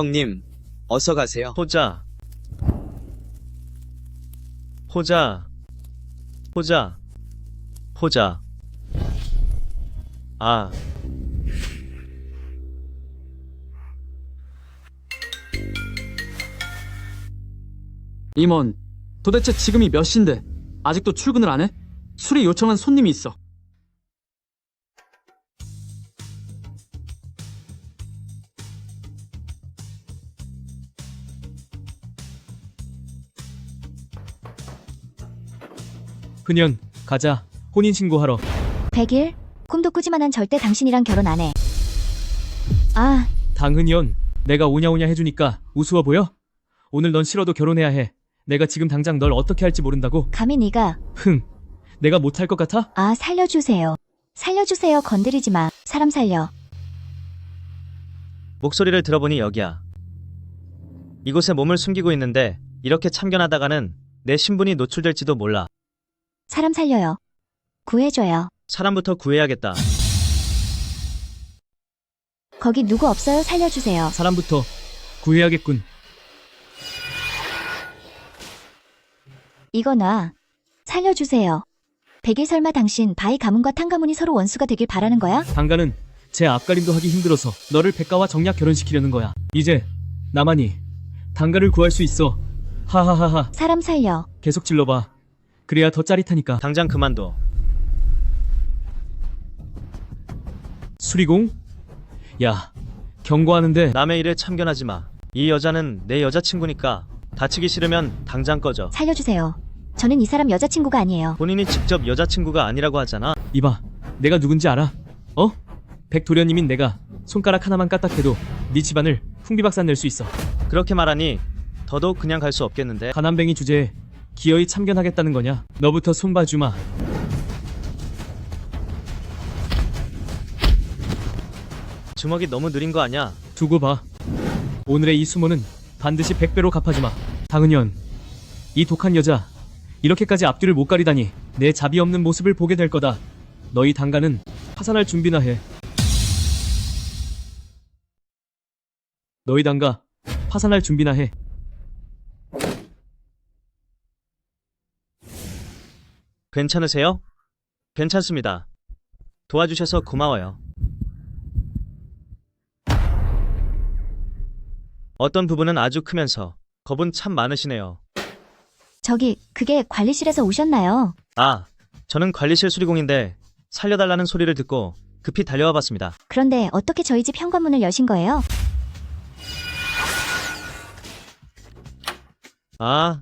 형님, 어서 가세요. 호자. 호자. 호자. 호자. 아. 임원, 도대체 지금이 몇 시인데 아직도 출근을 안 해? 술이 요청한 손님이 있어. 흔연, 가자. 혼인신고하러. 100일? 꿈도 꾸지만한 절대 당신이랑 결혼 안 해. 아, 당흔연, 내가 오냐오냐 해주니까 우스워 보여? 오늘 넌 싫어도 결혼해야 해. 내가 지금 당장 널 어떻게 할지 모른다고? 감히 네가. 흥, 내가 못할 것 같아? 아, 살려주세요. 살려주세요. 건드리지 마. 사람 살려. 목소리를 들어보니 여기야. 이곳에 몸을 숨기고 있는데 이렇게 참견하다가는 내 신분이 노출될지도 몰라. 사람 살려요. 구해줘요. 사람부터 구해야겠다. 거기 누구 없어요? 살려주세요. 사람부터 구해야겠군. 이거 놔. 살려주세요. 100일 설마 당신 바위 가문과 탕 가문이 서로 원수가 되길 바라는 거야? 당가는 제 앞가림도 하기 힘들어서 너를 백가와 정략 결혼시키려는 거야. 이제 나만이 당가를 구할 수 있어. 하하하하. 사람 살려. 계속 질러봐. 그래야 더 짜릿하니까. 당장 그만둬. 수리공? 야, 경고하는데 남의 일에 참견하지 마. 이 여자는 내 여자친구니까 다치기 싫으면 당장 꺼져. 살려주세요. 저는 이 사람 여자친구가 아니에요. 본인이 직접 여자친구가 아니라고 하잖아. 이봐, 내가 누군지 알아? 어? 백도련님인 내가 손가락 하나만 까딱해도 네 집안을 풍비박산 낼 수 있어. 그렇게 말하니 더더욱 그냥 갈 수 없겠는데. 가난뱅이 주제에 기어이 참견하겠다는 거냐? 너부터 손 봐주마. 주먹이 너무 느린 거 아냐? 두고 봐. 오늘의 이 수모는 반드시 100배로 갚아주마. 당은연, 이 독한 여자 이렇게까지 앞뒤를 못 가리다니 내 자비 없는 모습을 보게 될 거다. 너희 당가는 파산할 준비나 해. 너희 당가 파산할 준비나 해. 괜찮으세요? 괜찮습니다. 도와주셔서 고마워요. 어떤 부분은 아주 크면서 겁은 참 많으시네요. 저기, 그게 관리실에서 오셨나요? 아, 저는 관리실 수리공인데 살려달라는 소리를 듣고 급히 달려와 봤습니다. 그런데 어떻게 저희 집 현관문을 여신 거예요? 아,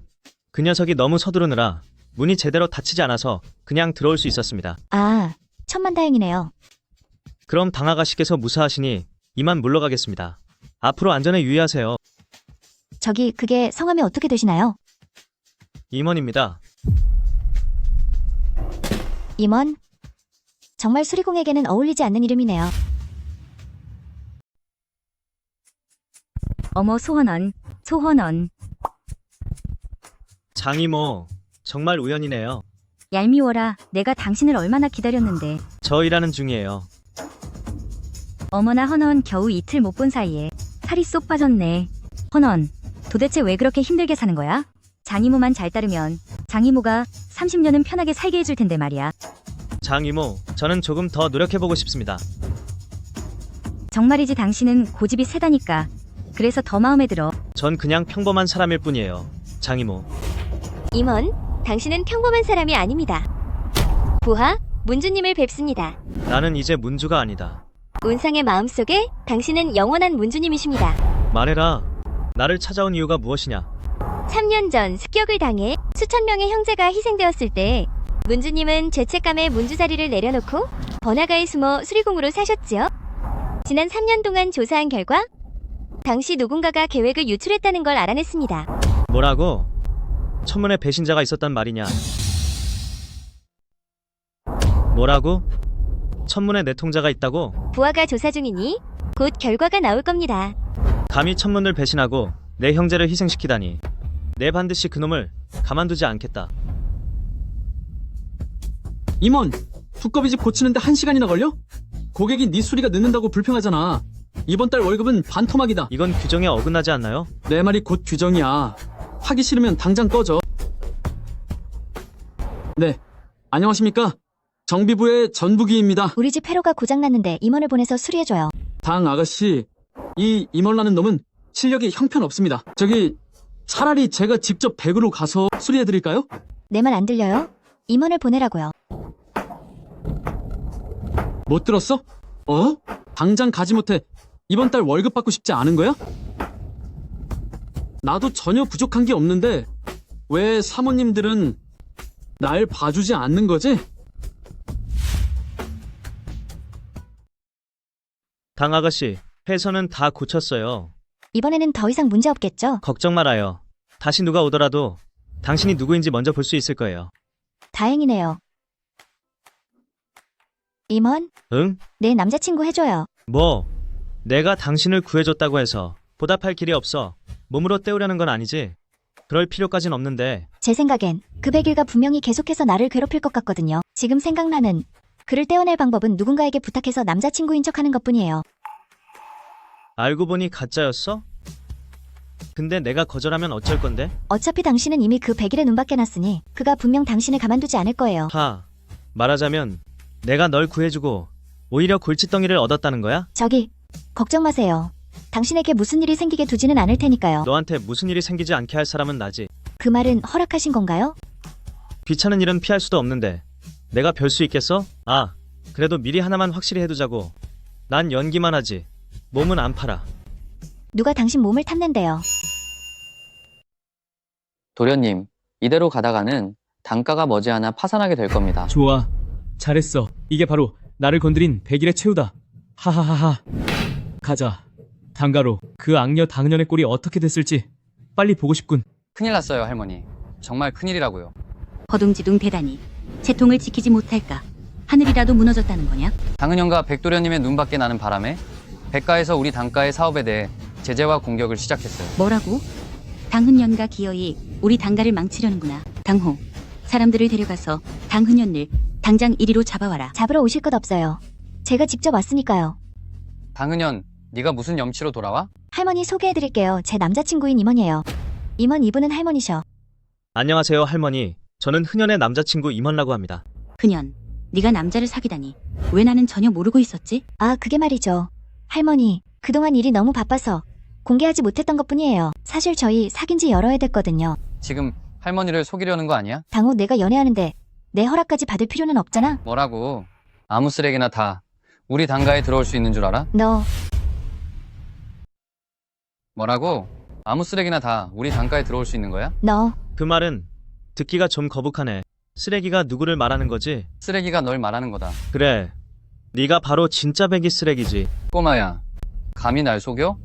그 녀석이 너무 서두르느라 문이 제대로 닫히지 않아서 그냥 들어올 수 있었습니다. 아, 천만다행이네요. 그럼 당아가씨께서 무사하시니 이만 물러가겠습니다. 앞으로 안전에 유의하세요. 저기, 그게 성함이 어떻게 되시나요? 임원입니다. 임원? 정말 수리공에게는 어울리지 않는 이름이네요. 어머 소헌언, 소헌언. 장이모, 정말 우연이네요. 얄미워라. 내가 당신을 얼마나 기다렸는데. 저 일하는 중이에요. 어머나 헌언 겨우 이틀 못 본 사이에 살이 쏙 빠졌네. 헌언, 도대체 왜 그렇게 힘들게 사는 거야? 장이모만 잘 따르면 장이모가 30년은 편하게 살게 해줄 텐데 말이야. 장이모, 저는 조금 더 노력해보고 싶습니다. 정말이지 당신은 고집이 세다니까. 그래서 더 마음에 들어. 전 그냥 평범한 사람일 뿐이에요. 장이모. 임원, 당신은 평범한 사람이 아닙니다. 부하, 문주님을 뵙습니다. 나는 이제 문주가 아니다. 운상의 마음속에 당신은 영원한 문주님이십니다. 말해라. 나를 찾아온 이유가 무엇이냐? 3년 전 습격을 당해 수천 명의 형제가 희생되었을 때 문주님은 죄책감에 문주 자리를 내려놓고 번화가에 숨어 수리공으로 사셨지요. 지난 3년 동안 조사한 결과 당시 누군가가 계획을 유출했다는 걸 알아냈습니다. 뭐라고? 천문에 배신자가 있었단 말이냐? 뭐라고? 천문에 내통자가 있다고? 부하가 조사 중이니 곧 결과가 나올 겁니다. 감히 천문을 배신하고 내 형제를 희생시키다니. 내 반드시 그놈을 가만두지 않겠다. 임원, 두꺼비 집 고치는데 1시간이나 걸려? 고객이 네 수리가 늦는다고 불평하잖아. 이번 달 월급은 반토막이다. 이건 규정에 어긋나지 않나요? 내 말이 곧 규정이야. 하기 싫으면 당장 꺼져. 네, 안녕하십니까? 정비부의 전부기입니다. 우리 집 회로가 고장났는데 임원을 보내서 수리해줘요. 당 아가씨, 이 임원라는 놈은 실력이 형편없습니다. 저기 차라리 제가 직접 댁으로 가서 수리해드릴까요? 내 말 안 들려요? 임원을 보내라고요. 못 들었어? 당장 가지 못해 이번 달 월급 받고 싶지 않은 거야? 나도 전혀 부족한 게 없는데 왜 사모님들은 날 봐주지 않는 거지? 당 아가씨, 회선은 다 고쳤어요. 이번에는 더 이상 문제 없겠죠? 걱정 말아요. 다시 누가 오더라도 당신이 누구인지 먼저 볼 수 있을 거예요. 다행이네요. 임원, 응? 내 남자친구 해줘요. 뭐? 내가 당신을 구해줬다고 해서 보답할 길이 없어. 몸으로 때우려는 건 아니지? 그럴 필요까진 없는데. 제 생각엔 그 백일가 분명히 계속해서 나를 괴롭힐 것 같거든요. 지금 생각나는 그를 떼어낼 방법은 누군가에게 부탁해서 남자친구인 척하는 것뿐이에요. 알고 보니 가짜였어? 근데 내가 거절하면 어쩔 건데? 어차피 당신은 이미 그 백일의 눈밖에 났으니 그가 분명 당신을 가만두지 않을 거예요. 말하자면 내가 널 구해주고 오히려 골칫덩이를 얻었다는 거야? 저기, 걱정 마세요. 당신에게 무슨 일이 생기게 두지는 않을 테니까요. 너한테 무슨 일이 생기지 않게 할 사람은 나지. 그 말은 허락하신 건가요? 귀찮은 일은 피할 수도 없는데 내가 별 수 있겠어? 그래도 미리 하나만 확실히 해두자고. 난 연기만 하지 몸은 안 팔아. 누가 당신 몸을 탔는데요. 도련님, 이대로 가다가는 단가가 머지않아 파산하게 될 겁니다. 좋아. 잘했어. 이게 바로 나를 건드린 백일의 최후다. 하하하하. 가자. 단가로 그 악녀 당년의 꼴이 어떻게 됐을지 빨리 보고 싶군. 큰일 났어요, 할머니. 정말 큰일이라고요. 허둥지둥 대단히 채통을 지키지 못할까. 하늘이라도 무너졌다는 거냐? 당은영과 백도련님의 눈밖에 나는 바람에 백가에서 우리 단가의 사업에 대해 제재와 공격을 시작했어요. 뭐라고? 당흔년과 기어이 우리 당가를 망치려는구나. 당호, 사람들을 데려가서 당흔년을 당장 이리로 잡아와라. 잡으러 오실 것 없어요. 제가 직접 왔으니까요. 당은영, 네가 무슨 염치로 돌아와? 할머니 소개해드릴게요. 제 남자친구인 임원이에요. 임원 이분은 할머니셔. 안녕하세요 할머니. 저는 흔연의 남자친구 임원라고 합니다. 그년, 네가 남자를 사귀다니. 왜 나는 전혀 모르고 있었지? 그게 말이죠. 할머니, 그동안 일이 너무 바빠서 공개하지 못했던 것뿐이에요. 사실 저희 사귄 지 여러 해 됐거든요. 지금 할머니를 속이려는 거 아니야? 당호 내가 연애하는데 내 허락까지 받을 필요는 없잖아. 뭐라고? 아무 쓰레기나 다 우리 단가에 들어올 수 있는 줄 알아? 너 뭐라고? 아무 쓰레기나 다 우리 단가에 들어올 수 있는 거야? 그 말은 듣기가 좀 거북하네. 쓰레기가 누구를 말하는 거지? 쓰레기가 널 말하는 거다. 그래. 네가 바로 진짜 백이 쓰레기지. 꼬마야, 감히 날 속여?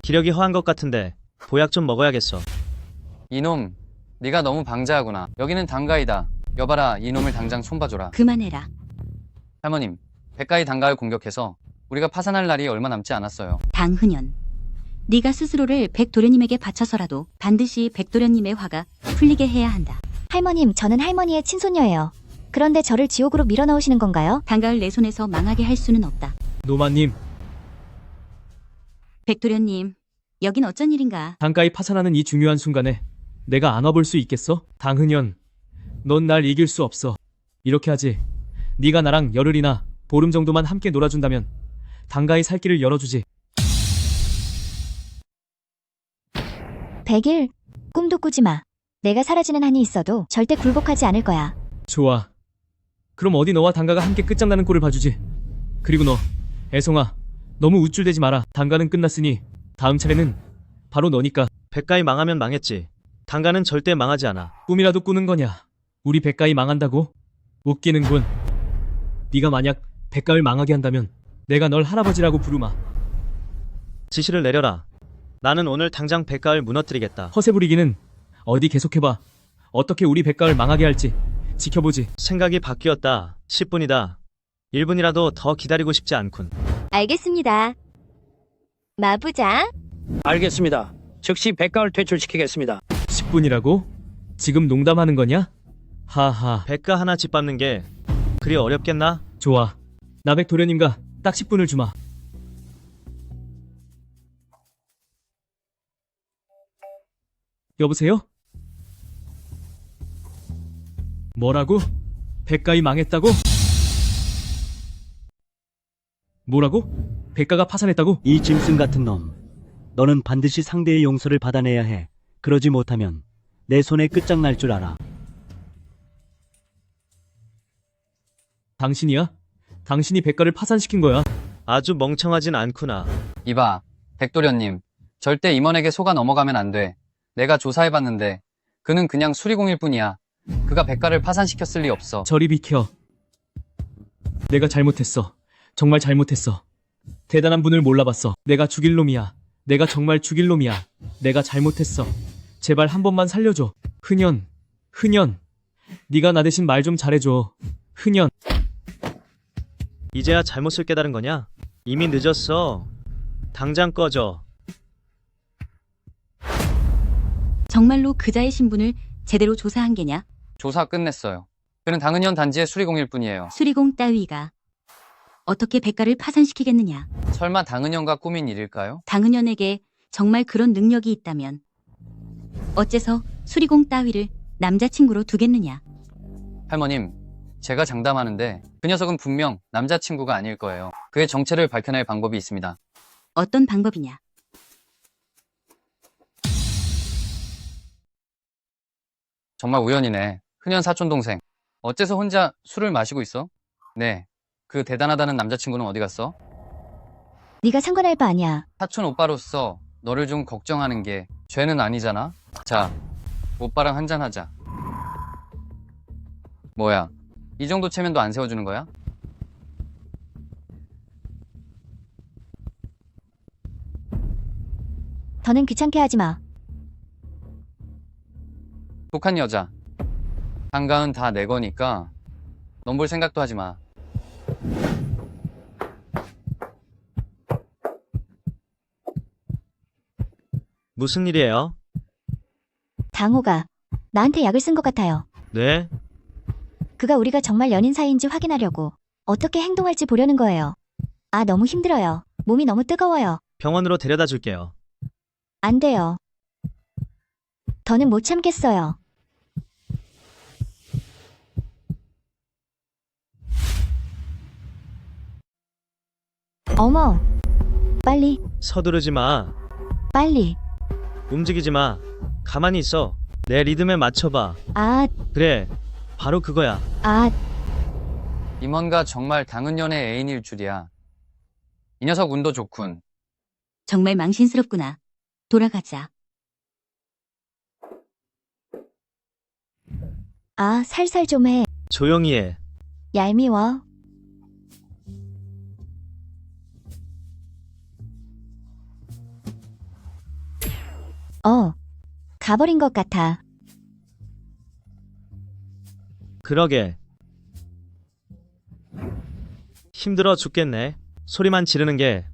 기력이 허한 것 같은데 보약 좀 먹어야겠어. 이놈, 네가 너무 방자하구나. 여기는 단가이다. 여봐라, 이놈을 당장 손봐줘라. 그만해라. 할머님, 백가의 단가를 공격해서 우리가 파산할 날이 얼마 남지 않았어요. 당흔년, 네가 스스로를 백도련님에게 바쳐서라도 반드시 백도련님의 화가 풀리게 해야 한다. 할머님, 저는 할머니의 친손녀예요. 그런데 저를 지옥으로 밀어넣으시는 건가요? 단가를 내 손에서 망하게 할 수는 없다. 노마님, 백도련님, 여긴 어쩐 일인가? 단가이 파산하는 이 중요한 순간에 내가 안아볼 수 있겠어? 당흔년, 넌 날 이길 수 없어. 이렇게 하지. 네가 나랑 열흘이나 보름 정도만 함께 놀아준다면 단가의 살 길을 열어주지. 100일? 꿈도 꾸지 마. 내가 사라지는 한이 있어도 절대 굴복하지 않을 거야. 좋아. 그럼 어디 너와 단가가 함께 끝장나는 꼴을 봐주지. 그리고 너, 애송아, 너무 우쭐대지 마라. 단가는 끝났으니 다음 차례는 바로 너니까. 백가이 망하면 망했지. 단가는 절대 망하지 않아. 꿈이라도 꾸는 거냐? 우리 백가이 망한다고? 웃기는군. 네가 만약 백가를 망하게 한다면 내가 널 할아버지라고 부르마. 지시를 내려라. 나는 오늘 당장 백가을 무너뜨리겠다. 허세 부리기는 어디 계속해봐. 어떻게 우리 백가을 망하게 할지 지켜보지. 생각이 바뀌었다. 10분이다. 1분이라도 더 기다리고 싶지 않군. 알겠습니다. 마부장, 알겠습니다. 즉시 백가을 퇴출시키겠습니다. 10분이라고? 지금 농담하는 거냐? 하하. 백가 하나 짓밟는 게 그리 어렵겠나? 좋아. 나백 도련님과 딱 10분을 주마. 여보세요? 뭐라고? 백가이 망했다고? 뭐라고? 백가가 파산했다고? 이 짐승 같은 놈. 너는 반드시 상대의 용서를 받아내야 해. 그러지 못하면 내 손에 끝장날 줄 알아. 당신이야? 당신이 백가를 파산시킨 거야. 아주 멍청하진 않구나. 이봐, 백도련님. 절대 임원에게 속아 넘어가면 안 돼. 내가 조사해봤는데 그는 그냥 수리공일 뿐이야. 그가 백가를 파산시켰을 리 없어. 저리 비켜. 내가 잘못했어. 정말 잘못했어. 대단한 분을 몰라봤어. 내가 죽일 놈이야. 내가 정말 죽일 놈이야. 내가 잘못했어. 제발 한 번만 살려줘. 흔연. 네가 나 대신 말 좀 잘해줘. 흔연. 이제야 잘못을 깨달은 거냐? 이미 늦었어. 당장 꺼져. 정말로 그자의 신분을 제대로 조사한 게냐? 조사 끝냈어요. 그는 당은현 단지의 수리공일 뿐이에요. 수리공 따위가 어떻게 백가를 파산시키겠느냐? 설마 당은현과 꾸민 일일까요? 당은현에게 정말 그런 능력이 있다면 어째서 수리공 따위를 남자친구로 두겠느냐? 할머님, 제가 장담하는데 그 녀석은 분명 남자친구가 아닐 거예요. 그의 정체를 밝혀낼 방법이 있습니다. 어떤 방법이냐? 정말 우연이네. 흔현 사촌동생. 어째서 혼자 술을 마시고 있어? 네, 그 대단하다는 남자친구는 어디 갔어? 네가 상관할 바 아니야. 사촌 오빠로서 너를 좀 걱정하는 게 죄는 아니잖아? 자, 오빠랑 한잔하자. 뭐야, 이 정도 체면도 안 세워주는 거야? 더는 귀찮게 하지 마. 독한 여자. 한가은 다 내 거니까 넌 볼 생각도 하지 마. 무슨 일이에요? 당호가 나한테 약을 쓴 것 같아요. 네? 그가 우리가 정말 연인 사이인지 확인하려고 어떻게 행동할지 보려는 거예요. 아, 너무 힘들어요. 몸이 너무 뜨거워요. 병원으로 데려다 줄게요. 안 돼요. 더는 못 참겠어요. 어머, 빨리, 서두르지 마. 빨리. 움직이지 마. 가만히 있어. 내 리듬에 맞춰봐. 아, 그래. 바로 그거야. 아, 임원가 정말 당은연의 애인일 줄이야. 이 녀석 운도 좋군. 정말 망신스럽구나. 돌아가자. 아, 살살 좀 해. 조용히 해. 얄미워. 가버린 것 같아. 그러게. 힘들어 죽겠네. 소리만 지르는 게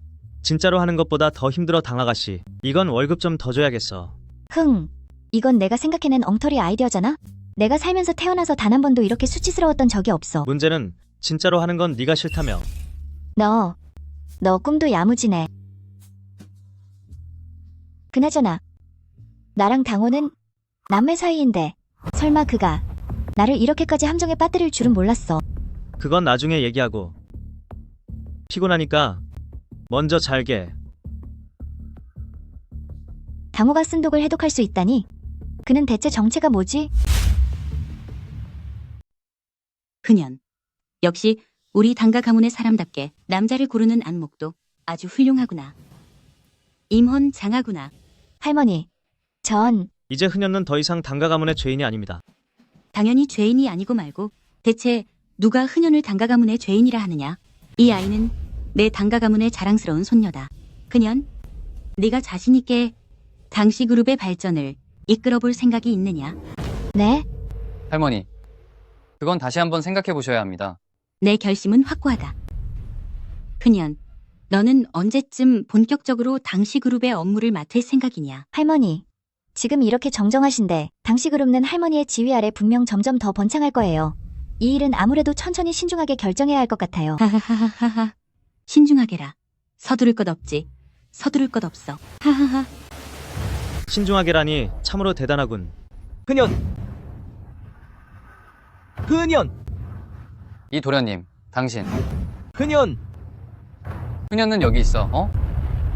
진짜로 하는 것보다 더 힘들어 당아가씨. 이건 월급 좀 더 줘야겠어. 이건 내가 생각해낸 엉터리 아이디어잖아? 내가 살면서 태어나서 단 한 번도 이렇게 수치스러웠던 적이 없어. 문제는 진짜로 하는 건 네가 싫다며. 너 꿈도 야무지네. 그나저나 나랑 당호는 남매 사이인데 설마 그가 나를 이렇게까지 함정에 빠뜨릴 줄은 몰랐어. 그건 나중에 얘기하고. 피곤하니까 먼저 잘게. 당호가 쓴 독을 해독할 수 있다니? 그는 대체 정체가 뭐지? 그년. 역시 우리 당가 가문의 사람답게 남자를 고르는 안목도 아주 훌륭하구나. 임헌 장하구나. 할머니, 전 이제 흔연는 더 이상 당가 가문의 죄인이 아닙니다. 당연히 죄인이 아니고 말고 대체 누가 흔연을 당가 가문의 죄인이라 하느냐? 이 아이는 내 당가 가문의 자랑스러운 손녀다. 그년, 네가 자신 있게 당시 그룹의 발전을 이끌어볼 생각이 있느냐? 네? 할머니, 그건 다시 한번 생각해 보셔야 합니다. 내 결심은 확고하다. 그년, 너는 언제쯤 본격적으로 당시 그룹의 업무를 맡을 생각이냐? 할머니, 지금 이렇게 정정하신데 당시 그룹은 할머니의 지휘 아래 분명 점점 더 번창할 거예요. 이 일은 아무래도 천천히 신중하게 결정해야 할 것 같아요. 하하하하하. 신중하게라. 서두를 것 없지. 서두를 것 없어. 하하하. 신중하게라니 참으로 대단하군. 흔연! 이 도련님, 당신. 흔연! 흔연은 여기 있어, 어?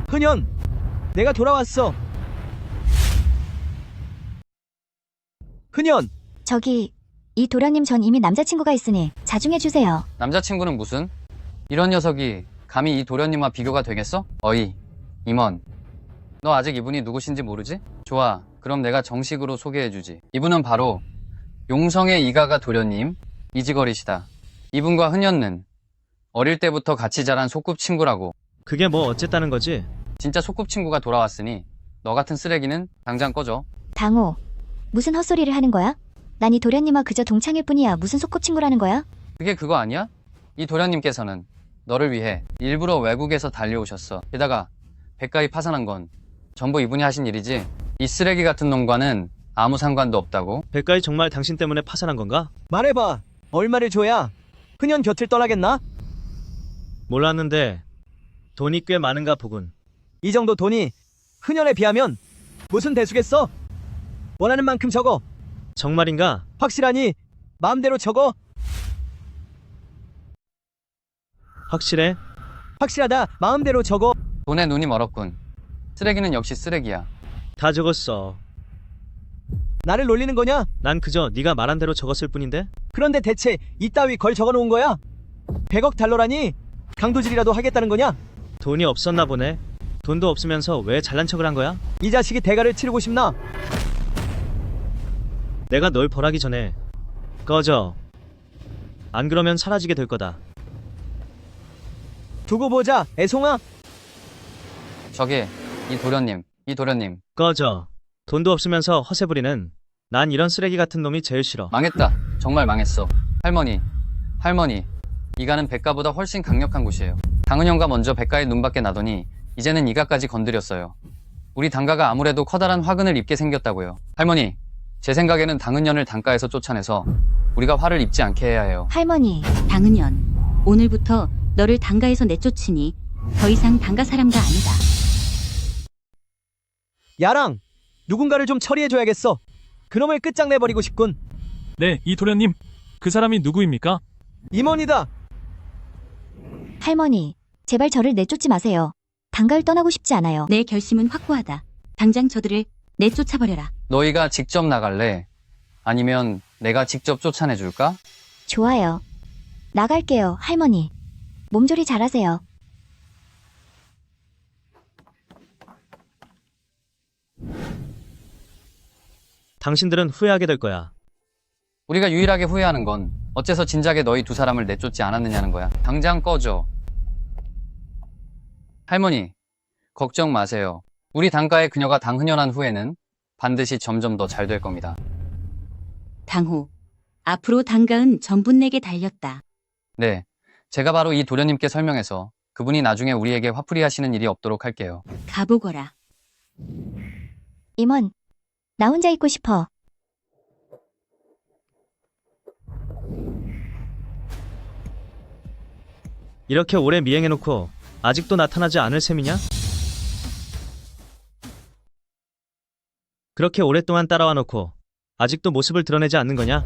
흔연! 내가 돌아왔어. 흔연! 저기, 이 도련님 전 이미 남자친구가 있으니 자중해주세요. 남자친구는 무슨? 이런 녀석이 감히 이 도련님과 비교가 되겠어? 어이, 임원. 너 아직 이분이 누구신지 모르지? 좋아, 그럼 내가 정식으로 소개해주지. 이분은 바로 용성의 이가가 도련님, 이지걸이시다. 이분과 흔연는 어릴 때부터 같이 자란 소꿉친구라고. 그게 뭐 어쨌다는 거지? 진짜 소꿉친구가 돌아왔으니 너 같은 쓰레기는 당장 꺼져. 당호, 무슨 헛소리를 하는 거야? 난 이 도련님과 그저 동창일 뿐이야. 무슨 소꿉친구라는 거야? 그게 그거 아니야? 이 도련님께서는 너를 위해 일부러 외국에서 달려오셨어. 게다가 백가이 파산한 건 전부 이분이 하신 일이지. 이 쓰레기 같은 놈과는 아무 상관도 없다고. 백가이 정말 당신 때문에 파산한 건가? 말해봐. 얼마를 줘야 흔연 곁을 떠나겠나? 몰랐는데 돈이 꽤 많은가 보군. 이 정도 돈이 흔연에 비하면 무슨 대수겠어? 원하는 만큼 적어. 정말인가? 확실하니 마음대로 적어. 확실해? 확실하다. 마음대로 적어. 돈에 눈이 멀었군. 쓰레기는 역시 쓰레기야. 다 적었어. 나를 놀리는 거냐? 난 그저 네가 말한 대로 적었을 뿐인데? 그런데 대체 이따위 걸 적어놓은 거야? 100억 달러라니? 강도질이라도 하겠다는 거냐? 돈이 없었나 보네. 돈도 없으면서 왜 잘난 척을 한 거야? 이 자식이 대가를 치르고 싶나? 내가 널 벌하기 전에 꺼져. 안 그러면 사라지게 될 거다. 두고 보자, 애송아. 저기, 이 도련님. 꺼져. 돈도 없으면서 허세 부리는 난 이런 쓰레기 같은 놈이 제일 싫어. 망했다. 정말 망했어. 할머니. 이가는 백가보다 훨씬 강력한 곳이에요. 당은형과 먼저 백가의 눈밖에 나더니 이제는 이가까지 건드렸어요. 우리 당가가 아무래도 커다란 화근을 입게 생겼다고요. 할머니, 제 생각에는 당은년을 단가에서 쫓아내서 우리가 화를 입지 않게 해야 해요. 할머니, 당은연, 오늘부터 너를 당가에서 내쫓으니 더 이상 당가 사람가 아니다. 야랑, 누군가를 좀 처리해줘야겠어. 그놈을 끝장내버리고 싶군. 네, 이 도련님. 그 사람이 누구입니까? 임원이다. 할머니, 제발 저를 내쫓지 마세요. 당가를 떠나고 싶지 않아요. 내 결심은 확고하다. 당장 저들을 내쫓아버려라. 너희가 직접 나갈래? 아니면 내가 직접 쫓아내줄까? 좋아요. 나갈게요, 할머니. 몸조리 잘하세요. 당신들은 후회하게 될 거야. 우리가 유일하게 후회하는 건 어째서 진작에 너희 두 사람을 내쫓지 않았느냐는 거야. 당장 꺼져. 할머니, 걱정 마세요. 우리 당가의 그녀가 당흔연한 후에는 반드시 점점 더 잘 될 겁니다. 당호, 앞으로 당가은 전부 내게 달렸다. 네, 제가 바로 이 도련님께 설명해서 그분이 나중에 우리에게 화풀이 하시는 일이 없도록 할게요. 가보거라. 임원, 나 혼자 있고 싶어. 이렇게 오래 미행해놓고 아직도 나타나지 않을 셈이냐? 그렇게 오랫동안 따라와 놓고 아직도 모습을 드러내지 않는 거냐?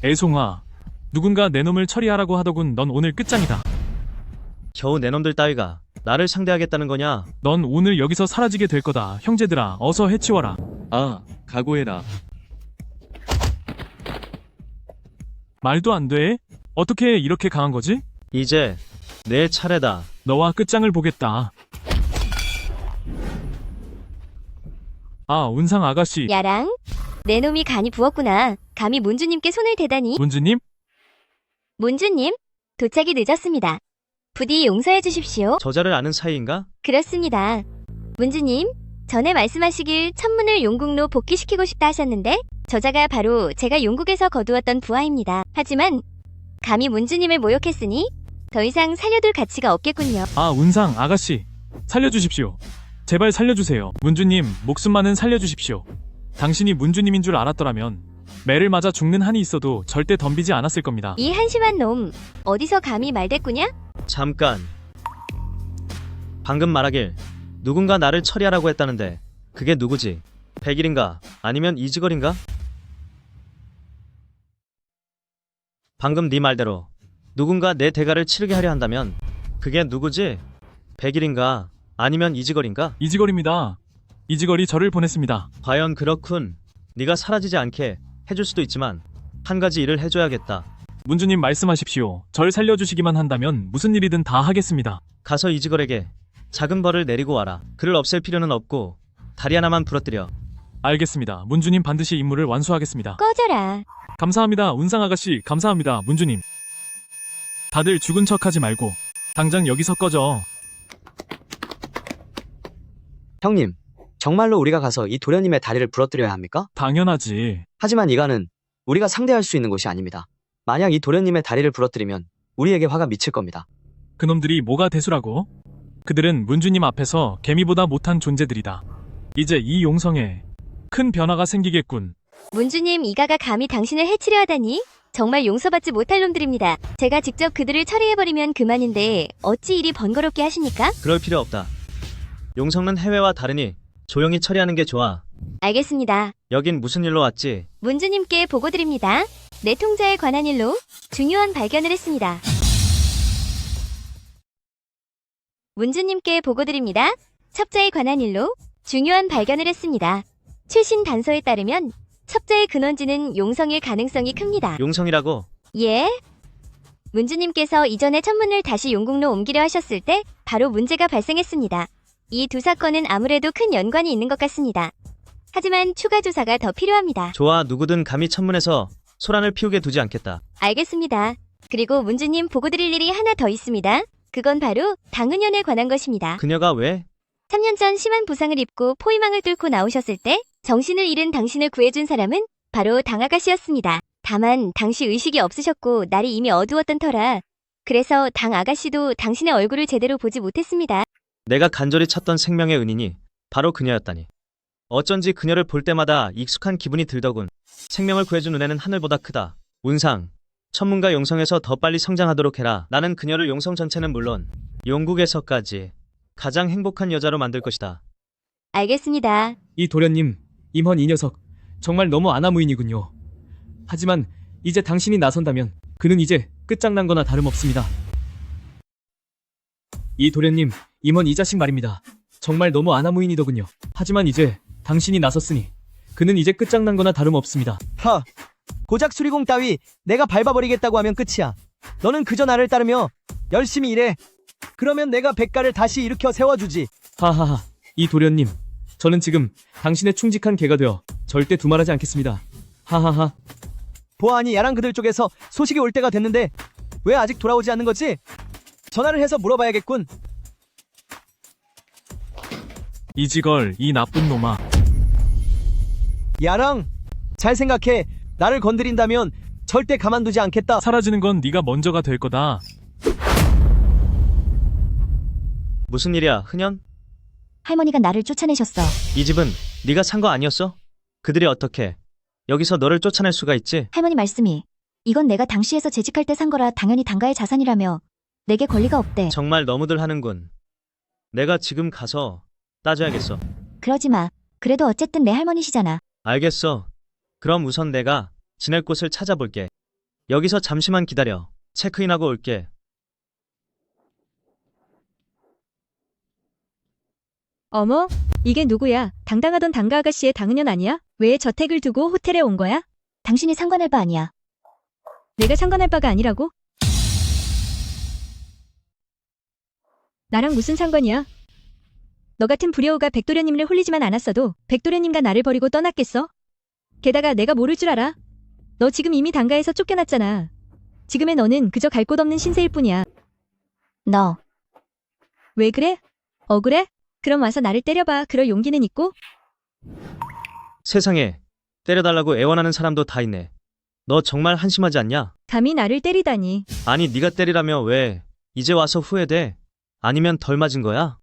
애송아, 누군가 내 놈을 처리하라고 하더군. 넌 오늘 끝장이다. 겨우 내 놈들 따위가 나를 상대하겠다는 거냐? 넌 오늘 여기서 사라지게 될 거다. 형제들아, 어서 해치워라. 아, 각오해라. 말도 안 돼. 어떻게 이렇게 강한 거지? 이제 내 차례다. 너와 끝장을 보겠다. 아, 운상 아가씨. 야랑, 내 놈이 간이 부었구나. 감히 문주님께 손을 대다니. 문주님? 문주님, 도착이 늦었습니다. 부디 용서해 주십시오. 저자를 아는 사이인가? 그렇습니다. 문주님, 전에 말씀하시길 천문을 용국로 복귀시키고 싶다 하셨는데 저자가 바로 제가 용국에서 거두었던 부하입니다. 하지만 감히 문주님을 모욕했으니 더 이상 살려둘 가치가 없겠군요. 아, 운상 아가씨. 살려주십시오. 제발 살려주세요. 문주님, 목숨만은 살려주십시오. 당신이 문주님인 줄 알았더라면 매를 맞아 죽는 한이 있어도 절대 덤비지 않았을 겁니다. 이 한심한 놈, 어디서 감히 말대꾸냐? 잠깐. 방금 말하길 누군가 나를 처리하라고 했다는데 그게 누구지? 백일인가? 아니면 이지걸인가? 방금 네 말대로 누군가 내 대가를 치르게 하려 한다면 그게 누구지? 백일인가? 아니면 이지걸인가? 이지걸입니다. 이지걸이 저를 보냈습니다. 과연 그렇군. 네가 사라지지 않게 해줄 수도 있지만 한 가지 일을 해줘야겠다. 문주님 말씀하십시오. 절 살려주시기만 한다면 무슨 일이든 다 하겠습니다. 가서 이지걸에게 작은 벌을 내리고 와라. 그를 없앨 필요는 없고 다리 하나만 부러뜨려. 알겠습니다. 문주님 반드시 임무를 완수하겠습니다. 꺼져라. 감사합니다. 운상아가씨. 감사합니다. 문주님. 다들 죽은 척하지 말고 당장 여기서 꺼져. 형님, 정말로 우리가 가서 이 도련님의 다리를 부러뜨려야 합니까? 당연하지. 하지만 이간은 우리가 상대할 수 있는 곳이 아닙니다. 만약 이 도련님의 다리를 부러뜨리면 우리에게 화가 미칠 겁니다. 그놈들이 뭐가 대수라고? 그들은 문주님 앞에서 개미보다 못한 존재들이다. 이제 이 용성에 큰 변화가 생기겠군. 문주님 이가가 감히 당신을 해치려 하다니? 정말 용서받지 못할 놈들입니다. 제가 직접 그들을 처리해버리면 그만인데 어찌 이리 번거롭게 하십니까? 그럴 필요 없다. 용성은 해외와 다르니 조용히 처리하는 게 좋아. 알겠습니다. 여긴 무슨 일로 왔지? 문주님께 보고드립니다. 내 통자에 관한 일로 중요한 발견을 했습니다. 문주님께 보고드립니다. 첩자에 관한 일로 중요한 발견을 했습니다. 최신 단서에 따르면 첩자의 근원지는 용성일 가능성이 큽니다. 용성이라고? 예? 문주님께서 이전에 천문을 다시 용궁로 옮기려 하셨을 때 바로 문제가 발생했습니다. 이 두 사건은 아무래도 큰 연관이 있는 것 같습니다. 하지만 추가 조사가 더 필요합니다. 좋아, 누구든 감히 천문에서 소란을 피우게 두지 않겠다. 알겠습니다. 그리고 문주님 보고드릴 일이 하나 더 있습니다. 그건 바로 당은연에 관한 것입니다. 그녀가 왜? 3년 전 심한 부상을 입고 포위망을 뚫고 나오셨을 때 정신을 잃은 당신을 구해준 사람은 바로 당아가씨였습니다. 다만 당시 의식이 없으셨고 날이 이미 어두웠던 터라 그래서 당아가씨도 당신의 얼굴을 제대로 보지 못했습니다. 내가 간절히 찾던 생명의 은인이 바로 그녀였다니. 어쩐지 그녀를 볼 때마다 익숙한 기분이 들더군. 생명을 구해준 은혜는 하늘보다 크다. 운상, 천문과 용성에서 더 빨리 성장하도록 해라. 나는 그녀를 용성 전체는 물론 용국에서까지 가장 행복한 여자로 만들 것이다. 알겠습니다. 이 도련님, 임헌 이 녀석 정말 너무 아나무인이군요. 하지만 이제 당신이 나선다면 그는 이제 끝장난 거나 다름없습니다. 이 도련님, 임헌 이 자식 말입니다. 정말 너무 아나무인이더군요. 하지만 이제 당신이 나섰으니 그는 이제 끝장난 거나 다름없습니다. 하, 고작 수리공 따위 내가 밟아버리겠다고 하면 끝이야. 너는 그저 나를 따르며 열심히 일해. 그러면 내가 백가를 다시 일으켜 세워주지. 하하하, 이 도련님, 저는 지금 당신의 충직한 개가 되어 절대 두말하지 않겠습니다. 하하하. 보아하니 야랑 그들 쪽에서 소식이 올 때가 됐는데 왜 아직 돌아오지 않는 거지? 전화를 해서 물어봐야겠군. 이지걸, 이 나쁜 놈아. 야랑, 잘 생각해. 나를 건드린다면 절대 가만두지 않겠다. 사라지는 건 네가 먼저가 될 거다. 무슨 일이야, 흔연? 할머니가 나를 쫓아내셨어. 이 집은 네가 산 거 아니었어? 그들이 어떻게 여기서 너를 쫓아낼 수가 있지? 할머니 말씀이 이건 내가 당시에서 재직할 때 산 거라 당연히 당가의 자산이라며 내게 권리가 없대. 정말 너무들 하는군. 내가 지금 가서 따져야겠어. 그러지 마. 그래도 어쨌든 내 할머니시잖아. 알겠어. 그럼 우선 내가 지낼 곳을 찾아볼게. 여기서 잠시만 기다려. 체크인하고 올게. 어머, 이게 누구야? 당당하던 당가 아가씨의 당은연 아니야? 왜 저택을 두고 호텔에 온 거야? 당신이 상관할 바 아니야. 내가 상관할 바가 아니라고? 나랑 무슨 상관이야? 너 같은 불효우가 백도련님을 홀리지만 않았어도 백도련님과 나를 버리고 떠났겠어? 게다가 내가 모를 줄 알아? 너 지금 이미 당가에서 쫓겨났잖아. 지금의 너는 그저 갈 곳 없는 신세일 뿐이야. 너. 왜 그래? 억울해? 그럼 와서 나를 때려봐. 그럴 용기는 있고? 세상에 때려달라고 애원하는 사람도 다 있네. 너 정말 한심하지 않냐? 감히 나를 때리다니. 아니 네가 때리라며 왜 이제 와서 후회돼? 아니면 덜 맞은 거야?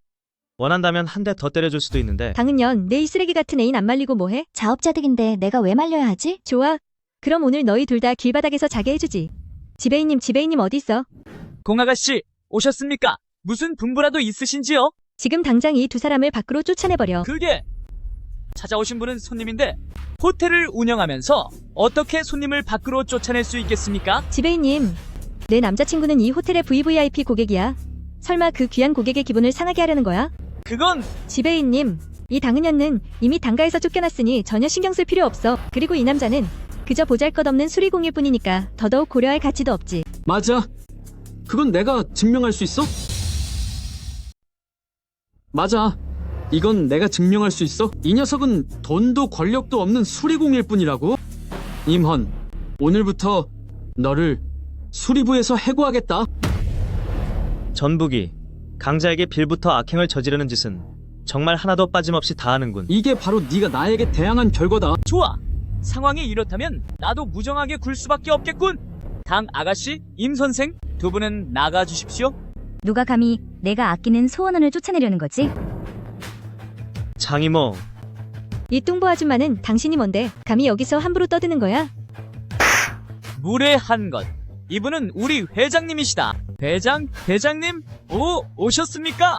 원한다면 한 대 더 때려줄 수도 있는데. 당은연, 내 이 쓰레기 같은 애인 안 말리고 뭐해? 자업자득인데 내가 왜 말려야 하지? 좋아. 그럼 오늘 너희 둘 다 길바닥에서 자게 해주지. 지배인님 어디 있어? 공아가씨, 오셨습니까? 무슨 분부라도 있으신지요? 지금 당장 이 두 사람을 밖으로 쫓아내버려. 그게 찾아오신 분은 손님인데 호텔을 운영하면서 어떻게 손님을 밖으로 쫓아낼 수 있겠습니까? 지배인님, 내 남자친구는 이 호텔의 VVIP 고객이야. 설마 그 귀한 고객의 기분을 상하게 하려는 거야? 그건 지배인님, 이 당은현은 이미 당가에서 쫓겨났으니 전혀 신경 쓸 필요 없어. 그리고 이 남자는 그저 보잘것없는 수리공일 뿐이니까 더더욱 고려할 가치도 없지. 맞아. 그건 내가 증명할 수 있어? 맞아. 이건 내가 증명할 수 있어. 이 녀석은 돈도 권력도 없는 수리공일 뿐이라고. 임헌, 오늘부터 너를 수리부에서 해고하겠다. 전북이 강자에게 빌부터 악행을 저지르는 짓은 정말 하나도 빠짐없이 다 하는군. 이게 바로 네가 나에게 대항한 결과다. 좋아. 상황이 이렇다면 나도 무정하게 굴 수밖에 없겠군. 당 아가씨, 임 선생, 두 분은 나가 주십시오. 누가 감히 내가 아끼는 소원원을 쫓아내려는 거지? 장이모, 이 뚱보 아줌마는 당신이 뭔데 감히 여기서 함부로 떠드는 거야? 무례한 것. 이분은 우리 회장님이시다. 회장님, 오셨습니까?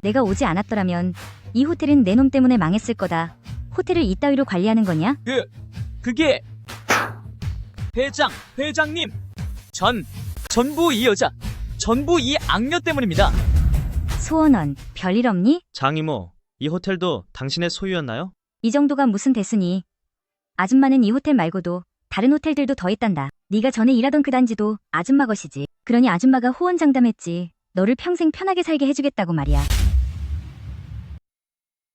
내가 오지 않았더라면 이 호텔은 내 놈 때문에 망했을 거다. 호텔을 이따위로 관리하는 거냐? 그게 회장님, 전부 이 여자, 전부 이 악녀 때문입니다. 소원원, 별일 없니? 장이모, 이 호텔도 당신의 소유였나요? 이 정도가 무슨 대수니? 아줌마는 이 호텔 말고도 다른 호텔들도 더 있단다. 네가 전에 일하던 그 단지도 아줌마 것이지. 그러니 아줌마가 호언장담했지. 너를 평생 편하게 살게 해주겠다고 말이야.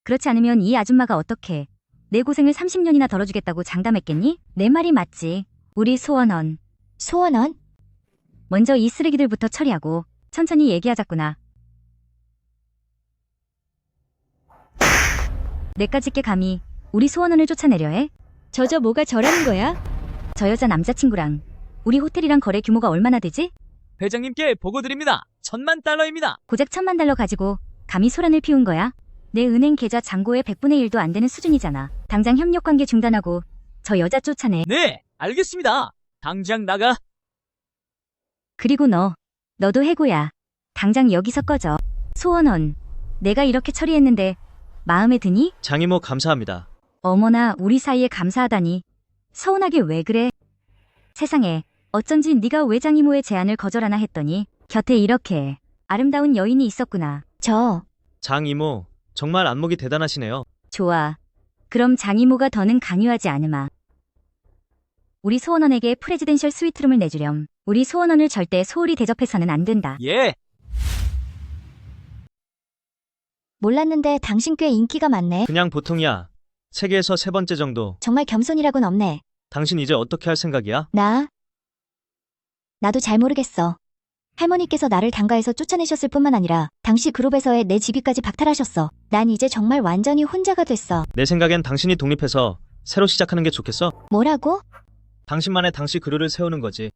그렇지 않으면 이 아줌마가 어떻게 내 고생을 30년이나 덜어주겠다고 장담했겠니? 내 말이 맞지. 우리 소원원. 소원원? 먼저 이 쓰레기들부터 처리하고 천천히 얘기하자꾸나. 내까짓게 감히 우리 소원원을 쫓아내려 해? 저 뭐가 저라는 거야? 저 여자 남자친구랑 우리 호텔이랑 거래 규모가 얼마나 되지? 회장님께 보고 드립니다. 1,000,000달러입니다. 고작 1,000,000달러 가지고 감히 소란을 피운 거야? 내 은행 계좌 잔고의 100분의 1도 안 되는 수준이잖아. 당장 협력관계 중단하고 저 여자 쫓아내. 네, 알겠습니다. 당장 나가. 그리고 너도 해고야. 당장 여기서 꺼져. 소원원, 내가 이렇게 처리했는데 마음에 드니? 장이모 감사합니다. 어머나, 우리 사이에 감사하다니. 서운하게 왜 그래? 세상에, 어쩐지 네가 왜 장이모의 제안을 거절하나 했더니 곁에 이렇게 아름다운 여인이 있었구나. 장이모, 정말 안목이 대단하시네요. 좋아. 그럼 장이모가 더는 강요하지 않으마. 우리 소원원에게 프레지덴셜 스위트룸을 내주렴. 우리 소원원을 절대 소홀히 대접해서는 안 된다. 예. 몰랐는데 당신 꽤 인기가 많네. 그냥 보통이야. 세계에서 3번째 정도. 정말 겸손이라곤 없네. 당신 이제 어떻게 할 생각이야? 나도 잘 모르겠어. 할머니께서 나를 당가에서 쫓아내셨을 뿐만 아니라 당시 그룹에서의 내 직위까지 박탈하셨어. 난 이제 정말 완전히 혼자가 됐어. 내 생각엔 당신이 독립해서 새로 시작하는 게 좋겠어? 뭐라고? 당신만의 당시 그루를 세우는 거지.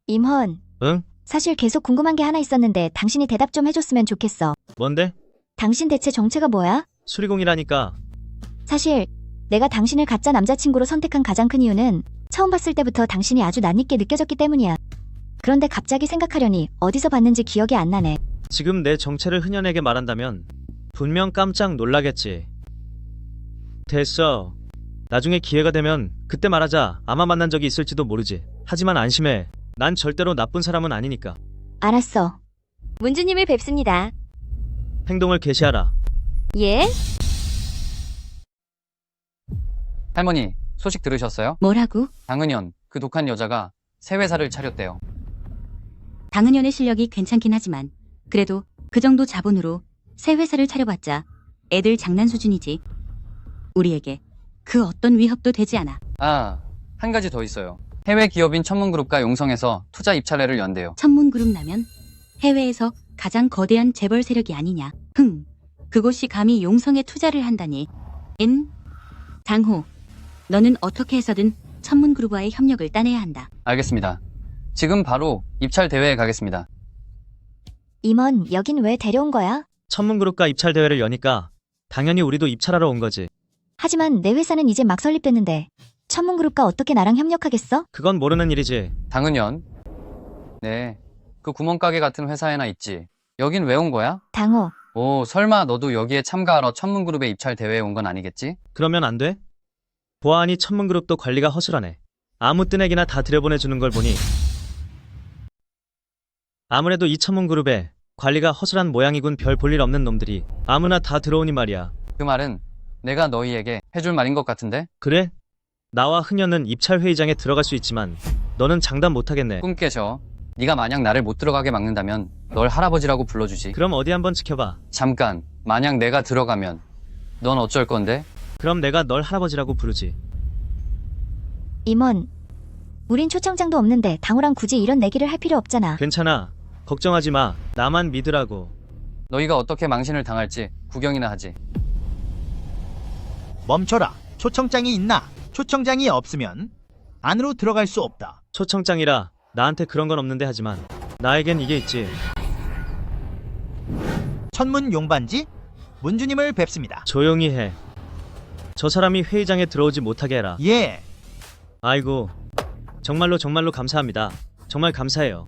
임헌. 응? 사실 계속 궁금한 게 하나 있었는데 당신이 대답 좀 해줬으면 좋겠어. 뭔데? 당신 대체 정체가 뭐야? 수리공이라니까. 사실 내가 당신을 가짜 남자친구로 선택한 가장 큰 이유는 처음 봤을 때부터 당신이 아주 낯익게 느껴졌기 때문이야. 그런데 갑자기 생각하려니 어디서 봤는지 기억이 안 나네. 지금 내 정체를 흔연에게 말한다면 분명 깜짝 놀라겠지. 됐어. 나중에 기회가 되면 그때 말하자. 아마 만난 적이 있을지도 모르지. 하지만 안심해. 난 절대로 나쁜 사람은 아니니까. 알았어. 문주님을 뵙습니다. 행동을 개시하라. 예? 할머니, 소식 들으셨어요? 뭐라고? 당은현, 그 독한 여자가 새 회사를 차렸대요. 당은현의 실력이 괜찮긴 하지만 그래도 그 정도 자본으로 새 회사를 차려봤자 애들 장난 수준이지. 우리에게 그 어떤 위협도 되지 않아. 한 가지 더 있어요. 해외 기업인 천문그룹과 용성에서 투자 입찰회를 연대요. 천문그룹 나면 해외에서 가장 거대한 재벌 세력이 아니냐. 그곳이 감히 용성에 투자를 한다니. 장호, 너는 어떻게 해서든 천문그룹과의 협력을 따내야 한다. 알겠습니다. 지금 바로 입찰 대회에 가겠습니다. 임원, 여긴 왜 데려온 거야? 천문그룹과 입찰 대회를 여니까 당연히 우리도 입찰하러 온 거지. 하지만 내 회사는 이제 막 설립됐는데 천문그룹과 어떻게 나랑 협력하겠어? 그건 모르는 일이지. 당은연. 네. 그 구멍가게 같은 회사에나 있지. 여긴 왜 온 거야? 당호, 오, 설마 너도 여기에 참가하러 천문그룹에 입찰 대회에 온 건 아니겠지? 그러면 안 돼? 보아하니 천문그룹도 관리가 허술하네. 아무 뜨내기나 다 들여보내주는 걸 보니 아무래도 이 천문그룹에 관리가 허술한 모양이군. 별 볼일 없는 놈들이 아무나 다 들어오니 말이야. 그 말은 내가 너희에게 해줄 말인 것 같은데? 그래? 나와 흔현은 입찰 회의장에 들어갈 수 있지만 너는 장담 못하겠네. 꿈 깨져. 네가 만약 나를 못 들어가게 막는다면 널 할아버지라고 불러주지. 그럼 어디 한번 지켜봐. 잠깐, 만약 내가 들어가면 넌 어쩔 건데? 그럼 내가 널 할아버지라고 부르지. 임원. 우린 초청장도 없는데 당호랑 굳이 이런 내기를 할 필요 없잖아. 괜찮아. 걱정하지 마. 나만 믿으라고. 너희가 어떻게 망신을 당할지 구경이나 하지. 멈춰라. 초청장이 있나? 초청장이 없으면 안으로 들어갈 수 없다. 초청장이라 나한테 그런 건 없는데 하지만 나에겐 이게 있지. 천문 용반지 문주님을 뵙습니다. 조용히 해. 저 사람이 회의장에 들어오지 못하게 해라. 예. 아이고. 정말로 감사합니다. 정말 감사해요.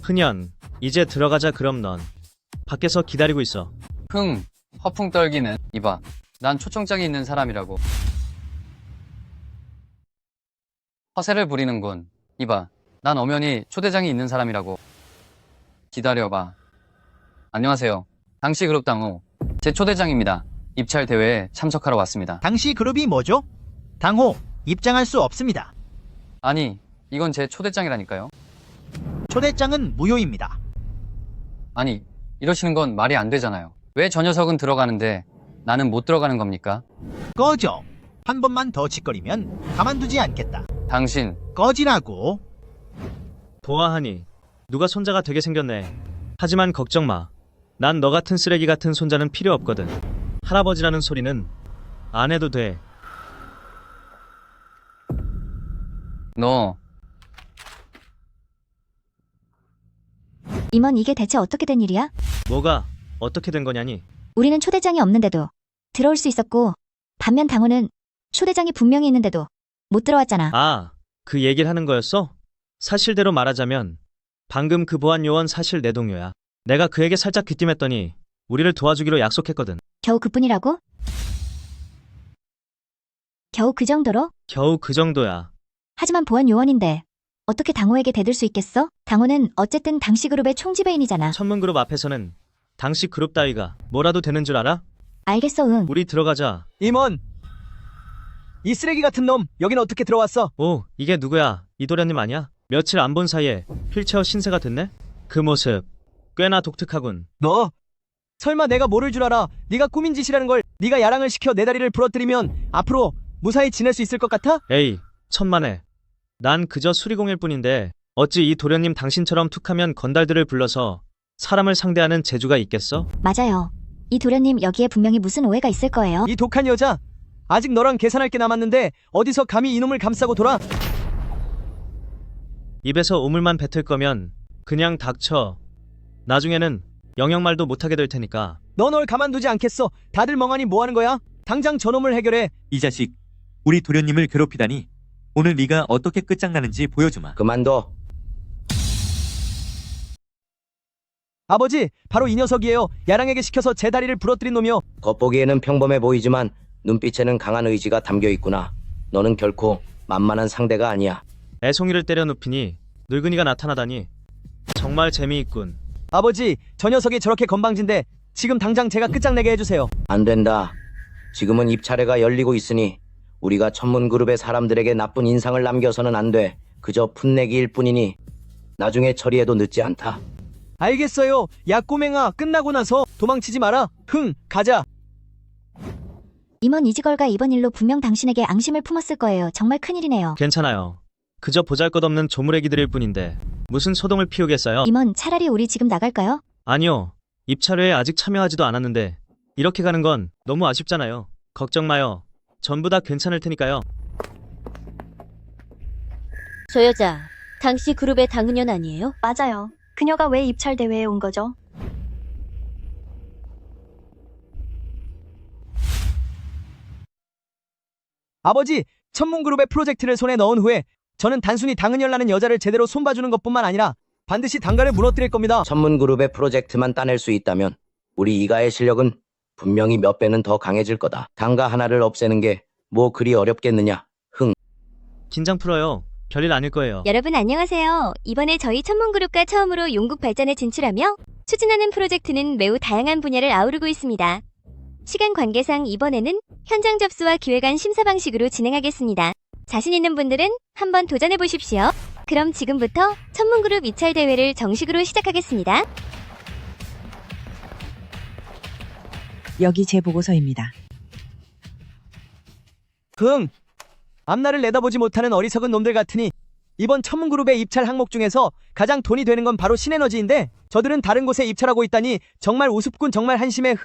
흔현, 이제 들어가자. 그럼 넌 밖에서 기다리고 있어. 허풍 떨기는. 이봐, 난 초청장이 있는 사람이라고. 허세를 부리는군. 이봐, 난 엄연히 초대장이 있는 사람이라고. 기다려봐. 안녕하세요. 당시 그룹 당호 제 초대장입니다. 입찰 대회에 참석하러 왔습니다. 당시 그룹이 뭐죠? 당호 입장할 수 없습니다. 아니, 이건 제 초대장이라니까요. 초대장은 무효입니다. 아니, 이러시는 건 말이 안 되잖아요. 왜 저 녀석은 들어가는데 나는 못 들어가는 겁니까? 꺼져. 한 번만 더 짓거리면 가만두지 않겠다. 당신 꺼지라고. 보아하니 누가 손자가 되게 생겼네. 하지만 걱정 마. 난 너 같은 쓰레기 같은 손자는 필요 없거든. 할아버지라는 소리는 안 해도 돼. 너 임원, 이게 대체 어떻게 된 일이야? 뭐가 어떻게 된 거냐니? 우리는 초대장이 없는데도 들어올 수 있었고, 반면 당호는 초대장이 분명히 있는데도 못 들어왔잖아. 아, 그 얘기를 하는 거였어? 사실대로 말하자면 방금 그 보안 요원 사실 내 동료야. 내가 그에게 살짝 귀띔했더니 우리를 도와주기로 약속했거든. 겨우 그뿐이라고? 겨우 그 정도로? 겨우 그 정도야. 하지만 보안 요원인데 어떻게 당호에게 대들 수 있겠어? 당호는 어쨌든 당시 그룹의 총지배인이잖아. 천문그룹 앞에서는 당시 그룹 따위가 뭐라도 되는 줄 알아? 알겠어, 응. 우리 들어가자. 임원. 이 쓰레기 같은 놈, 여긴 어떻게 들어왔어? 오, 이게 누구야? 이도련님 아니야? 며칠 안 본 사이에 휠체어 신세가 됐네? 그 모습 꽤나 독특하군. 너 설마 내가 모를 줄 알아? 네가 꾸민 짓이라는 걸. 네가 야랑을 시켜 내 다리를 부러뜨리면 앞으로 무사히 지낼 수 있을 것 같아? 에이, 천만에. 난 그저 수리공일 뿐인데 어찌 이 도련님 당신처럼 툭하면 건달들을 불러서 사람을 상대하는 재주가 있겠어? 맞아요. 이 도련님 여기에 분명히 무슨 오해가 있을 거예요. 이 독한 여자. 아직 너랑 계산할 게 남았는데 어디서 감히 이놈을 감싸고 돌아? 입에서 오물만 뱉을 거면 그냥 닥쳐. 나중에는 영영말도 못하게 될 테니까. 너 널 가만두지 않겠어. 다들 멍하니 뭐하는 거야? 당장 저놈을 해결해. 이 자식, 우리 도련님을 괴롭히다니. 오늘 네가 어떻게 끝장나는지 보여주마. 그만둬. 아버지, 바로 이 녀석이에요. 야랑에게 시켜서 제 다리를 부러뜨린 놈이요. 겉보기에는 평범해 보이지만 눈빛에는 강한 의지가 담겨 있구나. 너는 결코 만만한 상대가 아니야. 애송이를 때려 눕히니 늙은이가 나타나다니. 정말 재미있군. 아버지, 저 녀석이 저렇게 건방진데 지금 당장 제가 끝장내게 해주세요. 안 된다. 지금은 입찰회가 열리고 있으니 우리가 천문그룹의 사람들에게 나쁜 인상을 남겨서는 안 돼. 그저 풋내기일 뿐이니 나중에 처리해도 늦지 않다. 알겠어요. 야 꼬맹아, 끝나고 나서 도망치지 마라. 가자. 임원 이지걸가 이번 일로 분명 당신에게 앙심을 품었을 거예요. 정말 큰일이네요. 괜찮아요. 그저 보잘것없는 조물애기들일 뿐인데 무슨 소동을 피우겠어요? 임원, 차라리 우리 지금 나갈까요? 아니요. 입찰회에 아직 참여하지도 않았는데 이렇게 가는 건 너무 아쉽잖아요. 걱정 마요. 전부 다 괜찮을 테니까요. 저 여자, 당시 그룹의 당은연 아니에요? 맞아요. 그녀가 왜 입찰 대회에 온 거죠? 아버지, 천문그룹의 프로젝트를 손에 넣은 후에 저는 단순히 당은열라는 여자를 제대로 손봐주는 것뿐만 아니라 반드시 단가를 무너뜨릴 겁니다. 천문그룹의 프로젝트만 따낼 수 있다면 우리 이가의 실력은 분명히 몇 배는 더 강해질 거다. 단가 하나를 없애는 게 뭐 그리 어렵겠느냐. 긴장 풀어요. 별일 아닐 거예요. 여러분 안녕하세요. 이번에 저희 천문그룹과 처음으로 용국 발전에 진출하며 추진하는 프로젝트는 매우 다양한 분야를 아우르고 있습니다. 시간 관계상 이번에는 현장 접수와 기획안 심사 방식으로 진행하겠습니다. 자신 있는 분들은 한번 도전해 보십시오. 그럼 지금부터 천문그룹 입찰 대회를 정식으로 시작하겠습니다. 여기 제 보고서입니다. 앞날을 내다보지 못하는 어리석은 놈들 같으니 이번 천문그룹의 입찰 항목 중에서 가장 돈이 되는 건 바로 신에너지인데 저들은 다른 곳에 입찰하고 있다니 정말 우습군. 정말 한심해.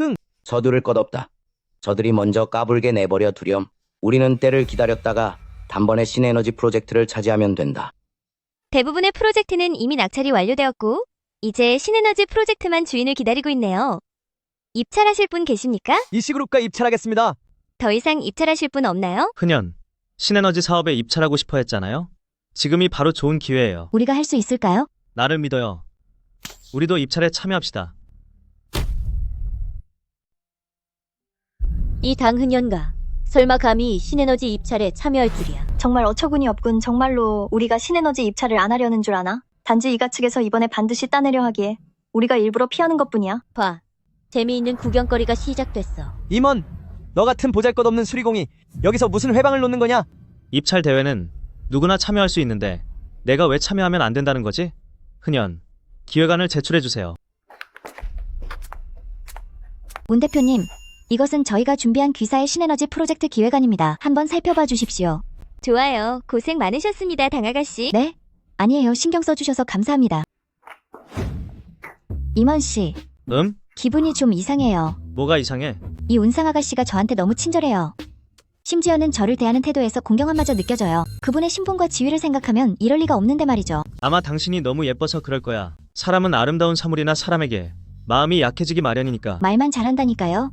서두를 것 없다. 저들이 먼저 까불게 내버려 두렴. 우리는 때를 기다렸다가 단번에 신에너지 프로젝트를 차지하면 된다. 대부분의 프로젝트는 이미 낙찰이 완료되었고 이제 신에너지 프로젝트만 주인을 기다리고 있네요. 입찰하실 분 계십니까? 이시그룹과 입찰하겠습니다. 더 이상 입찰하실 분 없나요? 흔연 신에너지 사업에 입찰하고 싶어 했잖아요. 지금이 바로 좋은 기회예요. 우리가 할 수 있을까요? 나를 믿어요. 우리도 입찰에 참여합시다. 이 당흔연가 설마 감히 신에너지 입찰에 참여할 줄이야. 정말 어처구니 없군. 정말로 우리가 신에너지 입찰을 안 하려는 줄 아나? 단지 이가 측에서 이번에 반드시 따내려 하기에 우리가 일부러 피하는 것뿐이야. 봐, 재미있는 구경거리가 시작됐어. 임원, 너 같은 보잘것없는 수리공이 여기서 무슨 회방을 놓는 거냐? 입찰 대회는 누구나 참여할 수 있는데 내가 왜 참여하면 안 된다는 거지? 흔연 기획안을 제출해 주세요. 문 대표님, 이것은 저희가 준비한 귀사의 신에너지 프로젝트 기획안입니다. 한번 살펴봐 주십시오. 좋아요. 고생 많으셨습니다, 당아가씨. 네? 아니에요. 신경 써주셔서 감사합니다. 임원씨, 기분이 좀 이상해요. 뭐가 이상해? 이 운상 아가씨가 저한테 너무 친절해요. 심지어는 저를 대하는 태도에서 공경함마저 느껴져요. 그분의 신분과 지위를 생각하면 이럴 리가 없는데 말이죠. 아마 당신이 너무 예뻐서 그럴 거야. 사람은 아름다운 사물이나 사람에게 마음이 약해지기 마련이니까. 말만 잘한다니까요.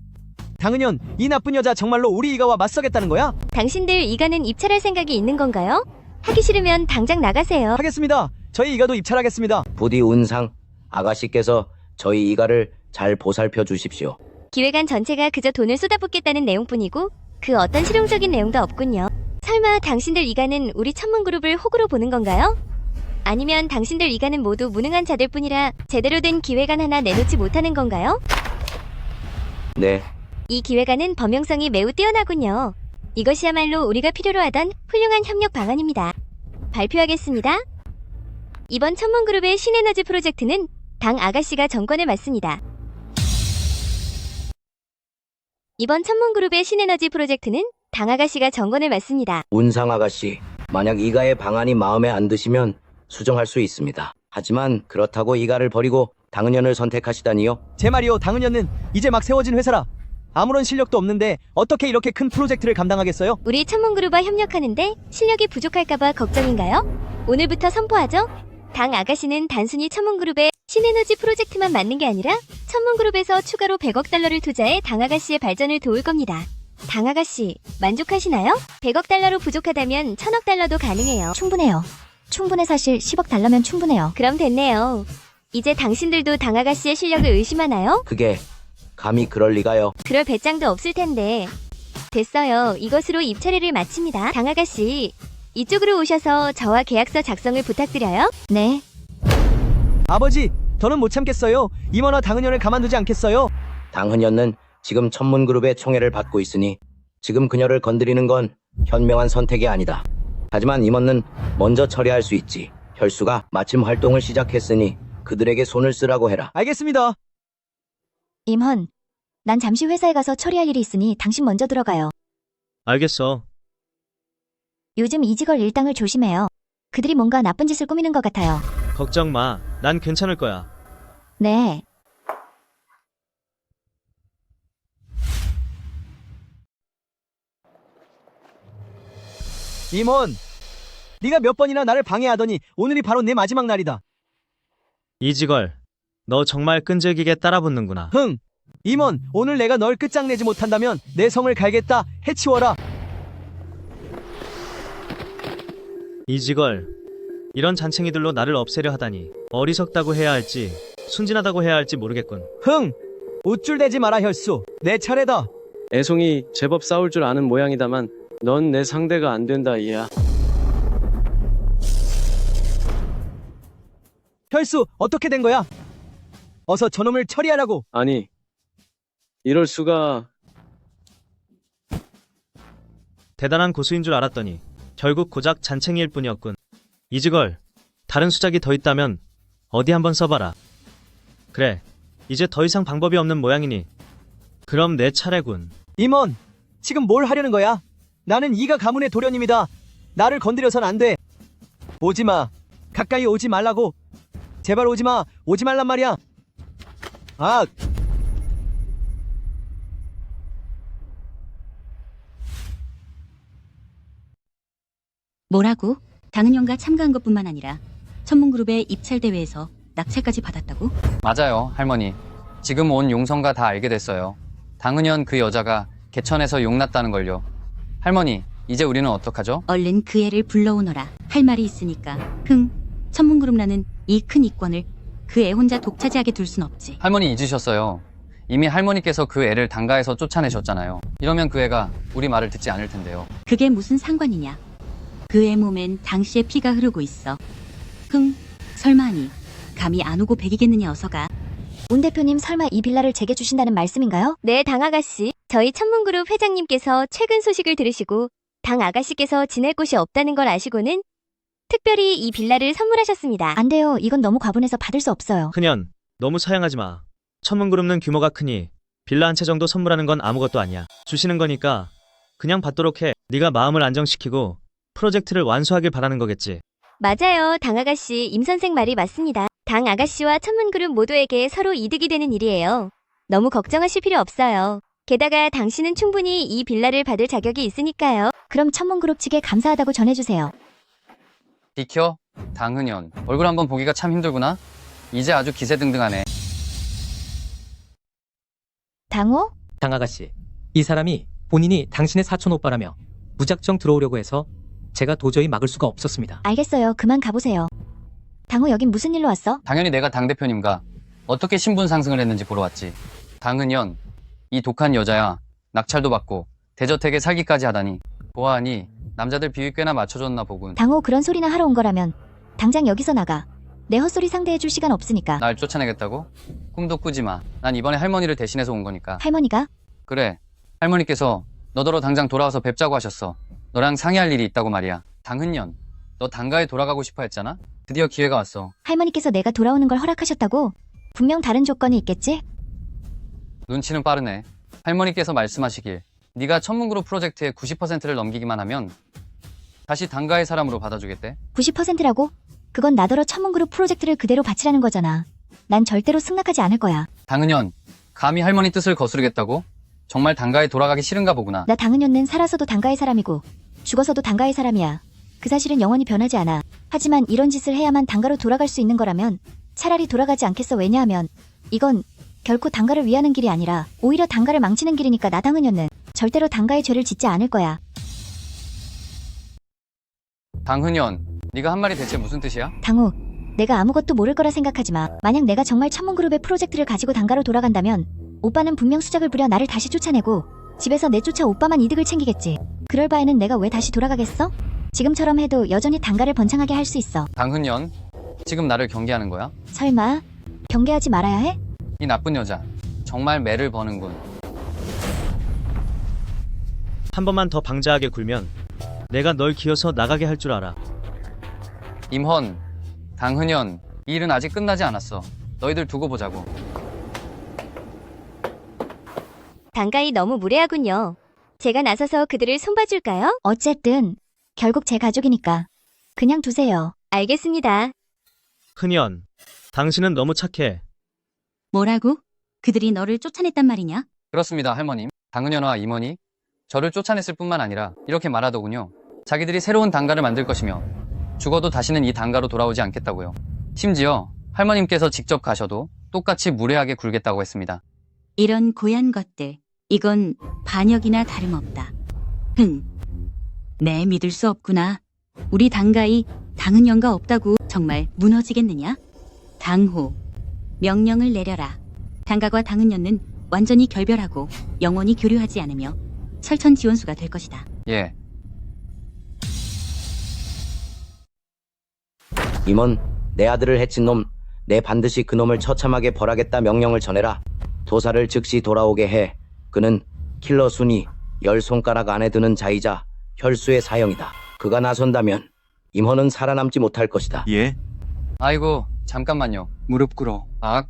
당은연, 이 나쁜 여자 정말로 우리 이가와 맞서겠다는 거야? 당신들 이가는 입찰할 생각이 있는 건가요? 하기 싫으면 당장 나가세요. 하겠습니다. 저희 이가도 입찰하겠습니다. 부디 운상 아가씨께서 저희 이가를 잘 보살펴 주십시오. 기획안 전체가 그저 돈을 쏟아붓겠다는 내용뿐이고 그 어떤 실용적인 내용도 없군요. 설마 당신들 이가는 우리 천문그룹을 호구로 보는 건가요? 아니면 당신들 이가는 모두 무능한 자들 뿐이라 제대로 된 기획안 하나 내놓지 못하는 건가요? 네. 이 기획안은 범용성이 매우 뛰어나군요. 이것이야말로 우리가 필요로 하던 훌륭한 협력 방안입니다. 발표하겠습니다. 이번 천문그룹의 신에너지 프로젝트는 당 아가씨가 정권을 맡습니다. 이번 천문그룹의 신에너지 프로젝트는 당 아가씨가 정권을 맡습니다. 운상 아가씨, 만약 이가의 방안이 마음에 안 드시면 수정할 수 있습니다. 하지만 그렇다고 이가를 버리고 당은연을 선택하시다니요? 제 말이요, 당은연은 이제 막 세워진 회사라 아무런 실력도 없는데 어떻게 이렇게 큰 프로젝트를 감당하겠어요? 우리 천문그룹과 협력하는데 실력이 부족할까봐 걱정인가요? 오늘부터 선포하죠. 당 아가씨는 단순히 천문그룹의 신에너지 프로젝트만 맡는 게 아니라 천문그룹에서 추가로 100억 달러를 투자해 당 아가씨의 발전을 도울 겁니다. 당 아가씨, 만족하시나요? 100억 달러로 부족하다면 1000억 달러도 가능해요. 충분해요. 충분해. 사실 10억 달러면 충분해요. 그럼 됐네요. 이제 당신들도 당 아가씨의 실력을 의심하나요? 그게 감히 그럴 리가요? 그럴 배짱도 없을 텐데. 됐어요. 이것으로 입찰회를 마칩니다. 당 아가씨, 이쪽으로 오셔서 저와 계약서 작성을 부탁드려요. 네. 아버지, 더는 못 참겠어요. 임원과 당은연을 가만두지 않겠어요. 당은연은 지금 천문그룹의 총애를 받고 있으니 지금 그녀를 건드리는 건 현명한 선택이 아니다. 하지만 임원은 먼저 처리할 수 있지. 혈수가 마침 활동을 시작했으니 그들에게 손을 쓰라고 해라. 알겠습니다. 임헌, 난 잠시 회사에 가서 처리할 일이 있으니 당신 먼저 들어가요. 알겠어. 요즘 이지걸 일당을 조심해요. 그들이 뭔가 나쁜 짓을 꾸미는 것 같아요. 걱정 마. 난 괜찮을 거야. 네. 임원, 네가 몇 번이나 나를 방해하더니 오늘이 바로 내 마지막 날이다. 이지걸, 너 정말 끈질기게 따라붙는구나. 임원, 오늘 내가 널 끝장내지 못한다면 내 성을 갈겠다. 해치워라. 이지걸, 이런 잔챙이들로 나를 없애려 하다니 어리석다고 해야 할지 순진하다고 해야 할지 모르겠군. 흥! 우쭐대지 마라 혈수. 내 차례다. 애송이 제법 싸울 줄 아는 모양이다만 넌 내 상대가 안 된다 이야. 혈수, 어떻게 된 거야? 어서 저놈을 처리하라고. 아니, 이럴 수가. 대단한 고수인 줄 알았더니 결국 고작 잔챙이일 뿐이었군. 이지걸, 다른 수작이 더 있다면 어디 한번 써봐라. 그래, 이제 더 이상 방법이 없는 모양이니 그럼 내 차례군. 임원, 지금 뭘 하려는 거야? 나는 이가 가문의 도련님이다. 나를 건드려선 안 돼. 오지 마. 가까이 오지 말라고. 제발 오지 마. 오지 말란 말이야. 아, 뭐라고? 당은영과 참가한 것뿐만 아니라 천문그룹의 입찰대회에서 낙찰까지 받았다고? 맞아요, 할머니. 지금 온 용성가 다 알게 됐어요. 당은현 그 여자가 개천에서 용났다는 걸요. 할머니, 이제 우리는 어떡하죠? 얼른 그 애를 불러오너라. 할 말이 있으니까. 천문그룹라는 이 큰 이권을 그 애 혼자 독차지하게 둘 순 없지. 할머니 잊으셨어요. 이미 할머니께서 그 애를 당가에서 쫓아내셨잖아요. 이러면 그 애가 우리 말을 듣지 않을 텐데요. 그게 무슨 상관이냐? 그 애 몸엔 당시의 피가 흐르고 있어. 설마니 감히 안 오고 배기겠느냐 어서가. 온 대표님 설마 이 빌라를 제게 주신다는 말씀인가요? 네, 당 아가씨. 저희 천문그룹 회장님께서 최근 소식을 들으시고 당 아가씨께서 지낼 곳이 없다는 걸 아시고는 특별히 이 빌라를 선물하셨습니다. 안 돼요. 이건 너무 과분해서 받을 수 없어요. 그년, 너무 사양하지 마. 천문그룹은 규모가 크니 빌라 한 채 정도 선물하는 건 아무것도 아니야. 주시는 거니까 그냥 받도록 해. 네가 마음을 안정시키고 프로젝트를 완수하길 바라는 거겠지. 맞아요, 당 아가씨. 임 선생 말이 맞습니다. 당 아가씨와 천문그룹 모두에게 서로 이득이 되는 일이에요. 너무 걱정하실 필요 없어요. 게다가 당신은 충분히 이 빌라를 받을 자격이 있으니까요. 그럼 천문그룹 측에 감사하다고 전해주세요. 비켜, 당은현. 얼굴 한번 보기가 참 힘들구나. 이제 아주 기세등등하네. 당호? 당 아가씨, 이 사람이 본인이 당신의 사촌 오빠라며 무작정 들어오려고 해서 제가 도저히 막을 수가 없었습니다. 알겠어요. 그만 가보세요. 당호 여긴 무슨 일로 왔어? 당연히 내가 당대표님과 어떻게 신분 상승을 했는지 보러 왔지. 당은현, 이 독한 여자야. 낙찰도 받고 대저택에 살기까지 하다니. 보아하니 남자들 비위 꽤나 맞춰줬나 보군. 당호 그런 소리나 하러 온 거라면 당장 여기서 나가. 내 헛소리 상대해줄 시간 없으니까. 날 쫓아내겠다고? 꿈도 꾸지 마. 난 이번에 할머니를 대신해서 온 거니까. 할머니가? 그래, 할머니께서 너더러 당장 돌아와서 뵙자고 하셨어. 너랑 상의할 일이 있다고 말이야. 당은년, 너 당가에 돌아가고 싶어 했잖아? 드디어 기회가 왔어. 할머니께서 내가 돌아오는 걸 허락하셨다고? 분명 다른 조건이 있겠지? 눈치는 빠르네. 할머니께서 말씀하시길 네가 천문그룹 프로젝트의 90%를 넘기기만 하면 다시 당가의 사람으로 받아주겠대. 90%라고? 그건 나더러 천문그룹 프로젝트를 그대로 바치라는 거잖아. 난 절대로 승낙하지 않을 거야. 당은년, 감히 할머니 뜻을 거스르겠다고? 정말 당가에 돌아가기 싫은가 보구나. 나 당은연는 살아서도 당가의 사람이고 죽어서도 당가의 사람이야. 그 사실은 영원히 변하지 않아. 하지만 이런 짓을 해야만 당가로 돌아갈 수 있는 거라면 차라리 돌아가지 않겠어. 왜냐하면 이건 결코 당가를 위하는 길이 아니라 오히려 당가를 망치는 길이니까. 나 당은연는 절대로 당가의 죄를 짓지 않을 거야. 당은년, 네가 한 말이 대체 무슨 뜻이야? 당호, 내가 아무것도 모를 거라 생각하지 마. 만약 내가 정말 천문그룹의 프로젝트를 가지고 당가로 돌아간다면 오빠는 분명 수작을 부려 나를 다시 쫓아내고 집에서 내쫓아 오빠만 이득을 챙기겠지. 그럴 바에는 내가 왜 다시 돌아가겠어? 지금처럼 해도 여전히 당가를 번창하게 할 수 있어. 당은년, 지금 나를 경계하는 거야? 설마 경계하지 말아야 해? 이 나쁜 여자, 정말 매를 버는군. 한 번만 더 방자하게 굴면 내가 널 기어서 나가게 할 줄 알아. 임헌, 당은현, 이 일은 아직 끝나지 않았어. 너희들 두고 보자고. 당가이 너무 무례하군요. 제가 나서서 그들을 손봐줄까요? 어쨌든 결국 제 가족이니까 그냥 두세요. 알겠습니다. 흔연, 당신은 너무 착해. 뭐라고? 그들이 너를 쫓아냈단 말이냐? 그렇습니다, 할머님. 당은현과 임원이 저를 쫓아냈을 뿐만 아니라 이렇게 말하더군요. 자기들이 새로운 당가를 만들 것이며 죽어도 다시는 이 당가로 돌아오지 않겠다고요. 심지어 할머님께서 직접 가셔도 똑같이 무례하게 굴겠다고 했습니다. 이런 고얀 것들, 이건 반역이나 다름없다. 네, 믿을 수 없구나. 우리 당가이 당은연가 없다고 정말 무너지겠느냐? 당호, 명령을 내려라. 당가과 당은연은 완전히 결별하고 영원히 교류하지 않으며 설천지원수가 될 것이다. 예. 임원, 내 아들을 해친 놈, 내 반드시 그 놈을 처참하게 벌하겠다 명령을 전해라. 도사를 즉시 돌아오게 해. 그는 킬러 순이 10손가락 안에 드는 자이자 혈수의 사형이다. 그가 나선다면 임헌은 살아남지 못할 것이다. 예. 아이고, 잠깐만요. 무릎 꿇어. 악?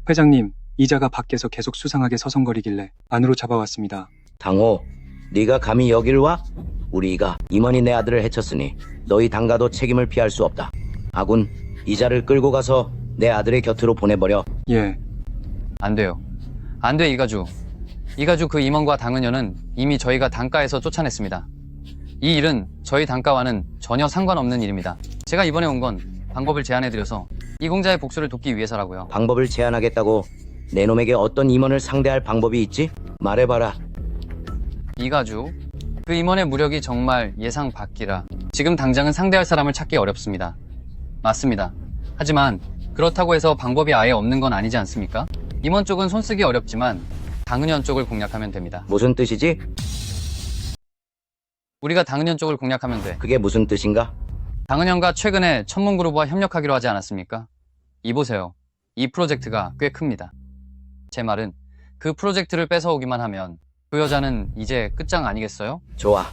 회장님, 이자가 밖에서 계속 수상하게 서성거리길래 안으로 잡아왔습니다. 당호, 네가 감히 여길 와? 우리 이가 임헌이 내 아들을 해쳤으니 너희 당가도 책임을 피할 수 없다. 아군, 이자를 끌고 가서 내 아들의 곁으로 보내버려. 예. 안 돼요. 안 돼, 이가주. 이가주 그 임원과 당은연은 이미 저희가 단가에서 쫓아냈습니다. 이 일은 저희 단가와는 전혀 상관없는 일입니다. 제가 이번에 온 건 방법을 제안해드려서 이공자의 복수를 돕기 위해서라고요. 방법을 제안하겠다고? 내 놈에게 어떤 임원을 상대할 방법이 있지? 말해봐라. 이가주, 그 임원의 무력이 정말 예상 밖이라 지금 당장은 상대할 사람을 찾기 어렵습니다. 맞습니다. 하지만 그렇다고 해서 방법이 아예 없는 건 아니지 않습니까? 임원 쪽은 손쓰기 어렵지만 당은연 쪽을 공략하면 됩니다. 무슨 뜻이지? 우리가 당은연 쪽을 공략하면 돼. 그게 무슨 뜻인가? 당은연과 최근에 천문그룹과 협력하기로 하지 않았습니까? 이보세요. 이 프로젝트가 꽤 큽니다. 제 말은 그 프로젝트를 뺏어오기만 하면 그 여자는 이제 끝장 아니겠어요? 좋아.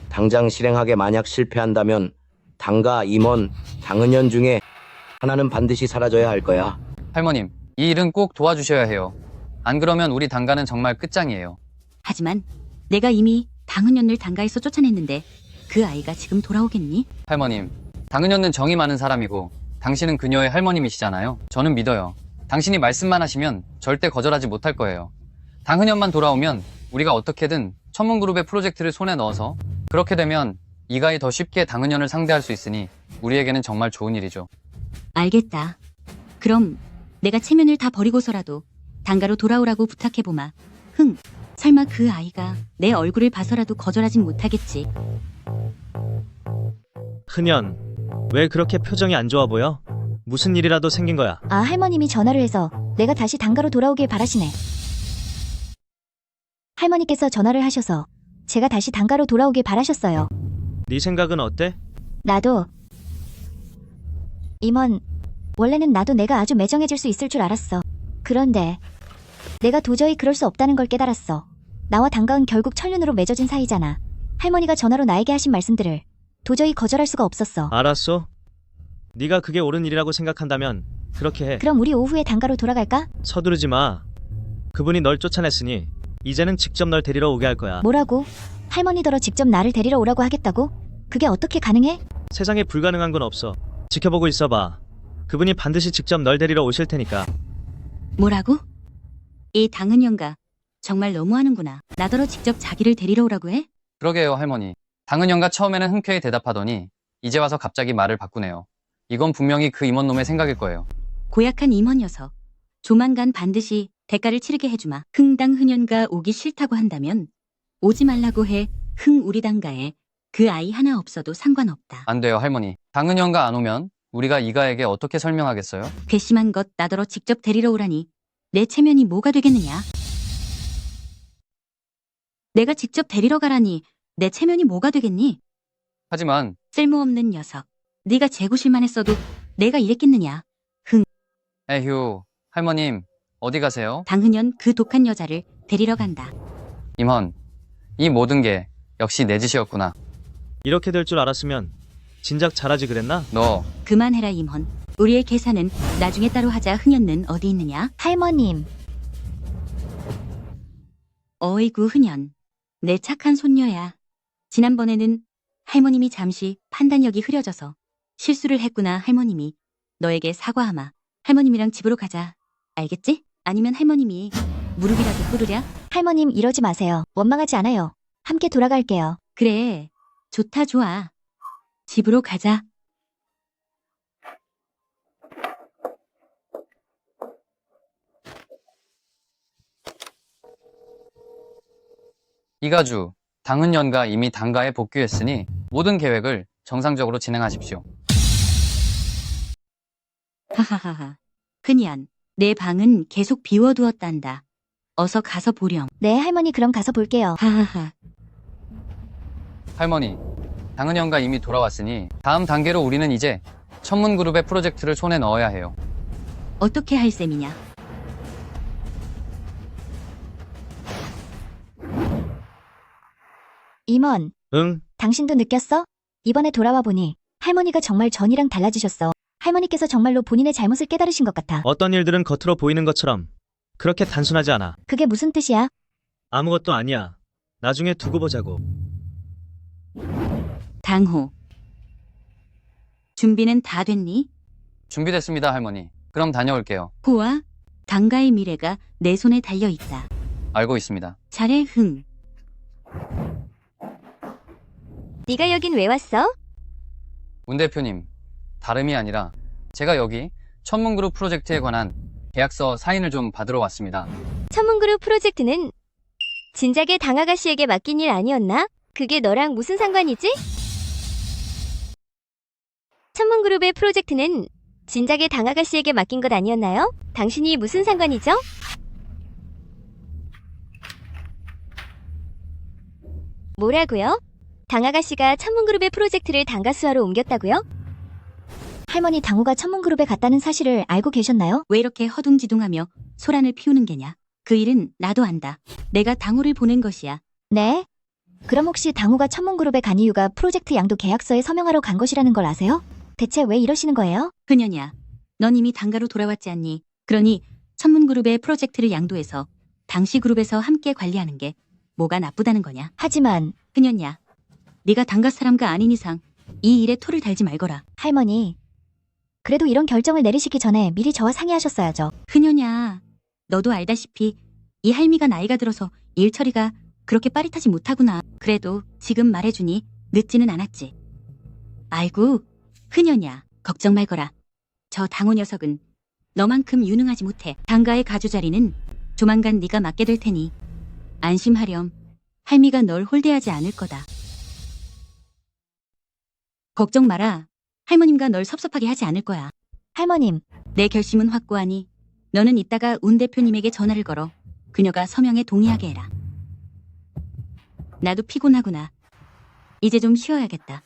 당장 실행하게 만약 실패한다면 당가, 임원, 당은연 중에 하나는 반드시 사라져야 할 거야. 할머님, 이 일은 꼭 도와주셔야 해요. 안 그러면 우리 당가는 정말 끝장이에요. 하지만 내가 이미 당은연을 당가에서 쫓아냈는데 그 아이가 지금 돌아오겠니? 할머님, 당은연은 정이 많은 사람이고 당신은 그녀의 할머님이시잖아요. 저는 믿어요. 당신이 말씀만 하시면 절대 거절하지 못할 거예요. 당은연만 돌아오면 우리가 어떻게든 천문그룹의 프로젝트를 손에 넣어서 그렇게 되면 이가이 더 쉽게 당은연을 상대할 수 있으니 우리에게는 정말 좋은 일이죠. 알겠다. 그럼 내가 체면을 다 버리고서라도 당가로 돌아오라고 부탁해보마. 흥, 설마 그 아이가 내 얼굴을 봐서라도 거절하진 못하겠지. 흔연, 왜 그렇게 표정이 안 좋아 보여? 무슨 일이라도 생긴 거야? 아, 할머님이 전화를 해서 내가 다시 당가로 돌아오길 바라시네. 할머니께서 전화를 하셔서 제가 다시 당가로 돌아오길 바라셨어요. 네 생각은 어때? 나도 임원, 원래는 나도 내가 아주 매정해질 수 있을 줄 알았어. 그런데 내가 도저히 그럴 수 없다는 걸 깨달았어. 나와 당가은 결국 천륜으로 맺어진 사이잖아. 할머니가 전화로 나에게 하신 말씀들을 도저히 거절할 수가 없었어. 알았어. 네가 그게 옳은 일이라고 생각한다면 그렇게 해. 그럼 우리 오후에 당가로 돌아갈까? 서두르지 마. 그분이 널 쫓아냈으니 이제는 직접 널 데리러 오게 할 거야. 뭐라고? 할머니더러 직접 나를 데리러 오라고 하겠다고? 그게 어떻게 가능해? 세상에 불가능한 건 없어. 지켜보고 있어봐. 그분이 반드시 직접 널 데리러 오실 테니까. 뭐라고? 이 당은연가 정말 너무하는구나. 나더러 직접 자기를 데리러 오라고 해? 그러게요, 할머니. 당은연가 처음에는 흔쾌히 대답하더니 이제 와서 갑자기 말을 바꾸네요. 이건 분명히 그 임원놈의 생각일 거예요. 고약한 임원 녀석. 조만간 반드시 대가를 치르게 해주마. 흥당 흔연가 오기 싫다고 한다면 오지 말라고 해. 흥 우리 당가에 그 아이 하나 없어도 상관없다. 안 돼요, 할머니. 당은연가 안 오면 우리가 이가에게 어떻게 설명하겠어요? 괘씸한 것 나더러 직접 데리러 오라니 내 체면이 뭐가 되겠느냐? 내가 직접 데리러 가라니 내 체면이 뭐가 되겠니? 하지만 쓸모없는 녀석. 네가 재구실만 했어도 내가 이랬겠느냐? 흥. 에휴, 할머님 어디 가세요? 당은연 그 독한 여자를 데리러 간다. 임헌, 이 모든 게 역시 내 짓이었구나. 이렇게 될 줄 알았으면 진작 잘하지 그랬나? 너 그만해라 임헌. 우리의 계산은 나중에 따로 하자. 흔연는 어디 있느냐? 할머님. 어이구 흔연. 내 착한 손녀야. 지난번에는 할머님이 잠시 판단력이 흐려져서 실수를 했구나. 할머님이 너에게 사과하마. 할머님이랑 집으로 가자. 알겠지? 아니면 할머님이 무릎이라도 꿇으랴? 할머님 이러지 마세요. 원망하지 않아요. 함께 돌아갈게요. 그래. 좋다 좋아. 집으로 가자. 이가주, 당은연가 이미 당가에 복귀했으니 모든 계획을 정상적으로 진행하십시오. 하하하하. 흔연 내 방은 계속 비워두었단다. 어서 가서 보렴. 네, 할머니 그럼 가서 볼게요. 하하하. 할머니, 당은이 형가 이미 돌아왔으니 다음 단계로 우리는 이제 천문그룹의 프로젝트를 손에 넣어야 해요. 어떻게 할 셈이냐? 임원, 응, 당신도 느꼈어? 이번에 돌아와 보니 할머니가 정말 전이랑 달라지셨어. 할머니께서 정말로 본인의 잘못을 깨달으신 것 같아. 어떤 일들은 겉으로 보이는 것처럼 그렇게 단순하지 않아. 그게 무슨 뜻이야? 아무것도 아니야. 나중에 두고 보자고. 당호. 준비는 다 됐니? 준비됐습니다, 할머니. 그럼 다녀올게요. 호와 당가의 미래가 내 손에 달려 있다. 알고 있습니다. 잘해, 흥. 네가 여긴 왜 왔어? 문 대표님, 다름이 아니라 제가 여기 천문그룹 프로젝트에 관한 계약서 사인을 좀 받으러 왔습니다. 천문그룹 프로젝트는 진작에 당아가씨에게 맡긴 일 아니었나? 그게 너랑 무슨 상관이지? 천문그룹의 프로젝트는 진작에 당아가씨에게 맡긴 것 아니었나요? 당신이 무슨 상관이죠? 뭐라고요? 당아가씨가 천문그룹의 프로젝트를 당가수하로 옮겼다고요? 할머니 당호가 천문그룹에 갔다는 사실을 알고 계셨나요? 왜 이렇게 허둥지둥하며 소란을 피우는 게냐? 그 일은 나도 안다. 내가 당호를 보낸 것이야. 네? 그럼 혹시 당호가 천문그룹에 간 이유가 프로젝트 양도 계약서에 서명하러 간 것이라는 걸 아세요? 대체 왜 이러시는 거예요? 흔연이야. 넌 이미 당가로 돌아왔지 않니? 그러니 천문그룹의 프로젝트를 양도해서 당시 그룹에서 함께 관리하는 게 뭐가 나쁘다는 거냐? 하지만 흔연이야. 네가 당가 사람가 아닌 이상 이 일에 토를 달지 말거라. 할머니, 그래도 이런 결정을 내리시기 전에 미리 저와 상의하셨어야죠. 흔연이야. 너도 알다시피 이 할미가 나이가 들어서 일 처리가 그렇게 빠릿하지 못하구나. 그래도 지금 말해주니 늦지는 않았지. 아이고, 흔연이야. 걱정 말거라. 저 당호 녀석은 너만큼 유능하지 못해. 당가의 가주 자리는 조만간 네가 맡게 될 테니 안심하렴. 할미가 널 홀대하지 않을 거다. 걱정 마라. 할머님과 널 섭섭하게 하지 않을 거야. 할머님, 내 결심은 확고하니 너는 이따가 운 대표님에게 전화를 걸어 그녀가 서명에 동의하게 해라. 나도 피곤하구나. 이제 좀 쉬어야겠다.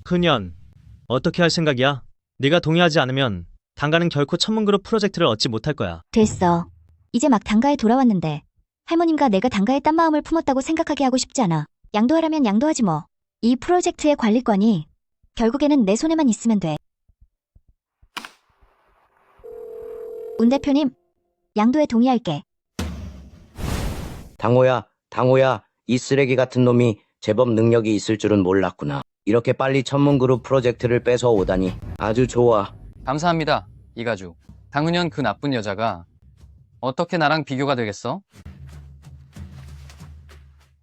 흔연, 어떻게 할 생각이야? 네가 동의하지 않으면 당가는 결코 천문그룹 프로젝트를 얻지 못할 거야. 됐어. 이제 막 당가에 돌아왔는데 할머님과 내가 당가에 딴 마음을 품었다고 생각하게 하고 싶지 않아. 양도하라면 양도하지 뭐. 이 프로젝트의 관리권이 결국에는 내 손에만 있으면 돼. 운 대표님, 양도에 동의할게. 당호야, 이 쓰레기 같은 놈이 제법 능력이 있을 줄은 몰랐구나. 이렇게 빨리 천문그룹 프로젝트를 뺏어 오다니 아주 좋아. 감사합니다, 이가주. 당은현 그 나쁜 여자가 어떻게 나랑 비교가 되겠어?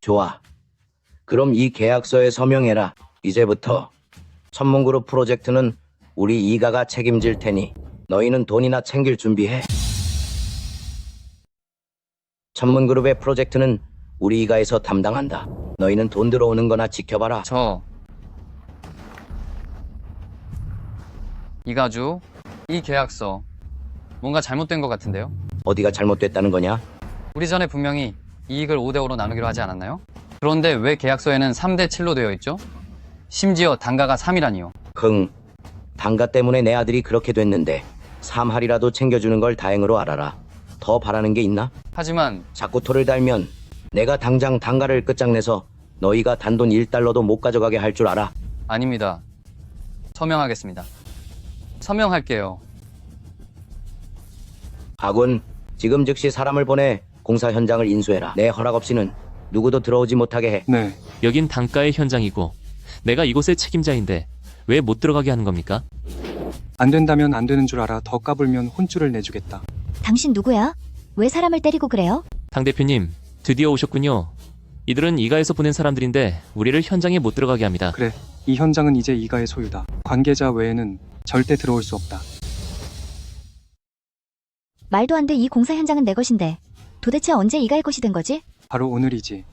좋아. 그럼 이 계약서에 서명해라. 이제부터 천문그룹 프로젝트는 우리 이가가 책임질 테니 너희는 돈이나 챙길 준비해. 천문그룹의 프로젝트는 우리 이가에서 담당한다. 너희는 돈 들어오는 거나 지켜봐라. 이가주, 이 계약서 뭔가 잘못된 것 같은데요? 어디가 잘못됐다는 거냐? 우리 전에 분명히 이익을 5대5로 나누기로 하지 않았나요? 그런데 왜 계약서에는 3대7로 되어 있죠? 심지어 단가가 3이라니요. 단가 때문에 내 아들이 그렇게 됐는데 3할이라도 챙겨주는 걸 다행으로 알아라. 더 바라는 게 있나? 하지만 자꾸 토를 달면 내가 당장 단가를 끝장내서 너희가 단돈 1달러도 못 가져가게 할 줄 알아. 아닙니다. 서명하겠습니다. 서명할게요. 아군, 지금 즉시 사람을 보내 공사 현장을 인수해라. 내 허락 없이는 누구도 들어오지 못하게 해. 네. 여긴 단가의 현장이고 내가 이곳의 책임자인데 왜 못 들어가게 하는 겁니까? 안 된다면 안 되는 줄 알아. 더 까불면 혼쭐을 내주겠다. 당신 누구야? 왜 사람을 때리고 그래요? 당 대표님, 드디어 오셨군요. 이들은 이가에서 보낸 사람들인데 우리를 현장에 못 들어가게 합니다. 그래, 이 현장은 이제 이가의 소유다. 관계자 외에는 절대 들어올 수 없다. 말도 안 돼. 이 공사 현장은 내 것인데 도대체 언제 이가의 것이 된 거지? 바로 오늘이지.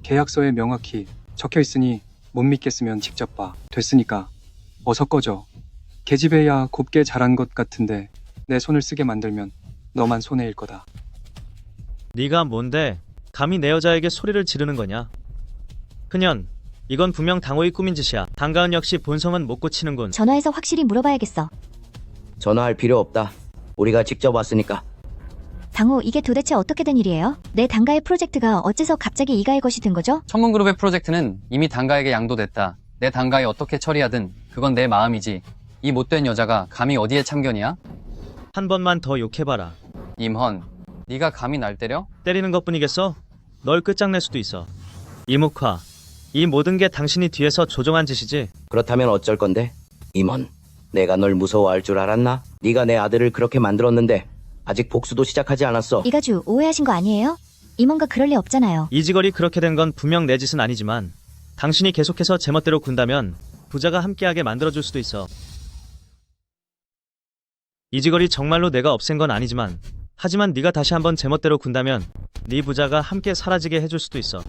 계약서에 명확히 적혀 있으니 못 믿겠으면 직접 봐. 됐으니까 어서 꺼져. 계집애야 곱게 자란 것 같은데 내 손을 쓰게 만들면 너만 손해일 거다. 네가 뭔데 감히 내 여자에게 소리를 지르는 거냐? 그년, 이건 분명 당호의 꾸민 짓이야. 당가은 역시 본성은 못 고치는군. 전화해서 확실히 물어봐야겠어. 전화할 필요 없다. 우리가 직접 왔으니까. 당호, 이게 도대체 어떻게 된 일이에요? 내 당가의 프로젝트가 어째서 갑자기 이가의 것이 된 거죠? 천문그룹의 프로젝트는 이미 당가에게 양도됐다. 내 당가에 어떻게 처리하든 그건 내 마음이지. 이 못된 여자가 감히 어디에 참견이야? 한 번만 더 욕해봐라. 임헌, 네가 감히 날 때려? 때리는 것뿐이겠어? 널 끝장낼 수도 있어. 이묵화, 이 모든 게 당신이 뒤에서 조종한 짓이지? 그렇다면 어쩔 건데? 임원, 내가 널 무서워할 줄 알았나? 네가 내 아들을 그렇게 만들었는데 아직 복수도 시작하지 않았어. 이가주, 오해하신 거 아니에요? 임원과 그럴 리 없잖아요. 이지걸이 그렇게 된 건 분명 내 짓은 아니지만 당신이 계속해서 제멋대로 군다면 부자가 함께하게 만들어줄 수도 있어. 이지걸이 정말로 내가 없앤 건 아니지만 하지만 네가 다시 한번 제멋대로 군다면 네 부자가 함께 사라지게 해줄 수도 있어.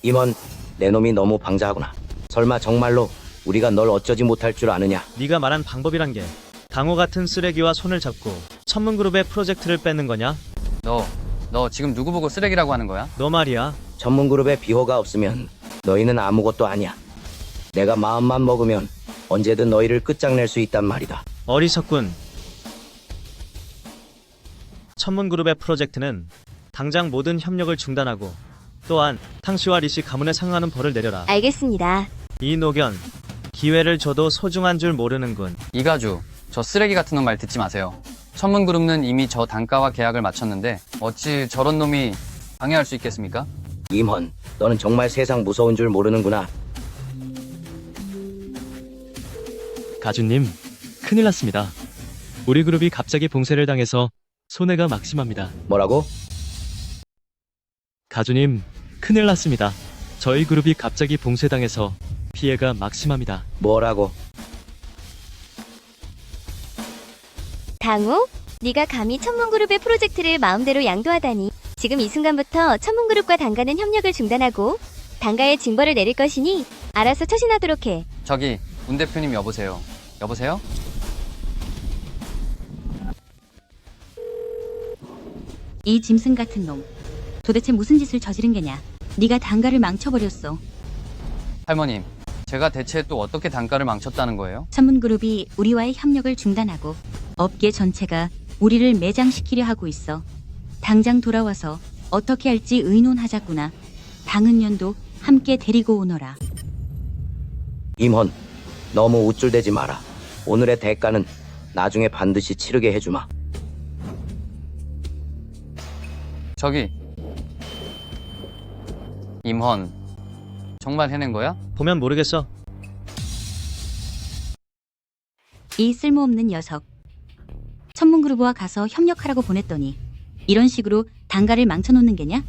임원, 내 놈이 너무 방자하구나. 설마 정말로 우리가 널 어쩌지 못할 줄 아느냐? 네가 말한 방법이란 게 당호 같은 쓰레기와 손을 잡고 천문그룹의 프로젝트를 뺏는 거냐? 너 지금 누구 보고 쓰레기라고 하는 거야? 너 말이야. 천문그룹에 비호가 없으면 너희는 아무것도 아니야. 내가 마음만 먹으면 언제든 너희를 끝장낼 수 있단 말이다. 어리석군. 천문그룹의 프로젝트는 당장 모든 협력을 중단하고 또한 탕씨와 리씨 가문에 상하는 벌을 내려라. 알겠습니다. 이노견, 기회를 줘도 소중한 줄 모르는군. 이가주, 저 쓰레기 같은 놈 말 듣지 마세요. 천문그룹은 이미 저 단가와 계약을 마쳤는데 어찌 저런 놈이 방해할 수 있겠습니까? 임헌, 너는 정말 세상 무서운 줄 모르는구나. 가주님, 큰일 났습니다. 우리 그룹이 갑자기 봉쇄를 당해서 손해가 막심합니다. 뭐라고? 가주님, 큰일 났습니다. 저희 그룹이 갑자기 봉쇄당해서 피해가 막심합니다. 뭐라고? 당호? 네가 감히 천문그룹의 프로젝트를 마음대로 양도하다니. 지금 이 순간부터 천문그룹과 당가는 협력을 중단하고 당가에 징벌을 내릴 것이니 알아서 처신하도록 해. 저기 문 대표님 여보세요. 여보세요? 이 짐승 같은 놈. 도대체 무슨 짓을 저지른 게냐? 네가 당가를 망쳐버렸어. 할머님, 제가 대체 또 어떻게 단가를 망쳤다는 거예요? 천문그룹이 우리와의 협력을 중단하고 업계 전체가 우리를 매장시키려 하고 있어. 당장 돌아와서 어떻게 할지 의논하자꾸나. 당은년도 함께 데리고 오너라. 임헌, 너무 우쭐대지 마라. 오늘의 대가는 나중에 반드시 치르게 해주마. 저기 임헌, 정말 해낸 거야? 보면 모르겠어. 이 쓸모없는 녀석. 천문그룹과 가서 협력하라고 보냈더니 이런 식으로 당가를 망쳐놓는 게냐?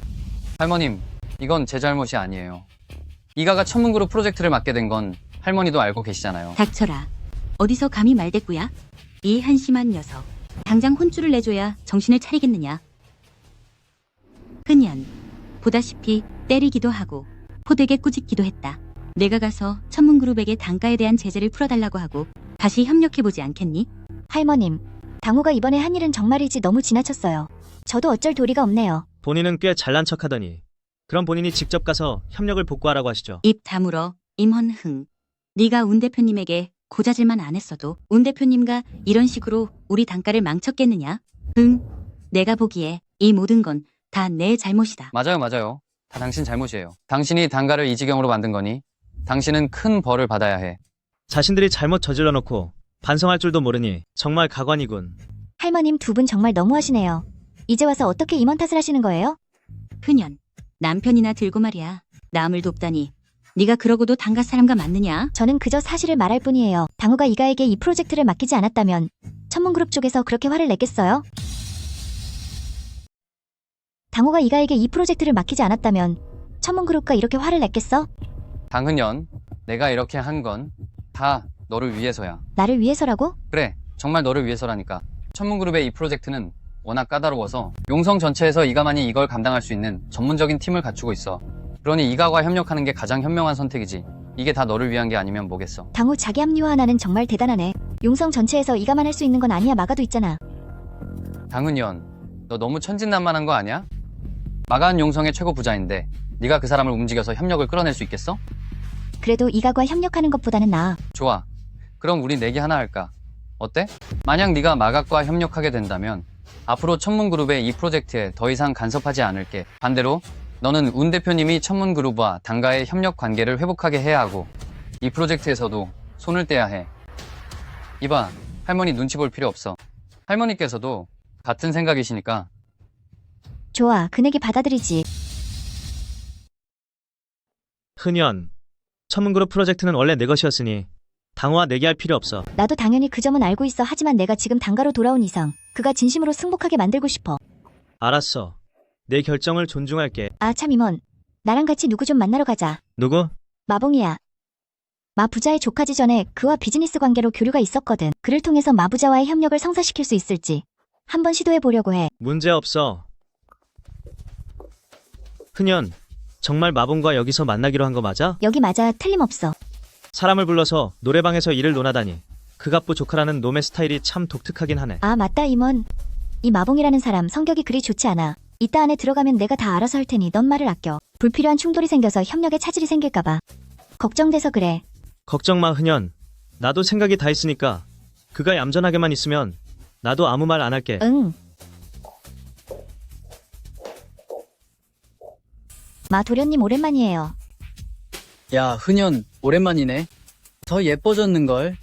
할머님, 이건 제 잘못이 아니에요. 이가가 천문그룹 프로젝트를 맡게 된 건 할머니도 알고 계시잖아요. 닥쳐라. 어디서 감히 말대꾸야? 이 한심한 녀석. 당장 혼쭐을 내줘야 정신을 차리겠느냐? 흔연 보다시피 때리기도 하고 포되게 꾸짖기도 했다. 내가 가서 천문그룹에게 단가에 대한 제재를 풀어달라고 하고 다시 협력해보지 않겠니? 할머님, 당호가 이번에 한 일은 정말이지 너무 지나쳤어요. 저도 어쩔 도리가 없네요. 본인은 꽤 잘난 척하더니 그럼 본인이 직접 가서 협력을 복구하라고 하시죠. 입 다물어. 임헌흥. 네가 운 대표님에게 고자질만 안 했어도 운 대표님과 이런 식으로 우리 단가를 망쳤겠느냐? 응. 내가 보기에 이 모든 건 다 내 잘못이다. 맞아요. 다 당신 잘못이에요. 당신이 단가를 이 지경으로 만든 거니 당신은 큰 벌을 받아야 해. 자신들이 잘못 저질러 놓고 반성할 줄도 모르니 정말 가관이군. 할머님 두 분 정말 너무하시네요. 이제 와서 어떻게 임원 탓을 하시는 거예요? 흔연 남편이나 들고 말이야. 남을 돕다니. 네가 그러고도 당가 사람과 맞느냐? 저는 그저 사실을 말할 뿐이에요. 당호가 이가에게 이 프로젝트를 맡기지 않았다면 천문그룹 쪽에서 그렇게 화를 냈겠어요? 당호가 이가에게 이 프로젝트를 맡기지 않았다면 천문그룹과 이렇게 화를 냈겠어? 당은연, 내가 이렇게 한 건 다 너를 위해서야. 나를 위해서라고? 그래, 정말 너를 위해서라니까. 천문그룹의 이 프로젝트는 워낙 까다로워서 용성 전체에서 이가만이 이걸 감당할 수 있는 전문적인 팀을 갖추고 있어. 그러니 이가와 협력하는 게 가장 현명한 선택이지. 이게 다 너를 위한 게 아니면 뭐겠어. 당호 자기 합리화 하나는 정말 대단하네. 용성 전체에서 이가만 할 수 있는 건 아니야. 마가도 있잖아. 당은연, 너 너무 천진난만한 거 아니야? 마가는 용성의 최고 부자인데 네가 그 사람을 움직여서 협력을 끌어낼 수 있겠어? 그래도 이가과 협력하는 것보다는 나아. 좋아. 그럼 우리 내기 하나 할까? 어때? 만약 네가 마각과 협력하게 된다면 앞으로 천문그룹의 이 프로젝트에 더 이상 간섭하지 않을게. 반대로 너는 운 대표님이 천문그룹과 당가의 협력 관계를 회복하게 해야 하고 이 프로젝트에서도 손을 떼야 해. 이봐, 할머니 눈치 볼 필요 없어. 할머니께서도 같은 생각이시니까. 좋아, 그 내기 받아들이지. 흔연, 천문그룹 프로젝트는 원래 내 것이었으니 당호와 내기할 필요 없어. 나도 당연히 그 점은 알고 있어. 하지만 내가 지금 당가로 돌아온 이상 그가 진심으로 승복하게 만들고 싶어. 알았어. 내 결정을 존중할게. 아, 참 임원. 나랑 같이 누구 좀 만나러 가자. 누구? 마봉이야. 마부자의 조카지. 전에 그와 비즈니스 관계로 교류가 있었거든. 그를 통해서 마부자와의 협력을 성사시킬 수 있을지 한번 시도해 보려고 해. 문제 없어. 흔연, 정말 마봉과 여기서 만나기로 한 거 맞아? 여기 맞아. 틀림없어. 사람을 불러서 노래방에서 일을 논하다니. 그 갑부 조카라는 놈의 스타일이 참 독특하긴 하네. 아, 맞다 임원. 이 마봉이라는 사람 성격이 그리 좋지 않아. 이따 안에 들어가면 내가 다 알아서 할 테니 넌 말을 아껴. 불필요한 충돌이 생겨서 협력에 차질이 생길까봐 걱정돼서 그래. 걱정 마, 흔연. 나도 생각이 다 있으니까 그가 얌전하게만 있으면 나도 아무 말 안 할게. 응. 마 도련님 오랜만이에요. 야, 흔연 오랜만이네. 더 예뻐졌는걸.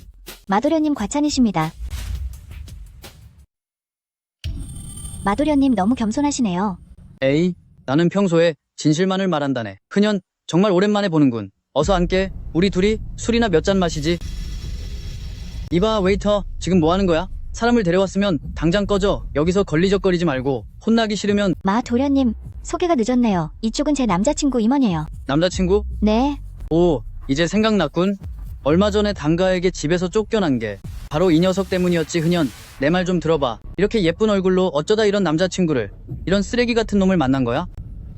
마도련님 과찬이십니다. 마도련님 너무 겸손하시네요. 에이, 나는 평소에 진실만을 말한다네. 흔연 정말 오랜만에 보는군. 어서 앉게. 우리 둘이 술이나 몇 잔 마시지. 이봐, 웨이터. 지금 뭐 하는 거야? 사람을 데려왔으면 당장 꺼져. 여기서 걸리적거리지 말고. 혼나기 싫으면. 마도련님, 소개가 늦었네요. 이쪽은 제 남자친구 임원이에요. 남자친구? 네. 오, 이제 생각났군. 얼마 전에 당가에게 집에서 쫓겨난 게 바로 이 녀석 때문이었지. 흔연, 내 말 좀 들어봐. 이렇게 예쁜 얼굴로 어쩌다 이런 남자친구를, 이런 쓰레기 같은 놈을 만난 거야?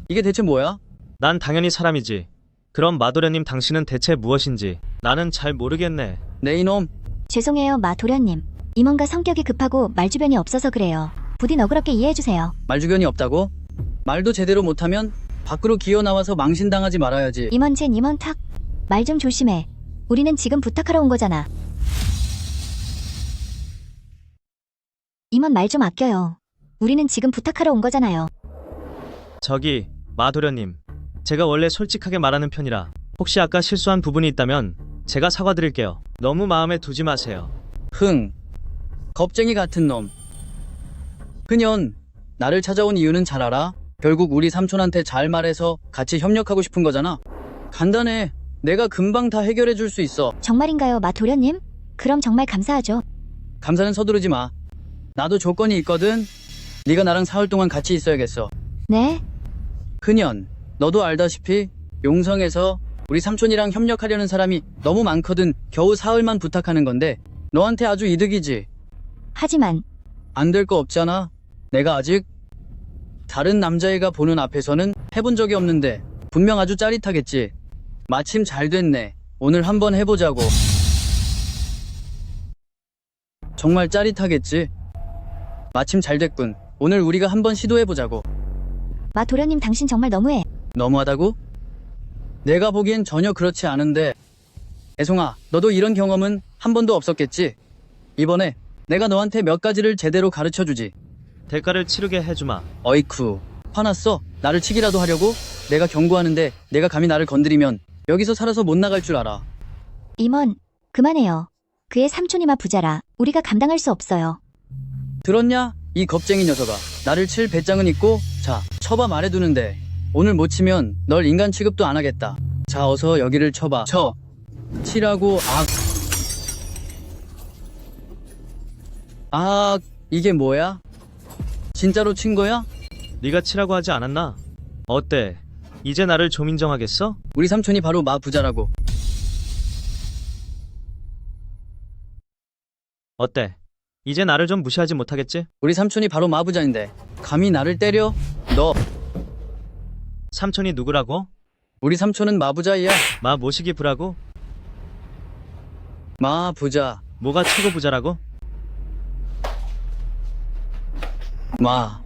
이게 대체 뭐야? 난 당연히 사람이지. 그럼 마도련님, 당신은 대체 무엇인지 나는 잘 모르겠네. 네, 이놈. 죄송해요, 마도련님. 임원가 성격이 급하고 말주변이 없어서 그래요. 부디 너그럽게 이해해주세요. 말주변이 없다고? 말도 제대로 못하면 밖으로 기어 나와서 망신당하지 말아야지. 임원 젠 임원 탁. 말 좀 조심해. 우리는 지금 부탁하러 온 거잖아. 임원 말 좀 아껴요. 우리는 지금 부탁하러 온 거잖아요. 저기, 마도련님. 제가 원래 솔직하게 말하는 편이라 혹시 아까 실수한 부분이 있다면 제가 사과드릴게요. 너무 마음에 두지 마세요. 흥. 겁쟁이 같은 놈. 흔연, 나를 찾아온 이유는 잘 알아? 결국 우리 삼촌한테 잘 말해서 같이 협력하고 싶은 거잖아. 간단해. 내가 금방 다 해결해 줄 수 있어. 정말인가요, 마도련님? 그럼 정말 감사하죠. 감사는 서두르지 마. 나도 조건이 있거든. 네가 나랑 사흘 동안 같이 있어야겠어. 네? 흔연, 너도 알다시피 용성에서 우리 삼촌이랑 협력하려는 사람이 너무 많거든. 겨우 사흘만 부탁하는 건데 너한테 아주 이득이지. 하지만 안 될 거 없잖아. 내가 아직 다른 남자애가 보는 앞에서는 해본 적이 없는데 분명 아주 짜릿하겠지. 마침 잘 됐네. 오늘 한번 해보자고. 정말 짜릿하겠지. 마침 잘 됐군. 오늘 우리가 한번 시도해보자고. 마도련님, 당신 정말 너무해. 너무하다고? 내가 보기엔 전혀 그렇지 않은데. 애송아, 너도 이런 경험은 한 번도 없었겠지? 이번에 내가 너한테 몇 가지를 제대로 가르쳐주지. 대가를 치르게 해주마. 어이쿠, 화났어? 나를 치기라도 하려고? 내가 경고하는데 내가 감히 나를 건드리면 여기서 살아서 못 나갈 줄 알아. 임원, 그만해요. 그의 삼촌이마 부자라 우리가 감당할 수 없어요. 들었냐? 이 겁쟁이 녀석아. 나를 칠 배짱은 있고, 자, 쳐봐 말해두는데 오늘 못 치면 널 인간 취급도 안 하겠다. 자, 어서 여기를 쳐봐. 쳐. 치라고. 이게 뭐야? 진짜로 친 거야? 네가 치라고 하지 않았나? 어때? 이제 나를 좀 인정하겠어? 우리 삼촌이 바로 마 부자라고. 어때? 이제 나를 좀 무시하지 못하겠지? 우리 삼촌이 바로 마 부자인데 감히 나를 때려? 너 삼촌이 누구라고? 우리 삼촌은 마부자이야. 마 모시기 부라고? 마부자. 뭐가 최고 부자라고? 마.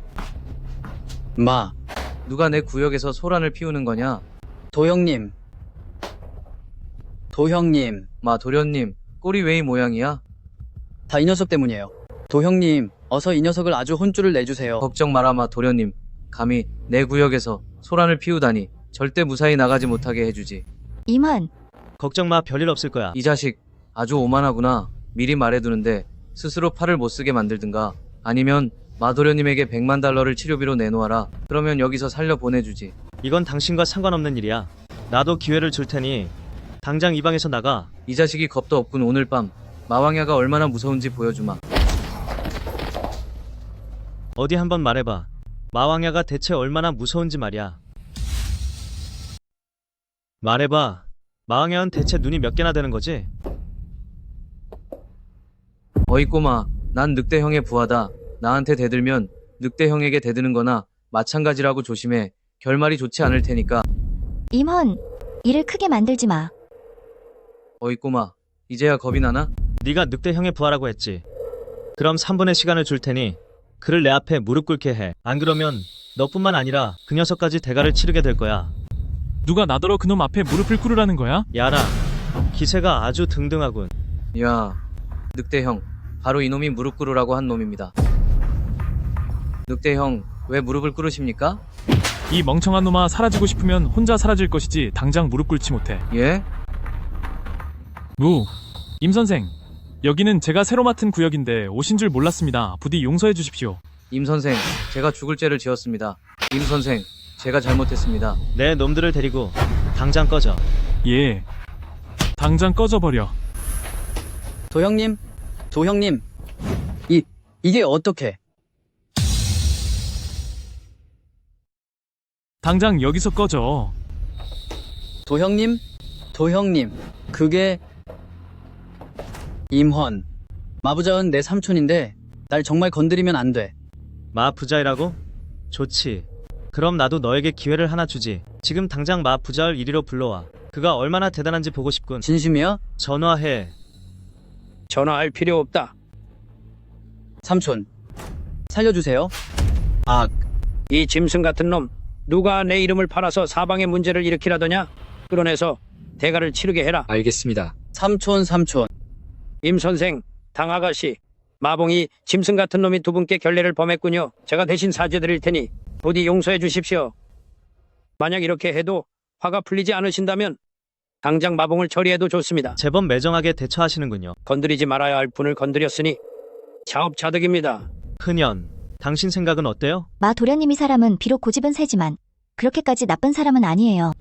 누가 내 구역에서 소란을 피우는 거냐? 도형님. 마 도련님, 꼴이 왜 이 모양이야? 다 이 녀석 때문이에요. 도형님, 어서 이 녀석을 아주 혼쭐을 내주세요. 걱정 마라 마 도련님. 감히 내 구역에서 소란을 피우다니 절대 무사히 나가지 못하게 해주지. 임헌, 걱정 마, 별일 없을 거야. 이 자식 아주 오만하구나. 미리 말해두는데 스스로 팔을 못 쓰게 만들든가 아니면 마도련님에게 100만 달러를 치료비로 내놓아라. 그러면 여기서 살려 보내주지. 이건 당신과 상관없는 일이야. 나도 기회를 줄 테니 당장 이 방에서 나가. 이 자식이 겁도 없군. 오늘 밤 마왕야가 얼마나 무서운지 보여주마. 어디 한번 말해봐. 마왕야가 대체 얼마나 무서운지 말이야. 말해봐. 마왕야는 대체 눈이 몇 개나 되는 거지? 어이 꼬마, 난 늑대형의 부하다. 나한테 대들면 늑대형에게 대드는 거나 마찬가지라고 조심해. 결말이 좋지 않을 테니까. 임헌, 일을 크게 만들지 마. 어이 꼬마, 이제야 겁이 나나? 네가 늑대형의 부하라고 했지. 그럼 3분의 시간을 줄 테니 그를 내 앞에 무릎 꿇게 해. 안 그러면 너뿐만 아니라 그 녀석까지 대가를 치르게 될 거야. 누가 나더러 그놈 앞에 무릎을 꿇으라는 거야? 야라, 기세가 아주 등등하군. 야, 늑대형, 바로 이놈이 무릎 꿇으라고 한 놈입니다. 늑대형, 왜 무릎을 꿇으십니까? 이 멍청한 놈아, 사라지고 싶으면 혼자 사라질 것이지 당장 무릎 꿇지 못해. 예? 임 선생, 여기는 제가 새로 맡은 구역인데 오신 줄 몰랐습니다. 부디 용서해 주십시오. 임 선생, 제가 죽을 죄를 지었습니다. 임 선생, 제가 잘못했습니다. 내 놈들을 데리고 당장 꺼져. 예, 당장 꺼져버려. 도형님, 이게 어떻게? 당장 여기서 꺼져. 도형님, 그게 임헌. 마부자은 내 삼촌인데 날 정말 건드리면 안 돼. 마 부자이라고? 좋지. 그럼 나도 너에게 기회를 하나 주지. 지금 당장 마 부자를 이리로 불러와. 그가 얼마나 대단한지 보고 싶군. 진심이야? 전화해. 전화할 필요 없다. 삼촌, 살려주세요. 이 짐승 같은 놈, 누가 내 이름을 팔아서 사방에 문제를 일으키라더냐? 끌어내서 대가를 치르게 해라. 알겠습니다. 삼촌. 임 선생, 당 아가씨, 마봉이 짐승 같은 놈이 두 분께 결례를 범했군요. 제가 대신 사죄드릴 테니 부디 용서해 주십시오. 만약 이렇게 해도 화가 풀리지 않으신다면 당장 마봉을 처리해도 좋습니다. 제법 매정하게 대처하시는군요. 건드리지 말아야 할 분을 건드렸으니 자업자득입니다. 흔연, 당신 생각은 어때요? 마 도련님이 사람은 비록 고집은 세지만 그렇게까지 나쁜 사람은 아니에요.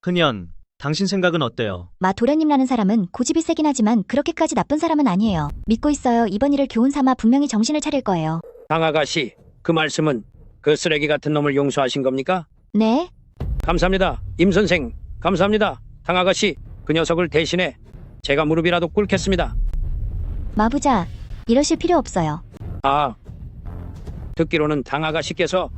흔연, 당신 생각은 어때요? 마 도련님이라는 사람은 고집이 세긴 하지만 그렇게까지 나쁜 사람은 아니에요. 믿고 있어요. 이번 일을 교훈 삼아 분명히 정신을 차릴 거예요. 당 아가씨, 그 말씀은 그 쓰레기 같은 놈을 용서하신 겁니까? 네? 감사합니다. 임 선생, 감사합니다. 당 아가씨, 그 녀석을 대신해 제가 무릎이라도 꿇겠습니다. 마부자, 이러실 필요 없어요. 듣기로는 당 아가씨께서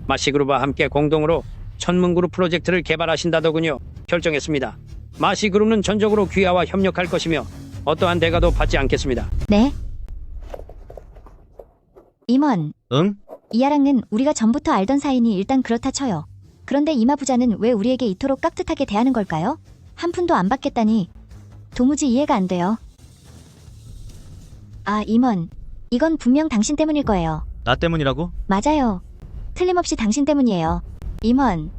마시그룹과 함께 공동으로 천문그룹 프로젝트를 개발하신다더군요. 결정했습니다. 마시그룹은 전적으로 귀하와 협력할 것이며 어떠한 대가도 받지 않겠습니다. 네? 임원. 응? 이하랑은 우리가 전부터 알던 사이니 일단 그렇다 쳐요. 그런데 이마부자는 왜 우리에게 이토록 깍듯하게 대하는 걸까요? 한 푼도 안 받겠다니 도무지 이해가 안 돼요. 임원. 이건 분명 당신 때문일 거예요. 나 때문이라고? 맞아요. 틀림없이 당신 때문이에요. 임원.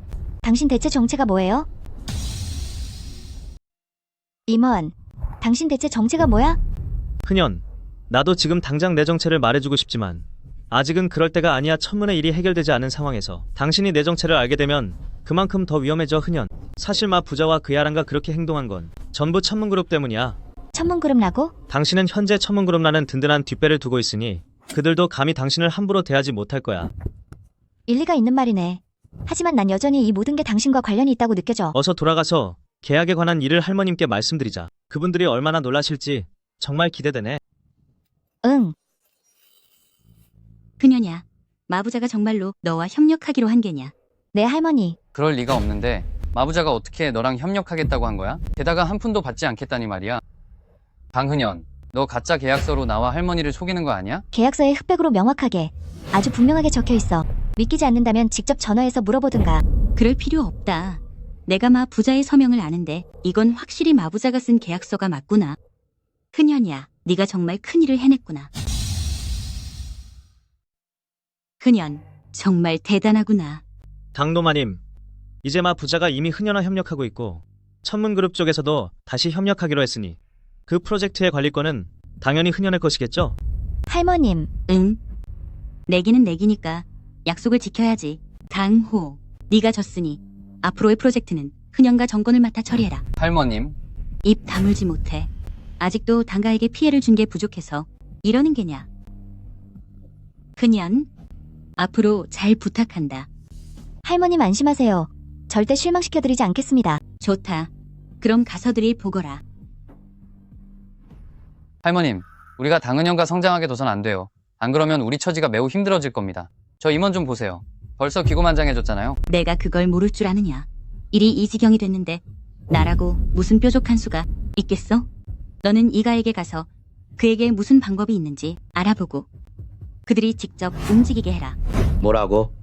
당신 대체 정체가 뭐예요? 임원. 당신 대체 정체가 뭐야? 흔연, 나도 지금 당장 내 정체를 말해주고 싶지만 아직은 그럴 때가 아니야. 천문의 일이 해결되지 않은 상황에서 당신이 내 정체를 알게 되면 그만큼 더 위험해져. 흔연, 사실 마 부자와 그 야랑가 그렇게 행동한 건 전부 천문그룹 때문이야. 천문그룹라고? 당신은 현재 천문그룹라는 든든한 뒷배를 두고 있으니 그들도 감히 당신을 함부로 대하지 못할 거야. 일리가 있는 말이네. 하지만 난 여전히 이 모든 게 당신과 관련이 있다고 느껴져. 어서 돌아가서 계약에 관한 일을 할머님께 말씀드리자. 그분들이 얼마나 놀라실지 정말 기대되네. 응. 그녀냐, 마부자가 정말로 너와 협력하기로 한 게냐? 네, 할머니. 그럴 리가 없는데 마부자가 어떻게 너랑 협력하겠다고 한 거야? 게다가 한 푼도 받지 않겠다니 말이야. 강흔현, 너 가짜 계약서로 나와 할머니를 속이는 거 아니야? 계약서에 흑백으로 명확하게 아주 분명하게 적혀 있어. 믿기지 않는다면 직접 전화해서 물어보든가. 그럴 필요 없다. 내가 마부자의 서명을 아는데 이건 확실히 마부자가 쓴 계약서가 맞구나. 흔현이야, 네가 정말 큰일을 해냈구나. 흔현, 정말 대단하구나. 당노마님, 이제 마부자가 이미 흔현와 협력하고 있고 천문그룹 쪽에서도 다시 협력하기로 했으니 그 프로젝트의 관리권은 당연히 흔현의 것이겠죠? 할머님. 응. 내기는 내기니까 약속을 지켜야지. 당호, 네가 졌으니 앞으로의 프로젝트는 흔현과 정권을 맡아 처리해라. 할머님. 입 다물지 못해. 아직도 당가에게 피해를 준 게 부족해서 이러는 게냐. 흔현, 앞으로 잘 부탁한다. 할머님 안심하세요. 절대 실망시켜드리지 않겠습니다. 좋다. 그럼 가서들이 보거라. 할머님, 우리가 당은현과 성장하게 둬선 안 돼요. 안 그러면 우리 처지가 매우 힘들어질 겁니다. 저 임원 좀 보세요. 벌써 기고만장해졌잖아요. 내가 그걸 모를 줄 아느냐. 일이 이 지경이 됐는데 나라고 무슨 뾰족한 수가 있겠어? 너는 이가에게 가서 그에게 무슨 방법이 있는지 알아보고 그들이 직접 움직이게 해라. 뭐라고?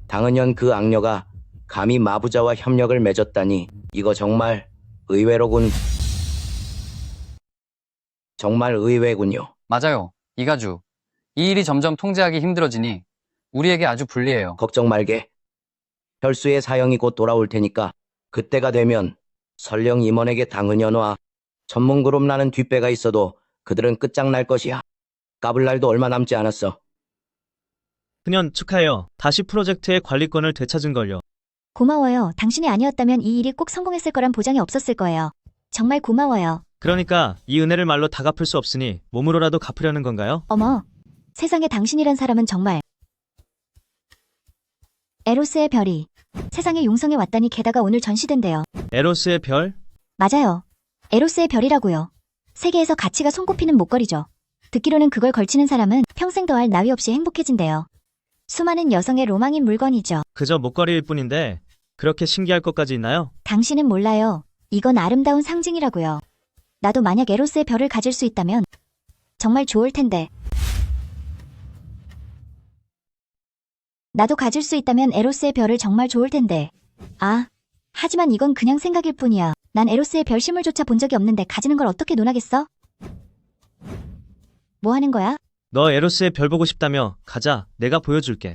당은현 그 악녀가 감히 마부자와 협력을 맺었다니 이거 정말 의외로군. 정말 의외군요. 맞아요. 이가주. 이 일이 점점 통제하기 힘들어지니 우리에게 아주 불리해요. 걱정 말게. 혈수의 사형이 곧 돌아올 테니까 그때가 되면 설령 임원에게 당은현과 전문그룹라는 뒷배가 있어도 그들은 끝장날 것이야. 까불 날도 얼마 남지 않았어. 흔현 축하해요. 다시 프로젝트의 관리권을 되찾은걸요. 고마워요. 당신이 아니었다면 이 일이 꼭 성공했을 거란 보장이 없었을 거예요. 정말 고마워요. 그러니까 이 은혜를 말로 다 갚을 수 없으니 몸으로라도 갚으려는 건가요? 어머, 세상에 당신이란 사람은 정말. 에로스의 별이 세상에 용성해 왔다니 게다가 오늘 전시된대요. 에로스의 별? 맞아요. 에로스의 별이라고요. 세계에서 가치가 손꼽히는 목걸이죠. 듣기로는 그걸 걸치는 사람은 평생 더할 나위 없이 행복해진대요. 수많은 여성의 로망인 물건이죠. 그저 목걸이일 뿐인데 그렇게 신기할 것까지 있나요? 당신은 몰라요. 이건 아름다운 상징이라고요. 나도 만약 에로스의 별을 가질 수 있다면 정말 좋을 텐데. 나도 가질 수 있다면 에로스의 별을 정말 좋을 텐데. 아, 하지만 이건 그냥 생각일 뿐이야. 난 에로스의 별 실물조차 본 적이 없는데 가지는 걸 어떻게 논하겠어? 뭐 하는 거야? 너 에로스의 별 보고 싶다며 가자. 내가 보여줄게.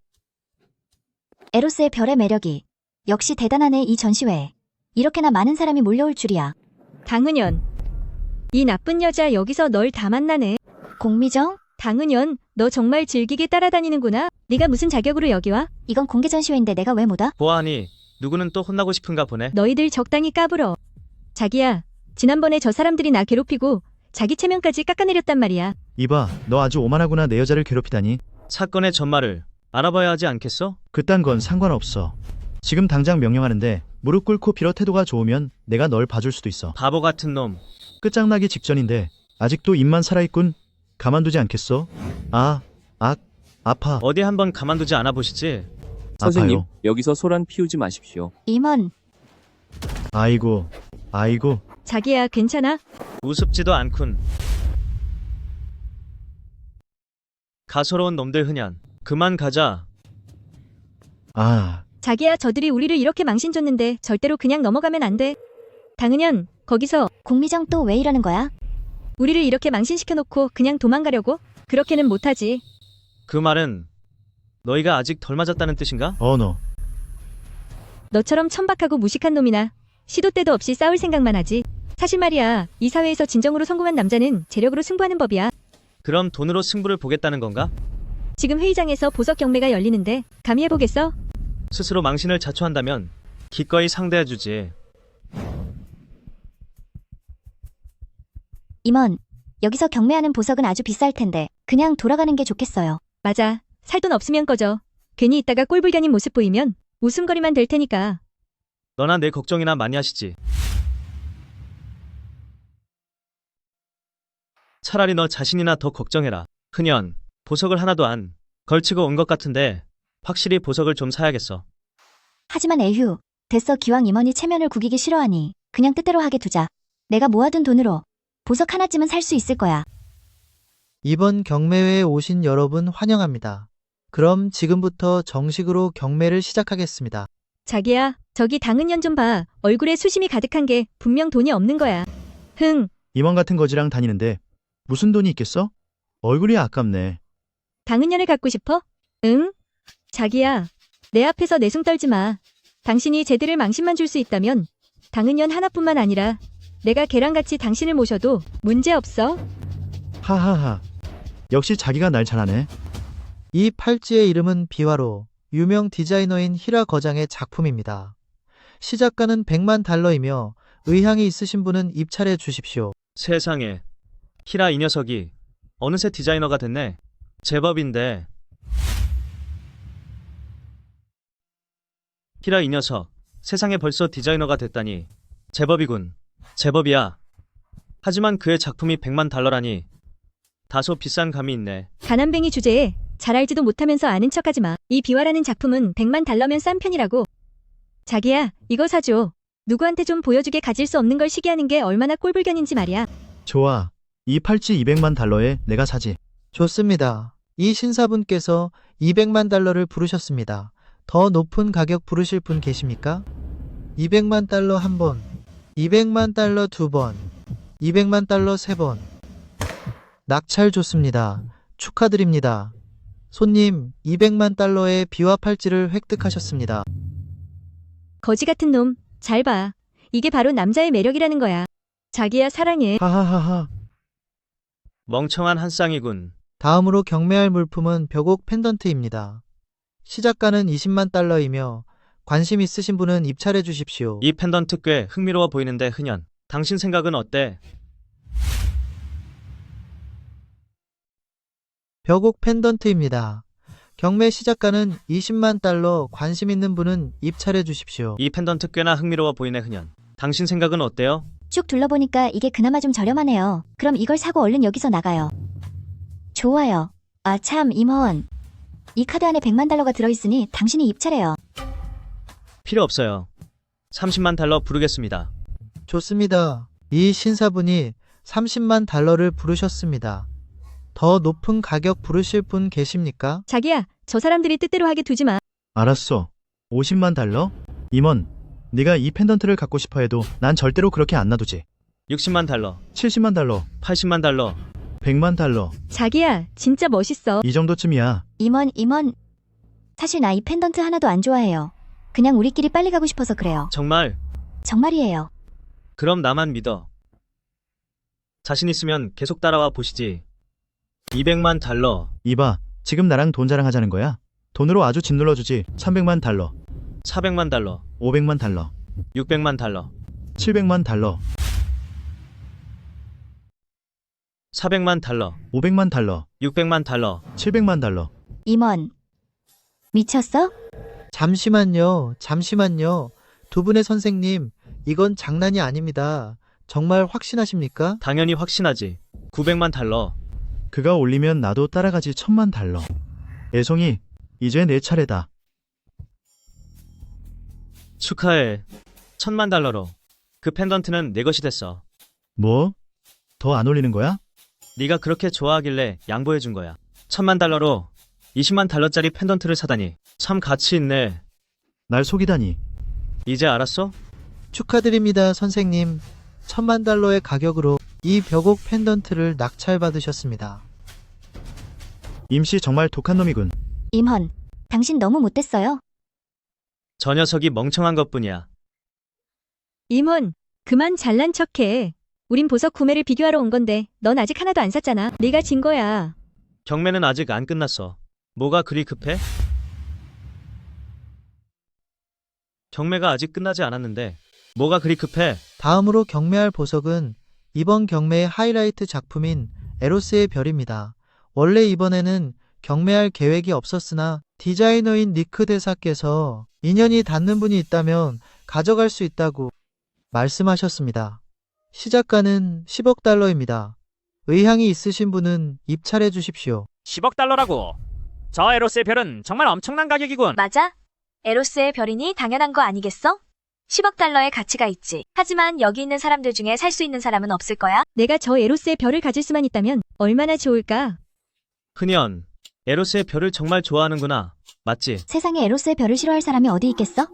에로스의 별의 매력이 역시 대단하네. 이 전시회에 이렇게나 많은 사람이 몰려올 줄이야. 당은현, 이 나쁜 여자 여기서 널 다 만나네. 공미정? 당은현, 너 정말 즐기게 따라다니는구나. 네가 무슨 자격으로 여기 와? 이건 공개 전시회인데 내가 왜 못 와? 보아하니 누구는 또 혼나고 싶은가 보네. 너희들 적당히 까불어. 자기야, 지난번에 저 사람들이 나 괴롭히고 자기 체면까지 깎아내렸단 말이야. 이봐, 너 아주 오만하구나. 내 여자를 괴롭히다니. 사건의 전말을 알아봐야 하지 않겠어? 그딴 건 상관없어. 지금 당장 명령하는데 무릎 꿇고 빌어. 태도가 좋으면 내가 널 봐줄 수도 있어. 바보 같은 놈. 끝장나기 직전인데 아직도 입만 살아있군. 가만두지 않겠어? 아파. 어디 한번 가만두지 않아 보시지. 선생님, 아파요. 여기서 소란 피우지 마십시오. 임원. 아이고. 자기야, 괜찮아? 우습지도 않군. 가소로운 놈들 흔연. 그만 가자. 자기야, 저들이 우리를 이렇게 망신 줬는데 절대로 그냥 넘어가면 안 돼. 당은현, 거기서. 공미정 또 왜 이러는 거야? 우리를 이렇게 망신시켜놓고 그냥 도망가려고? 그렇게는 못하지. 그 말은 너희가 아직 덜 맞았다는 뜻인가? 너. 너처럼 천박하고 무식한 놈이나 시도 때도 없이 싸울 생각만 하지. 사실 말이야, 이 사회에서 진정으로 성공한 남자는 재력으로 승부하는 법이야. 그럼 돈으로 승부를 보겠다는 건가? 지금 회의장에서 보석 경매가 열리는데 감히 해보겠어? 스스로 망신을 자초한다면 기꺼이 상대해주지. 임원, 여기서 경매하는 보석은 아주 비쌀 텐데 그냥 돌아가는 게 좋겠어요. 맞아. 살 돈 없으면 꺼져. 괜히 있다가 꼴불견인 모습 보이면 웃음거리만 될 테니까. 너나 내 걱정이나 많이 하시지. 차라리 너 자신이나 더 걱정해라. 흔연, 보석을 하나도 안 걸치고 온 것 같은데 확실히 보석을 좀 사야겠어. 하지만 에휴, 됐어. 기왕 임원이 체면을 구기기 싫어하니 그냥 뜻대로 하게 두자. 내가 모아둔 돈으로 보석 하나쯤은 살 수 있을 거야. 이번 경매회에 오신 여러분 환영합니다. 그럼 지금부터 정식으로 경매를 시작하겠습니다. 자기야, 저기 당은년 좀 봐. 얼굴에 수심이 가득한 게 분명 돈이 없는 거야. 흥, 임원 같은 거지랑 다니는데 무슨 돈이 있겠어? 얼굴이 아깝네. 당은년을 갖고 싶어? 응? 자기야, 내 앞에서 내숭 떨지 마. 당신이 쟤들을 망신만 줄 수 있다면 당은년 하나뿐만 아니라 내가 걔랑같이 당신을 모셔도 문제 없어. 하하하. 역시 자기가 날 잘하네. 이 팔찌의 이름은 비화로 유명 디자이너인 히라 거장의 작품입니다. 시작가는 100만 달러이며 의향이 있으신 분은 입찰해 주십시오. 세상에. 히라 이 녀석이 어느새 디자이너가 됐네. 제법인데. 히라 이 녀석. 세상에 벌써 디자이너가 됐다니. 제법이군. 제법이야. 하지만 그의 작품이 100만 달러라니. 다소 비싼 감이 있네. 가난뱅이 주제에 잘 알지도 못하면서 아는 척하지 마. 이 비화라는 작품은 100만 달러면 싼 편이라고. 자기야, 이거 사줘. 누구한테 좀 보여주게 가질 수 없는 걸 시기하는 게 얼마나 꼴불견인지 말이야. 좋아. 이 팔찌 200만 달러에 내가 사지. 좋습니다. 이 신사분께서 200만 달러를 부르셨습니다. 더 높은 가격 부르실 분 계십니까? 200만 달러 한 번, 200만 달러 두 번, 200만 달러 세 번. 낙찰 좋습니다. 축하드립니다. 손님, 200만 달러의 비화 팔찌를 획득하셨습니다. 거지 같은 놈, 잘 봐. 이게 바로 남자의 매력이라는 거야. 자기야, 사랑해. 하하하하. 멍청한 한 쌍이군. 다음으로 경매할 물품은 벽옥 펜던트입니다. 시작가는 20만 달러이며 관심 있으신 분은 입찰해 주십시오. 이 펜던트 꽤 흥미로워 보이는데 흔연. 당신 생각은 어때? 벽옥 펜던트입니다. 경매 시작가는 20만 달러, 관심 있는 분은 입찰해 주십시오. 이 펜던트 꽤나 흥미로워 보이네 흔연. 당신 생각은 어때요? 쭉 둘러보니까 이게 그나마 좀 저렴하네요. 그럼 이걸 사고 얼른 여기서 나가요. 좋아요. 아 참, 임원. 이 카드 안에 100만 달러가 들어있으니 당신이 입찰해요. 필요 없어요. 30만 달러 부르겠습니다. 좋습니다. 이 신사분이 30만 달러를 부르셨습니다. 더 높은 가격 부르실 분 계십니까? 자기야, 저 사람들이 뜻대로 하게 두지 마. 알았어. 50만 달러? 임원, 네가 이 펜던트를 갖고 싶어 해도 난 절대로 그렇게 안 놔두지. 60만 달러, 70만 달러, 80만 달러, 100만 달러. 자기야, 진짜 멋있어. 이 정도쯤이야. 임원. 사실 나 이 펜던트 하나도 안 좋아해요. 그냥 우리끼리 빨리 가고 싶어서 그래요. 정말? 정말이에요. 그럼 나만 믿어. 자신 있으면 계속 따라와 보시지. 200만 달러. 이봐, 지금 나랑 돈 자랑하자는 거야? 돈으로 아주 짓눌러주지. 300만 달러, 400만 달러, 500만 달러, 600만 달러, 700만 달러, 400만 달러, 500만 달러, 600만 달러, 700만 달러. 임원. 미쳤어? 잠시만요. 두 분의 선생님, 이건 장난이 아닙니다. 정말 확신하십니까? 당연히 확신하지. 900만 달러. 그가 올리면 나도 따라가지. 1000만 달러. 애송이, 이제 내 차례다. 축하해. 1000만 달러로. 그 펜던트는 내 것이 됐어. 뭐? 더 안 올리는 거야? 네가 그렇게 좋아하길래 양보해 준 거야. 1000만 달러로 20만 달러짜리 펜던트를 사다니. 참 가치 있네. 날 속이다니. 이제 알았어? 축하드립니다, 선생님. 1000만 달러의 가격으로 이 벽옥 펜던트를 낙찰받으셨습니다. 임씨 정말 독한 놈이군. 임헌. 당신 너무 못됐어요. 저 녀석이 멍청한 것뿐이야. 임원, 그만 잘난 척해. 우린 보석 구매를 비교하러 온 건데 넌 아직 하나도 안 샀잖아. 네가 진 거야. 경매는 아직 안 끝났어. 뭐가 그리 급해? 경매가 아직 끝나지 않았는데 뭐가 그리 급해? 다음으로 경매할 보석은 이번 경매의 하이라이트 작품인 에로스의 별입니다. 원래 이번에는 경매할 계획이 없었으나 디자이너인 니크 대사께서 인연이 닿는 분이 있다면 가져갈 수 있다고 말씀하셨습니다. 시작가는 10억 달러입니다. 의향이 있으신 분은 입찰해 주십시오. 10억 달러라고. 저 에로스의 별은 정말 엄청난 가격이군. 맞아? 에로스의 별이니 당연한 거 아니겠어? 10억 달러의 가치가 있지. 하지만 여기 있는 사람들 중에 살 수 있는 사람은 없을 거야. 내가 저 에로스의 별을 가질 수만 있다면 얼마나 좋을까? 흔연 에로스의 별을 정말 좋아하는구나. 맞지? 세상에 에로스의 별을 싫어할 사람이 어디 있겠어?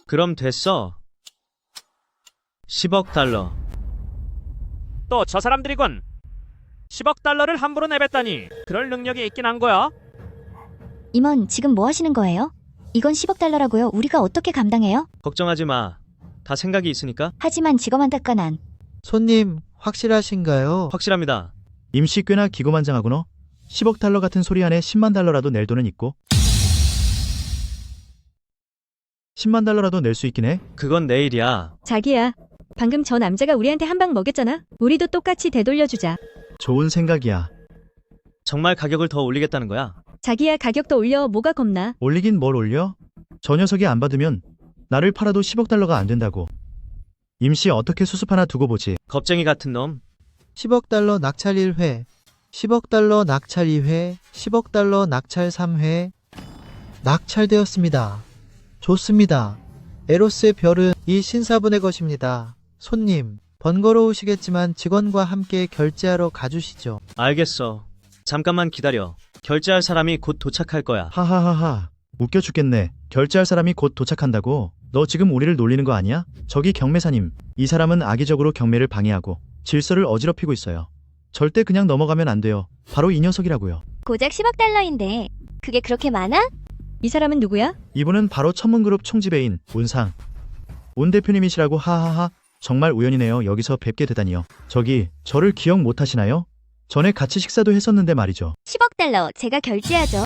그럼 됐어. 10억 달러. 또 저 사람들이군. 10억 달러를 함부로 내뱉다니 그럴 능력이 있긴 한 거야? 임원, 지금 뭐 하시는 거예요? 이건 10억 달러라고요. 우리가 어떻게 감당해요? 걱정하지 마. 다 생각이 있으니까. 하지만 직업만 닦아난. 손님, 확실하신가요? 확실합니다. 임씨 꽤나 기고만장하구너. 10억 달러 같은 소리 안에 10만 달러라도 낼 돈은 있고. 10만 달러라도 낼 수 있긴 해. 그건 내일이야. 자기야, 방금 저 남자가 우리한테 한 방 먹였잖아. 우리도 똑같이 되돌려주자. 좋은 생각이야. 정말 가격을 더 올리겠다는 거야? 자기야, 가격도 올려. 뭐가 겁나? 올리긴 뭘 올려? 저 녀석이 안 받으면 나를 팔아도 10억 달러가 안 된다고. 임씨 어떻게 수습 하나 두고 보지. 겁쟁이 같은 놈. 10억 달러 낙찰 1회, 10억 달러 낙찰 2회, 10억 달러 낙찰 3회. 낙찰되었습니다. 좋습니다. 에로스의 별은 이 신사분의 것입니다. 손님, 번거로우시겠지만 직원과 함께 결제하러 가주시죠. 알겠어. 잠깐만 기다려. 결제할 사람이 곧 도착할 거야. 하하하하. 웃겨 죽겠네. 결제할 사람이 곧 도착한다고? 너 지금 우리를 놀리는 거 아니야? 저기 경매사님, 이 사람은 악의적으로 경매를 방해하고 질서를 어지럽히고 있어요. 절대 그냥 넘어가면 안 돼요. 바로 이 녀석이라고요. 고작 10억 달러인데 그게 그렇게 많아? 이 사람은 누구야? 이분은 바로 천문그룹 총지배인 운상. 운 대표님이시라고. 하하하. 정말 우연이네요. 여기서 뵙게 되다니요. 저기 저를 기억 못 하시나요? 전에 같이 식사도 했었는데 말이죠. 10억 달러 제가 결제하죠.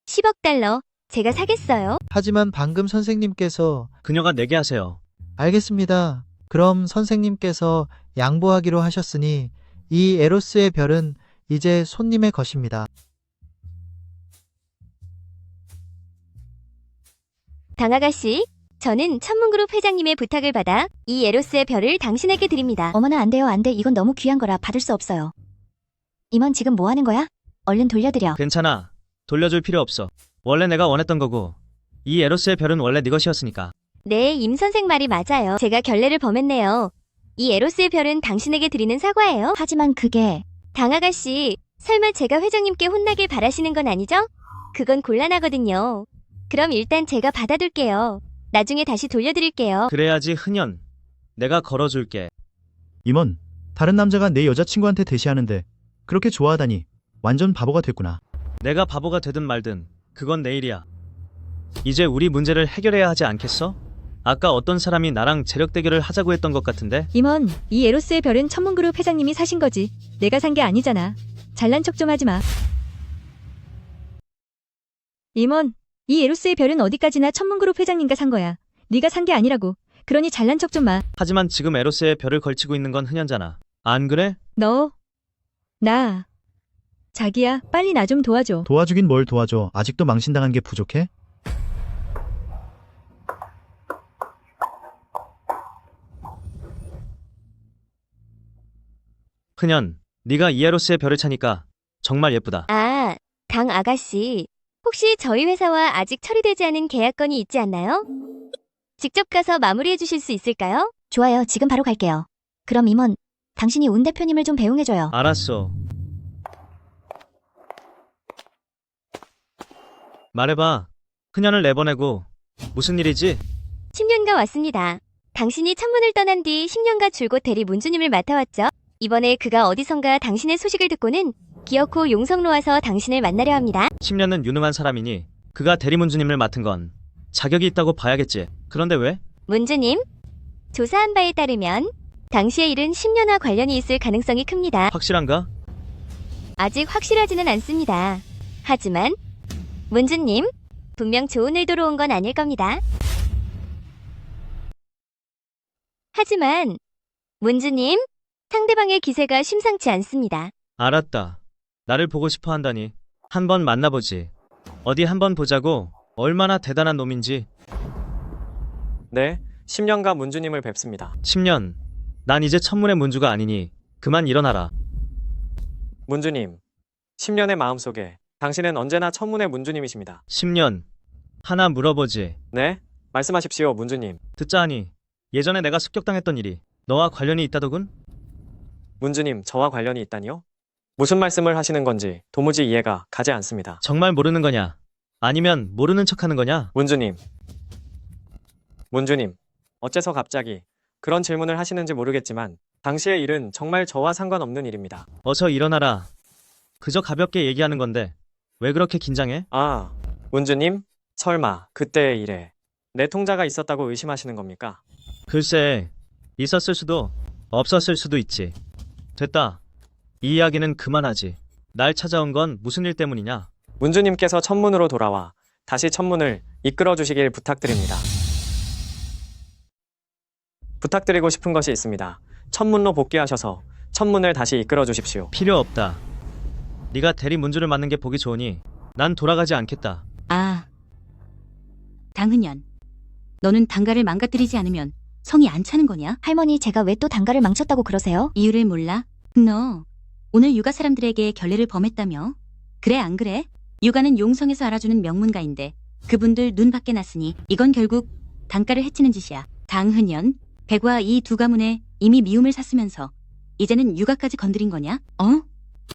10억 달러 제가 사겠어요. 하지만 방금 선생님께서 그녀가 내게 하세요. 알겠습니다. 그럼 선생님께서 양보하기로 하셨으니 이 에로스의 별은 이제 손님의 것입니다. 당아가씨, 저는 천문그룹 회장님의 부탁을 받아 이 에로스의 별을 당신에게 드립니다. 어머나, 안 돼요. 안 돼. 이건 너무 귀한 거라 받을 수 없어요. 임원, 지금 뭐 하는 거야? 얼른 돌려드려. 괜찮아. 돌려줄 필요 없어. 원래 내가 원했던 거고 이 에로스의 별은 원래 네 것이었으니까. 네, 임 선생 말이 맞아요. 제가 결례를 범했네요. 이 에로스의 별은 당신에게 드리는 사과예요. 하지만 그게... 당아가씨, 설마 제가 회장님께 혼나길 바라시는 건 아니죠? 그건 곤란하거든요. 그럼 일단 제가 받아둘게요. 나중에 다시 돌려드릴게요. 그래야지 흔연. 내가 걸어줄게. 임원, 다른 남자가 내 여자친구한테 대시하는데 그렇게 좋아하다니 완전 바보가 됐구나. 내가 바보가 되든 말든 그건 내일이야. 이제 우리 문제를 해결해야 하지 않겠어? 아까 어떤 사람이 나랑 재력 대결을 하자고 했던 것 같은데? 임원, 이 에로스의 별은 천문그룹 회장님이 사신 거지. 내가 산 게 아니잖아. 잘난 척 좀 하지 마. 임원, 이 에로스의 별은 어디까지나 천문그룹 회장님과 산 거야. 네가 산 게 아니라고. 그러니 잘난 척 좀 마. 하지만 지금 에로스의 별을 걸치고 있는 건 흔연잖아. 안 그래? 나. 자기야, 빨리 나 좀 도와줘. 도와주긴 뭘 도와줘. 아직도 망신당한 게 부족해? 흔연, 네가 이 에로스의 별을 차니까 정말 예쁘다. 아, 강 아가씨. 혹시 저희 회사와 아직 처리되지 않은 계약건이 있지 않나요? 직접 가서 마무리해 주실 수 있을까요? 좋아요. 지금 바로 갈게요. 그럼 임원, 당신이 운 대표님을 좀 배웅해줘요. 알았어. 말해봐. 흔연을 내보내고 무슨 일이지? 10년가 왔습니다. 당신이 천문을 떠난 뒤 10년가 줄곧 대리 문주님을 맡아왔죠. 이번에 그가 어디선가 당신의 소식을 듣고는 기어코 용성로 와서 당신을 만나려 합니다. 10년은 유능한 사람이니 그가 대리문주님을 맡은 건 자격이 있다고 봐야겠지. 그런데 왜? 문주님, 조사한 바에 따르면 당시의 일은 10년와 관련이 있을 가능성이 큽니다. 확실한가? 아직 확실하지는 않습니다. 하지만 문주님, 분명 좋은 의도로 온 건 아닐 겁니다. 하지만 문주님, 상대방의 기세가 심상치 않습니다. 알았다. 나를 보고 싶어 한다니. 한번 만나보지. 어디 한번 보자고. 얼마나 대단한 놈인지. 네, 10년간 문주님을 뵙습니다. 10년. 난 이제 천문의 문주가 아니니 그만 일어나라. 문주님, 10년의 마음속에 당신은 언제나 천문의 문주님이십니다. 10년. 하나 물어보지. 네? 말씀하십시오, 문주님. 듣자 하니 예전에 내가 습격당했던 일이 너와 관련이 있다더군? 문주님, 저와 관련이 있다니요? 무슨 말씀을 하시는 건지 도무지 이해가 가지 않습니다. 정말 모르는 거냐? 아니면 모르는 척하는 거냐? 문주님, 어째서 갑자기 그런 질문을 하시는지 모르겠지만 당시의 일은 정말 저와 상관없는 일입니다. 어서 일어나라. 그저 가볍게 얘기하는 건데 왜 그렇게 긴장해? 아, 문주님, 설마 그때의 일에 내 통자가 있었다고 의심하시는 겁니까? 글쎄, 있었을 수도 없었을 수도 있지. 됐다. 이 이야기는 그만하지. 날 찾아온 건 무슨 일 때문이냐? 문주님께서 천문으로 돌아와 다시 천문을 이끌어 주시길 부탁드립니다. 부탁드리고 싶은 것이 있습니다. 천문로 복귀하셔서 천문을 다시 이끌어 주십시오. 필요 없다. 네가 대리 문주를 맡는 게 보기 좋으니 난 돌아가지 않겠다. 아, 당은연. 너는 단가를 망가뜨리지 않으면 성이 안 차는 거냐? 할머니, 제가 왜 또 단가를 망쳤다고 그러세요? 이유를 몰라? 너 오늘 육아 사람들에게 결례를 범했다며? 그래 안 그래? 육아는 용성에서 알아주는 명문가인데 그분들 눈 밖에 났으니 이건 결국 단가를 해치는 짓이야. 당은연, 백과 이 두 가문에 이미 미움을 샀으면서 이제는 육아까지 건드린 거냐?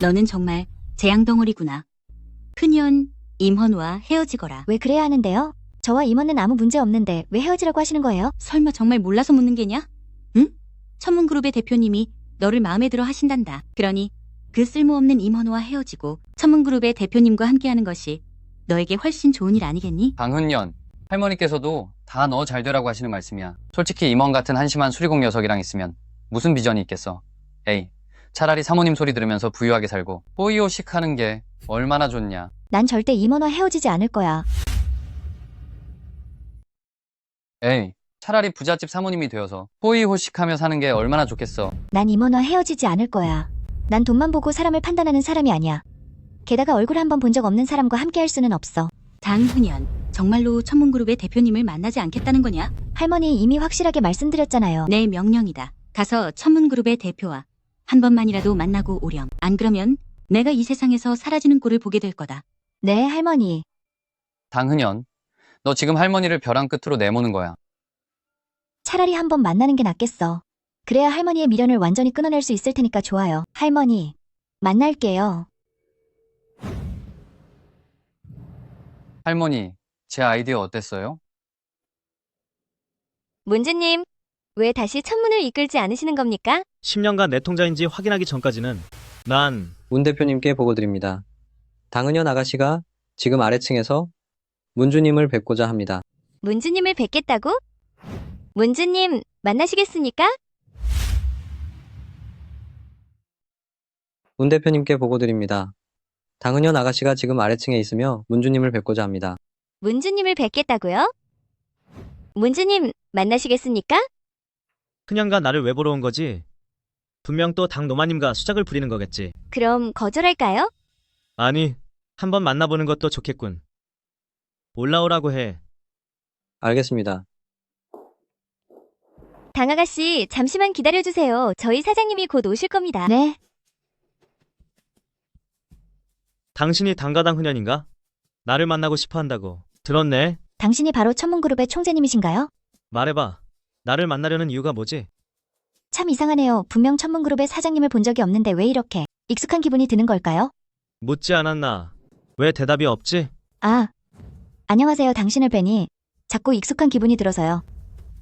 너는 정말 재앙덩어리구나. 흔연 임헌우와 헤어지거라. 왜 그래야 하는데요? 저와 임원은 아무 문제 없는데 왜 헤어지라고 하시는 거예요? 설마 정말 몰라서 묻는 게냐? 응? 천문그룹의 대표님이 너를 마음에 들어 하신단다. 그러니 그 쓸모없는 임헌우와 헤어지고 천문그룹의 대표님과 함께하는 것이 너에게 훨씬 좋은 일 아니겠니? 강훈연, 할머니께서도 다 너 잘 되라고 하시는 말씀이야. 솔직히 임원 같은 한심한 수리공 녀석이랑 있으면 무슨 비전이 있겠어. 에이, 차라리 사모님 소리 들으면서 부유하게 살고 호의호식 하는 게 얼마나 좋냐. 난 절대 임원과 헤어지지 않을 거야. 에이, 차라리 부잣집 사모님이 되어서 호의호식하며 사는 게 얼마나 좋겠어. 난 임원과 헤어지지 않을 거야. 난 돈만 보고 사람을 판단하는 사람이 아니야. 게다가 얼굴 한번 본 적 없는 사람과 함께 할 수는 없어. 장훈연, 정말로 천문그룹의 대표님을 만나지 않겠다는 거냐? 할머니, 이미 확실하게 말씀드렸잖아요. 내 명령이다. 가서 천문그룹의 대표와 한 번만이라도 만나고 오렴. 안 그러면 내가 이 세상에서 사라지는 꼴을 보게 될 거다. 네, 할머니. 당은연, 너 지금 할머니를 벼랑 끝으로 내모는 거야. 차라리 한 번 만나는 게 낫겠어. 그래야 할머니의 미련을 완전히 끊어낼 수 있을 테니까 좋아요. 할머니, 만날게요. 할머니, 제 아이디어 어땠어요? 문주님, 왜 다시 천문을 이끌지 않으시는 겁니까? 10년간 내 통자인지 확인하기 전까지는 난 문 대표님께 보고드립니다. 당은현 아가씨가 지금 아래층에서 문주님을 뵙고자 합니다. 문주님을 뵙겠다고? 문주님, 만나시겠습니까? 문 대표님께 보고드립니다. 당은현 아가씨가 지금 아래층에 있으며 문주님을 뵙고자 합니다. 문주님을 뵙겠다고요? 문주님, 만나시겠습니까? 그냥가 나를 왜 보러 온 거지? 분명 또 당 노마님과 수작을 부리는 거겠지. 그럼 거절할까요? 아니, 한번 만나보는 것도 좋겠군. 올라오라고 해. 알겠습니다. 당아가씨, 잠시만 기다려주세요. 저희 사장님이 곧 오실 겁니다. 네. 당신이 당가당 흔연인가? 나를 만나고 싶어 한다고. 들었네. 당신이 바로 천문그룹의 총재님이신가요? 말해봐. 나를 만나려는 이유가 뭐지? 참 이상하네요. 분명 천문그룹의 사장님을 본 적이 없는데 왜 이렇게 익숙한 기분이 드는 걸까요? 묻지 않았나? 왜 대답이 없지? 아, 안녕하세요. 당신을 뵈니 자꾸 익숙한 기분이 들어서요.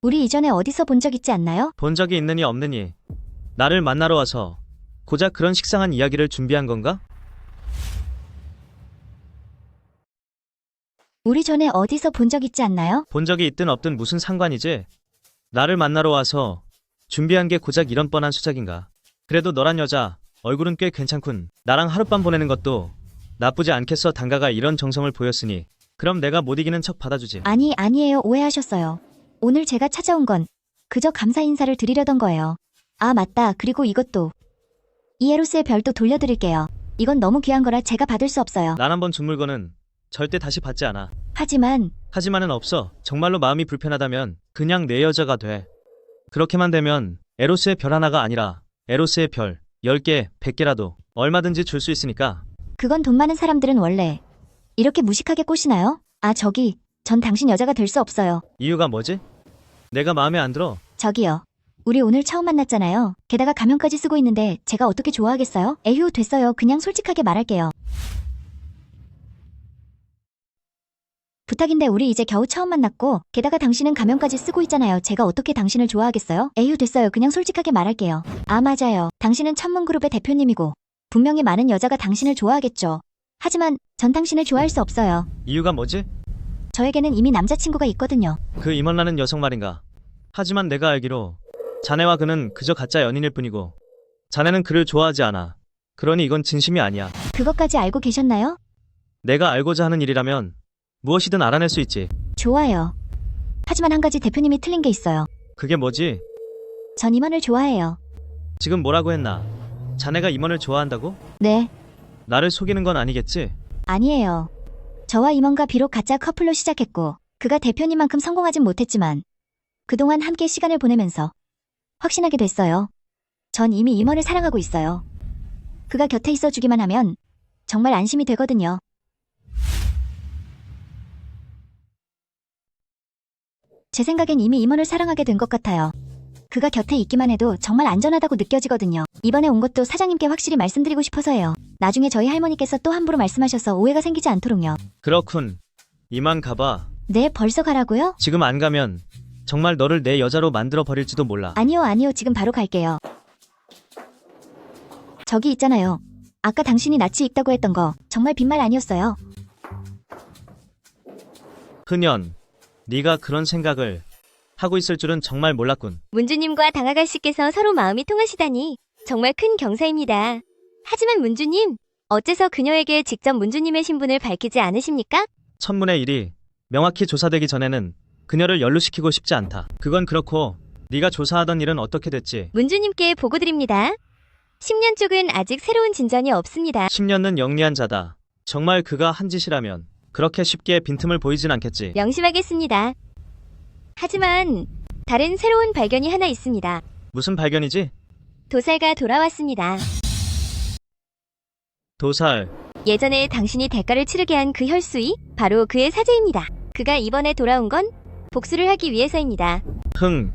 우리 이전에 어디서 본 적 있지 않나요? 본 적이 있느니 없느니 나를 만나러 와서 고작 그런 식상한 이야기를 준비한 건가? 우리 전에 어디서 본 적 있지 않나요? 본 적이 있든 없든 무슨 상관이지? 나를 만나러 와서 준비한 게 고작 이런 뻔한 수작인가? 그래도 너란 여자 얼굴은 꽤 괜찮군. 나랑 하룻밤 보내는 것도 나쁘지 않겠어. 당가가 이런 정성을 보였으니 그럼 내가 못 이기는 척 받아주지. 아니에요. 오해하셨어요. 오늘 제가 찾아온 건 그저 감사 인사를 드리려던 거예요. 아, 맞다. 그리고 이것도. 이 에로스의 별도 돌려드릴게요. 이건 너무 귀한 거라 제가 받을 수 없어요. 난 한번 준 물건은 절대 다시 받지 않아. 하지만은 없어. 정말로 마음이 불편하다면 그냥 내 여자가 돼. 그렇게만 되면 에로스의 별 하나가 아니라 에로스의 별 10개, 100개라도 얼마든지 줄 수 있으니까. 그건 돈 많은 사람들은 원래 이렇게 무식하게 꼬시나요? 아, 저기 전 당신 여자가 될 수 없어요. 이유가 뭐지? 내가 마음에 안 들어. 저기요. 우리 오늘 처음 만났잖아요. 게다가 가면까지 쓰고 있는데 제가 어떻게 좋아하겠어요? 에휴, 됐어요. 그냥 솔직하게 말할게요. 부탁인데 우리 이제 겨우 처음 만났고 게다가 당신은 가면까지 쓰고 있잖아요. 제가 어떻게 당신을 좋아하겠어요? 에휴, 됐어요. 그냥 솔직하게 말할게요. 아, 맞아요. 당신은 천문그룹의 대표님이고 분명히 많은 여자가 당신을 좋아하겠죠. 하지만 전 당신을 좋아할 수 없어요. 이유가 뭐지? 저에게는 이미 남자친구가 있거든요. 그 임원라는 여성 말인가? 하지만 내가 알기로 자네와 그는 그저 가짜 연인일 뿐이고 자네는 그를 좋아하지 않아. 그러니 이건 진심이 아니야. 그것까지 알고 계셨나요? 내가 알고자 하는 일이라면 무엇이든 알아낼 수 있지. 좋아요. 하지만 한 가지 대표님이 틀린 게 있어요. 그게 뭐지? 전 임원을 좋아해요. 지금 뭐라고 했나? 자네가 임원을 좋아한다고? 네, 나를 속이는 건 아니겠지? 아니에요. 저와 임원과 비록 가짜 커플로 시작했고 그가 대표님만큼 성공하진 못했지만 그동안 함께 시간을 보내면서 확신하게 됐어요. 전 이미 임원을 사랑하고 있어요. 그가 곁에 있어 주기만 하면 정말 안심이 되거든요. 제 생각엔 이미 임원을 사랑하게 된 것 같아요. 그가 곁에 있기만 해도 정말 안전하다고 느껴지거든요. 이번에 온 것도 사장님께 확실히 말씀드리고 싶어서예요. 나중에 저희 할머니께서 또 함부로 말씀하셔서 오해가 생기지 않도록요. 그렇군. 이만 가봐. 네, 벌써 가라고요? 지금 안 가면 정말 너를 내 여자로 만들어 버릴지도 몰라. 아니요, 지금 바로 갈게요. 저기 있잖아요. 아까 당신이 낯이 익다고 했던 거 정말 빈말 아니었어요. 흔연, 네가 그런 생각을 하고 있을 줄은 정말 몰랐군. 문주님과 당아가씨께서 서로 마음이 통하시다니 정말 큰 경사입니다. 하지만 문주님, 어째서 그녀에게 직접 문주님의 신분을 밝히지 않으십니까? 천문의 일이 명확히 조사되기 전에는 그녀를 연루시키고 싶지 않다. 그건 그렇고 네가 조사하던 일은 어떻게 됐지? 문주님께 보고드립니다. 10년 쪽은 아직 새로운 진전이 없습니다. 10년은 영리한 자다. 정말 그가 한 짓이라면 그렇게 쉽게 빈틈을 보이진 않겠지. 명심하겠습니다. 하지만 다른 새로운 발견이 하나 있습니다. 무슨 발견이지? 도살가 돌아왔습니다. 도살. 예전에 당신이 대가를 치르게 한 그 혈수이 바로 그의 사제입니다. 그가 이번에 돌아온 건 복수를 하기 위해서입니다. 흥.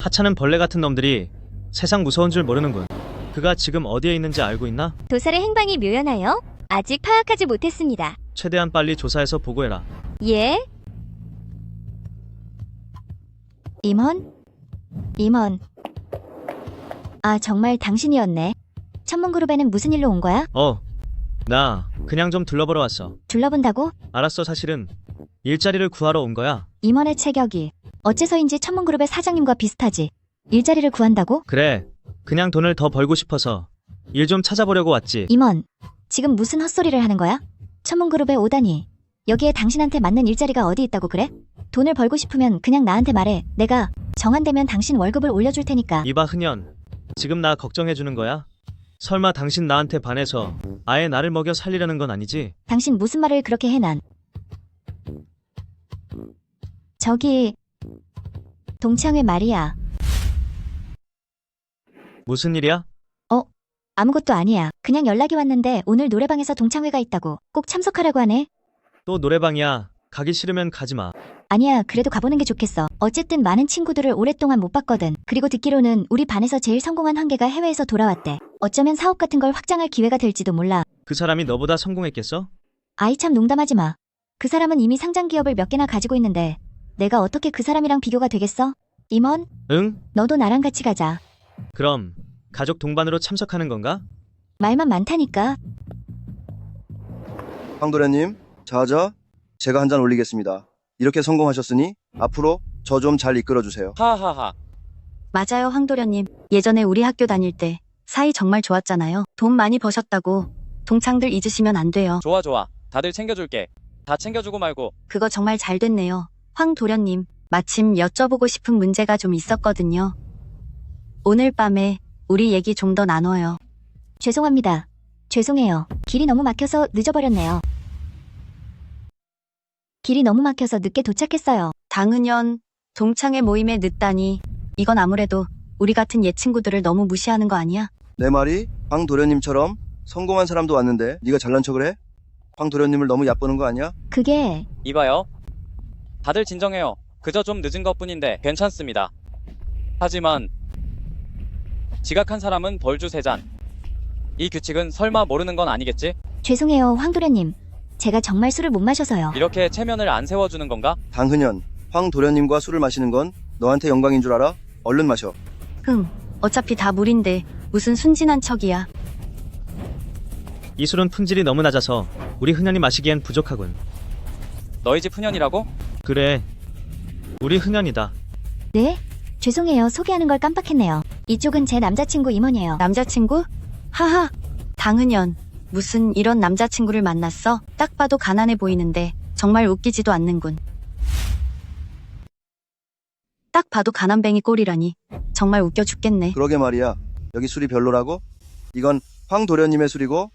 하찮은 벌레 같은 놈들이 세상 무서운 줄 모르는군. 그가 지금 어디에 있는지 알고 있나? 도살의 행방이 묘연하여 아직 파악하지 못했습니다. 최대한 빨리 조사해서 보고해라. 예? 임원. 아, 정말 당신이었네. 천문그룹에는 무슨 일로 온 거야? 나 그냥 좀 둘러보러 왔어. 둘러본다고? 알았어, 사실은 일자리를 구하러 온 거야. 임원의 체격이 어째서인지 천문그룹의 사장님과 비슷하지. 일자리를 구한다고? 그래, 그냥 돈을 더 벌고 싶어서 일 좀 찾아보려고 왔지. 임원, 지금 무슨 헛소리를 하는 거야? 천문그룹에 오다니. 여기에 당신한테 맞는 일자리가 어디 있다고 그래? 돈을 벌고 싶으면 그냥 나한테 말해. 내가 정한되면 당신 월급을 올려줄 테니까. 이봐, 흔연. 지금 나 걱정해주는 거야? 설마 당신 나한테 반해서 아예 나를 먹여 살리려는 건 아니지? 당신 무슨 말을 그렇게 해, 난. 저기 동창회 말이야. 무슨 일이야? 아무것도 아니야. 그냥 연락이 왔는데 오늘 노래방에서 동창회가 있다고. 꼭 참석하라고 하네. 또 노래방이야. 가기 싫으면 가지 마. 아니야, 그래도 가보는 게 좋겠어. 어쨌든 많은 친구들을 오랫동안 못 봤거든. 그리고 듣기로는 우리 반에서 제일 성공한 한계가 해외에서 돌아왔대. 어쩌면 사업 같은 걸 확장할 기회가 될지도 몰라. 그 사람이 너보다 성공했겠어? 아이, 참 농담하지 마. 그 사람은 이미 상장 기업을 몇 개나 가지고 있는데 내가 어떻게 그 사람이랑 비교가 되겠어? 임원? 응? 너도 나랑 같이 가자. 그럼 가족 동반으로 참석하는 건가? 말만 많다니까. 황도련님, 자자, 제가 한 잔 올리겠습니다. 이렇게 성공하셨으니 앞으로 저 좀 잘 이끌어주세요. 하하하. 맞아요, 황도련님. 예전에 우리 학교 다닐 때 사이 정말 좋았잖아요. 돈 많이 버셨다고 동창들 잊으시면 안 돼요. 좋아. 다들 챙겨줄게. 다 챙겨주고 말고. 그거 정말 잘 됐네요. 황도련님, 마침 여쭤보고 싶은 문제가 좀 있었거든요. 오늘 밤에 우리 얘기 좀 더 나눠요. 죄송합니다. 죄송해요. 길이 너무 막혀서 늦어버렸네요. 길이 너무 막혀서 늦게 도착했어요. 당은연, 동창회 모임에 늦다니. 이건 아무래도 우리 같은 옛 친구들을 너무 무시하는 거 아니야? 내 말이 황도련님처럼 성공한 사람도 왔는데 네가 잘난 척을 해? 황도련님을 너무 얕보는 거 아니야? 그게... 이봐요. 다들 진정해요. 그저 좀 늦은 것뿐인데 괜찮습니다. 하지만 지각한 사람은 벌주 3잔. 이 규칙은 설마 모르는 건 아니겠지? 죄송해요, 황도련님. 제가 정말 술을 못 마셔서요. 이렇게 체면을 안 세워주는 건가? 당은현, 황도련님과 술을 마시는 건 너한테 영광인 줄 알아? 얼른 마셔. 어차피 다 물인데 무슨 순진한 척이야. 이 술은 품질이 너무 낮아서 우리 흔연히 마시기엔 부족하군. 너희 집 흔연이라고? 그래, 우리 흔연이다. 네? 죄송해요. 소개하는 걸 깜빡했네요. 이쪽은 제 남자친구 임원이에요. 남자친구? 하하, 당은현. 무슨 이런 남자친구를 만났어? 딱 봐도 가난해 보이는데 정말 웃기지도 않는군. 딱 봐도 가난뱅이 꼴이라니. 정말 웃겨 죽겠네. 그러게 말이야. 여기 술이 별로라고? 이건 황도련님의 술이고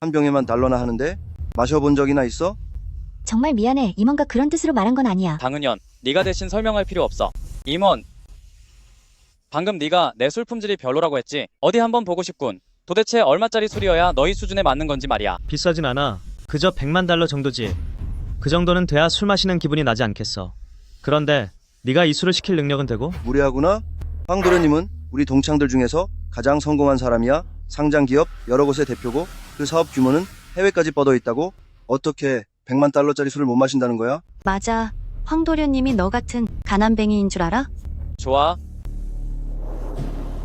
한 병에만 달러나 하는데 마셔본 적이나 있어? 정말 미안해. 임원과 그런 뜻으로 말한 건 아니야. 당은현, 네가 대신 설명할 필요 없어. 임원, 방금 네가 내 술 품질이 별로라고 했지? 어디 한번 보고 싶군. 도대체 얼마짜리 술이어야 너희 수준에 맞는 건지 말이야. 비싸진 않아. 그저 100만 달러 정도지. 그 정도는 돼야 술 마시는 기분이 나지 않겠어. 그런데 네가 이 술을 시킬 능력은 되고? 무례하구나. 황도련님은 우리 동창들 중에서 가장 성공한 사람이야. 상장 기업 여러 곳의 대표고 그 사업 규모는 해외까지 뻗어 있다고? 어떻게 100만 달러짜리 술을 못 마신다는 거야? 맞아. 황도련님이 너 같은 가난뱅이인 줄 알아? 좋아.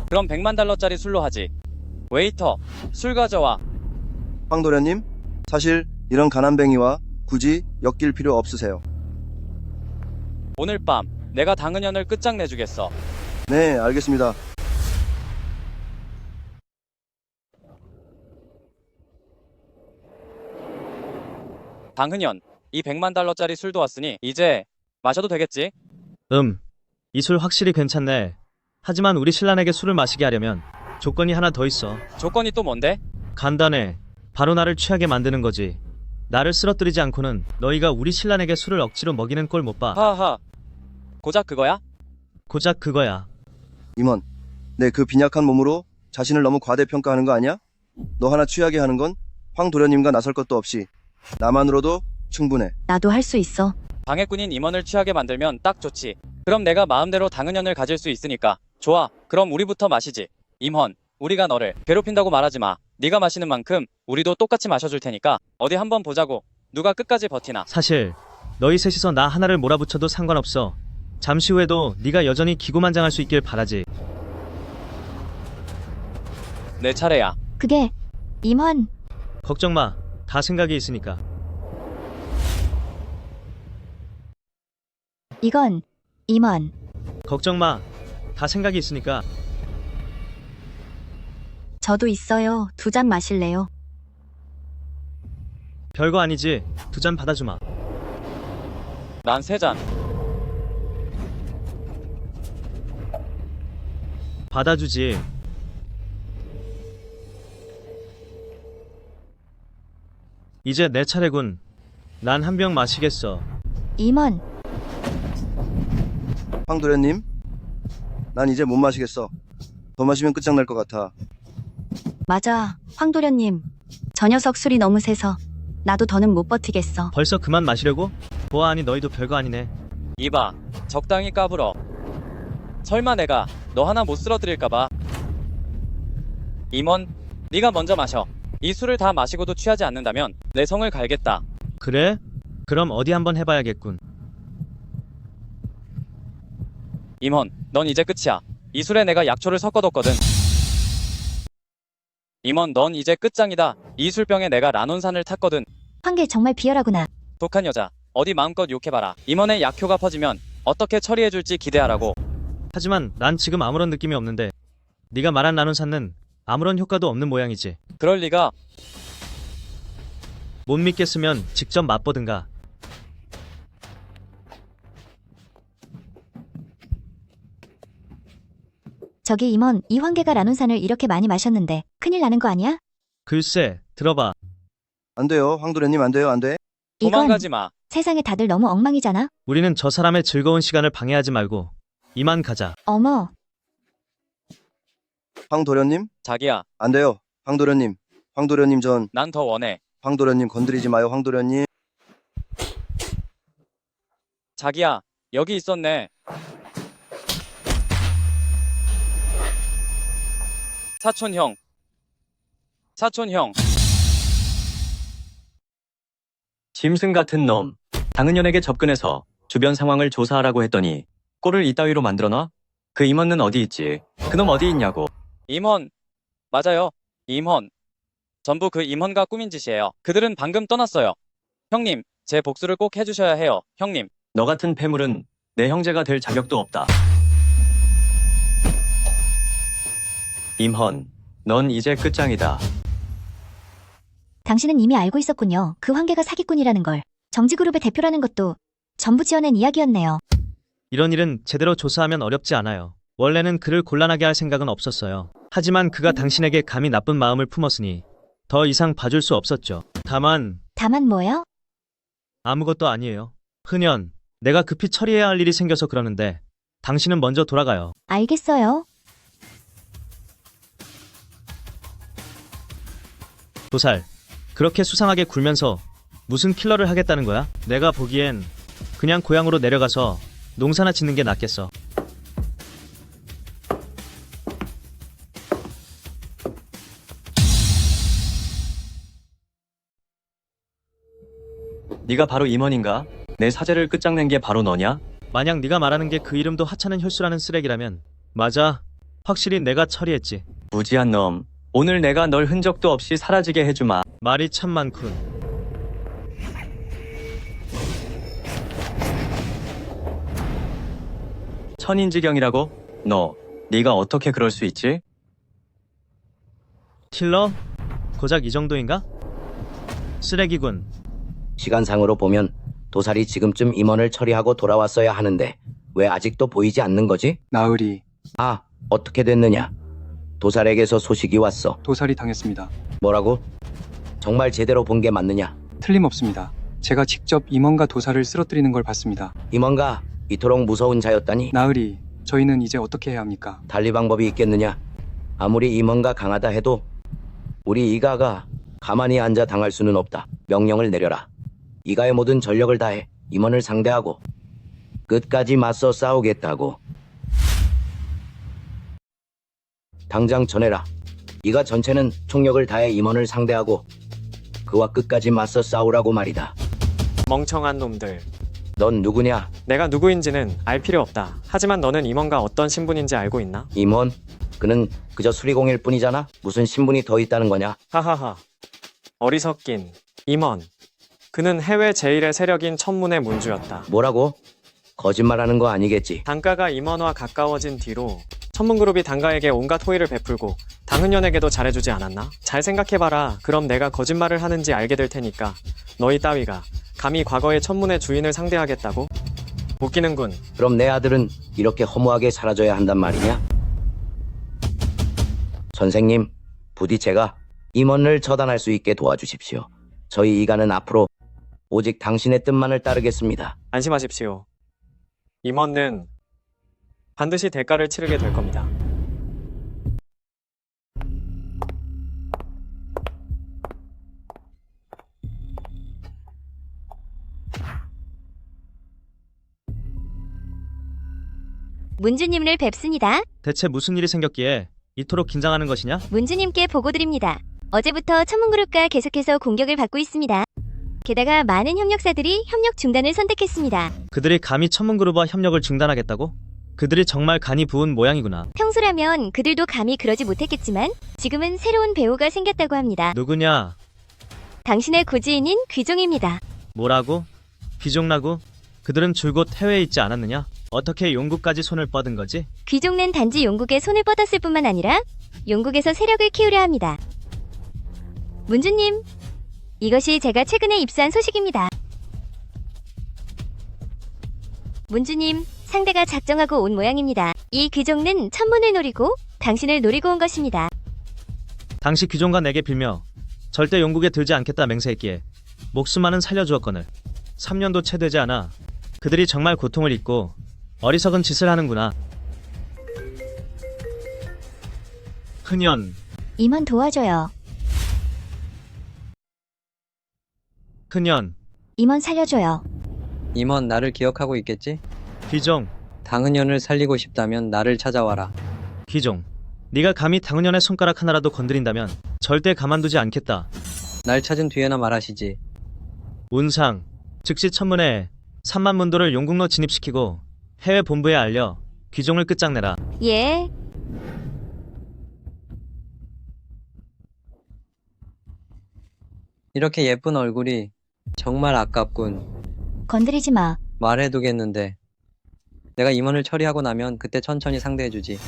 그럼 100만 달러짜리 술로 하지. 웨이터, 술 가져와. 황도련님, 사실 이런 가난뱅이와 굳이 엮일 필요 없으세요. 오늘 밤 내가 당은현을 끝장내주겠어. 네, 알겠습니다. 당은현, 이 100만 달러짜리 술도 왔으니 이제 마셔도 되겠지? 이 술 확실히 괜찮네. 하지만 우리 신랑에게 술을 마시게 하려면 조건이 하나 더 있어. 조건이 또 뭔데? 간단해. 바로 나를 취하게 만드는 거지. 나를 쓰러뜨리지 않고는 너희가 우리 신랑에게 술을 억지로 먹이는 꼴 못 봐. 하하. 고작 그거야? 고작 그거야. 임원, 내 그 빈약한 몸으로 자신을 너무 과대평가하는 거 아니야? 너 하나 취하게 하는 건 황도련님과 나설 것도 없이 나만으로도 충분해. 나도 할 수 있어. 방해꾼인 임원을 취하게 만들면 딱 좋지. 그럼 내가 마음대로 당은현을 가질 수 있으니까. 좋아. 그럼 우리부터 마시지. 임원, 우리가 너를 괴롭힌다고 말하지 마. 네가 마시는 만큼 우리도 똑같이 마셔줄 테니까 어디 한번 보자고. 누가 끝까지 버티나. 사실 너희 셋이서 나 하나를 몰아붙여도 상관없어. 잠시 후에도 네가 여전히 기고만장할 수 있길 바라지. 내 차례야. 그게 임원. 걱정 마. 다 생각이 있으니까. 이건 임원. 걱정 마. 다 생각이 있으니까. 저도 있어요. 2잔 마실래요? 별거 아니지. 2잔 받아주마. 난 3잔. 받아주지. 이제 내 차례군. 난 한 병 마시겠어. 임원. 황도련님, 난 이제 못 마시겠어. 더 마시면 끝장날 것 같아. 맞아. 황도련님. 저 녀석 술이 너무 세서 나도 더는 못 버티겠어. 벌써 그만 마시려고? 보아하니 너희도 별거 아니네. 이봐, 적당히 까불어. 설마 내가 너 하나 못 쓰러뜨릴까봐. 임원, 네가 먼저 마셔. 이 술을 다 마시고도 취하지 않는다면 내 성을 갈겠다. 그래? 그럼 어디 한번 해봐야겠군. 임원, 넌 이제 끝이야. 이 술에 내가 약초를 섞어뒀거든. 임원, 넌 이제 끝장이다. 이 술병에 내가 라논산을 탔거든. 황계 정말 비열하구나. 독한 여자, 어디 마음껏 욕해봐라. 임원의 약효가 퍼지면 어떻게 처리해줄지 기대하라고. 하지만 난 지금 아무런 느낌이 없는데 네가 말한 라논산은 아무런 효과도 없는 모양이지. 그럴 리가. 못 믿겠으면 직접 맛보든가. 저기 임원, 이 황계가 라논산을 이렇게 많이 마셨는데 큰일 나는 거 아니야? 글쎄, 들어봐. 안 돼요. 황도련님 안 돼요. 안 돼. 도망가지 마. 세상에 다들 너무 엉망이잖아. 우리는 저 사람의 즐거운 시간을 방해하지 말고 이만 가자. 어머. 황도련님? 자기야. 안 돼요. 황도련님. 황도련님 전. 난 더 원해. 황도련님 건드리지 마요. 황도련님. 자기야, 여기 있었네. 사촌 형. 사촌 형. 짐승 같은 놈. 당은연에게 접근해서 주변 상황을 조사하라고 했더니 꼴을 이따위로 만들어놔? 그 임원은 어디 있지? 그놈 어디 있냐고. 임원. 맞아요. 임원. 전부 그 임원가 꾸민 짓이에요. 그들은 방금 떠났어요. 형님, 제 복수를 꼭 해주셔야 해요. 형님. 너 같은 폐물은 내 형제가 될 자격도 없다. 임헌, 넌 이제 끝장이다. 당신은 이미 알고 있었군요. 그 황계가 사기꾼이라는 걸. 정지그룹의 대표라는 것도 전부 지어낸 이야기였네요. 이런 일은 제대로 조사하면 어렵지 않아요. 원래는 그를 곤란하게 할 생각은 없었어요. 하지만 그가 당신에게 감히 나쁜 마음을 품었으니 더 이상 봐줄 수 없었죠. 다만 뭐요? 아무것도 아니에요. 흔연 내가 급히 처리해야 할 일이 생겨서 그러는데 당신은 먼저 돌아가요. 알겠어요. 도살, 그렇게 수상하게 굴면서 무슨 킬러를 하겠다는 거야? 내가 보기엔 그냥 고향으로 내려가서 농사나 짓는 게 낫겠어. 네가 바로 임헌인가? 내 사제를 끝장낸 게 바로 너냐? 만약 네가 말하는 게 그 이름도 하찮은 혈수라는 쓰레기라면 맞아. 확실히 내가 처리했지. 무지한 놈. 오늘 내가 널 흔적도 없이 사라지게 해주마. 말이 참 많군. 천인지경이라고? 너, 네가 어떻게 그럴 수 있지? 킬러? 고작 이 정도인가? 쓰레기군. 시간상으로 보면 도살이 지금쯤 임원을 처리하고 돌아왔어야 하는데 왜 아직도 보이지 않는 거지? 나으리. 아, 어떻게 됐느냐? 도살에게서 소식이 왔어. 도살이 당했습니다. 뭐라고? 정말 제대로 본 게 맞느냐? 틀림없습니다. 제가 직접 임원과 도살을 쓰러뜨리는 걸 봤습니다. 임원가 이토록 무서운 자였다니? 나으리, 저희는 이제 어떻게 해야 합니까? 달리 방법이 있겠느냐? 아무리 임원가 강하다 해도 우리 이가가 가만히 앉아 당할 수는 없다. 명령을 내려라. 이가의 모든 전력을 다해 임원을 상대하고 끝까지 맞서 싸우겠다고. 당장 전해라. 이가 전체는 총력을 다해 임원을 상대하고 그와 끝까지 맞서 싸우라고 말이다. 멍청한 놈들. 넌 누구냐? 내가 누구인지는 알 필요 없다. 하지만 너는 임원가 어떤 신분인지 알고 있나? 임원? 그는 그저 수리공일 뿐이잖아. 무슨 신분이 더 있다는 거냐? 하하하. 어리석긴. 임원. 그는 해외 제1의 세력인 천문의 문주였다. 뭐라고? 거짓말하는 거 아니겠지? 단가가 임원과 가까워진 뒤로 천문그룹이 단가에게 온갖 호의를 베풀고 당은연에게도 잘해주지 않았나? 잘 생각해봐라. 그럼 내가 거짓말을 하는지 알게 될 테니까 너희 따위가 감히 과거의 천문의 주인을 상대하겠다고? 웃기는군. 그럼 내 아들은 이렇게 허무하게 사라져야 한단 말이냐? 선생님, 부디 제가 임원을 처단할 수 있게 도와주십시오. 저희 이가는 앞으로 오직 당신의 뜻만을 따르겠습니다. 안심하십시오. 임원은 반드시 대가를 치르게 될 겁니다. 문주님을 뵙습니다. 대체 무슨 일이 생겼기에 이토록 긴장하는 것이냐? 문주님께 보고드립니다. 어제부터 천문그룹과 계속해서 공격을 받고 있습니다. 게다가 많은 협력사들이 협력 중단을 선택했습니다. 그들이 감히 천문그룹과 협력을 중단하겠다고? 그들이 정말 간이 부은 모양이구나. 평소라면 그들도 감히 그러지 못했겠지만 지금은 새로운 배우가 생겼다고 합니다. 누구냐? 당신의 고지인인 귀종입니다. 뭐라고? 귀종라고? 그들은 줄곧 해외에 있지 않았느냐? 어떻게 용국까지 손을 뻗은 거지? 귀종는 단지 용국에 손을 뻗었을 뿐만 아니라 용국에서 세력을 키우려 합니다. 문주님, 이것이 제가 최근에 입수한 소식입니다. 문주님, 상대가 작정하고 온 모양입니다. 이 귀종는 천문을 노리고 당신을 노리고 온 것입니다. 당시 귀종과 내게 빌며 절대 용국에 들지 않겠다 맹세했기에 목숨만은 살려주었거늘 3년도 채 되지 않아 그들이 정말 고통을 잊고 어리석은 짓을 하는구나. 흔연. 임원 도와줘요. 흔연. 임원 살려줘요. 임원 나를 기억하고 있겠지? 귀종, 당은연을 살리고 싶다면 나를 찾아와라. 귀종. 네가 감히 당은연의 손가락 하나라도 건드린다면 절대 가만두지 않겠다. 날 찾은 뒤에나 말하시지. 운상, 즉시 천문에 3만 문도를 용궁로 진입시키고 해외 본부에 알려 귀종을 끝장내라. 예. 이렇게 예쁜 얼굴이 정말 아깝군. 건드리지 마. 말해두겠는데. 내가 임원을 처리하고 나면 그때 천천히 상대해주지.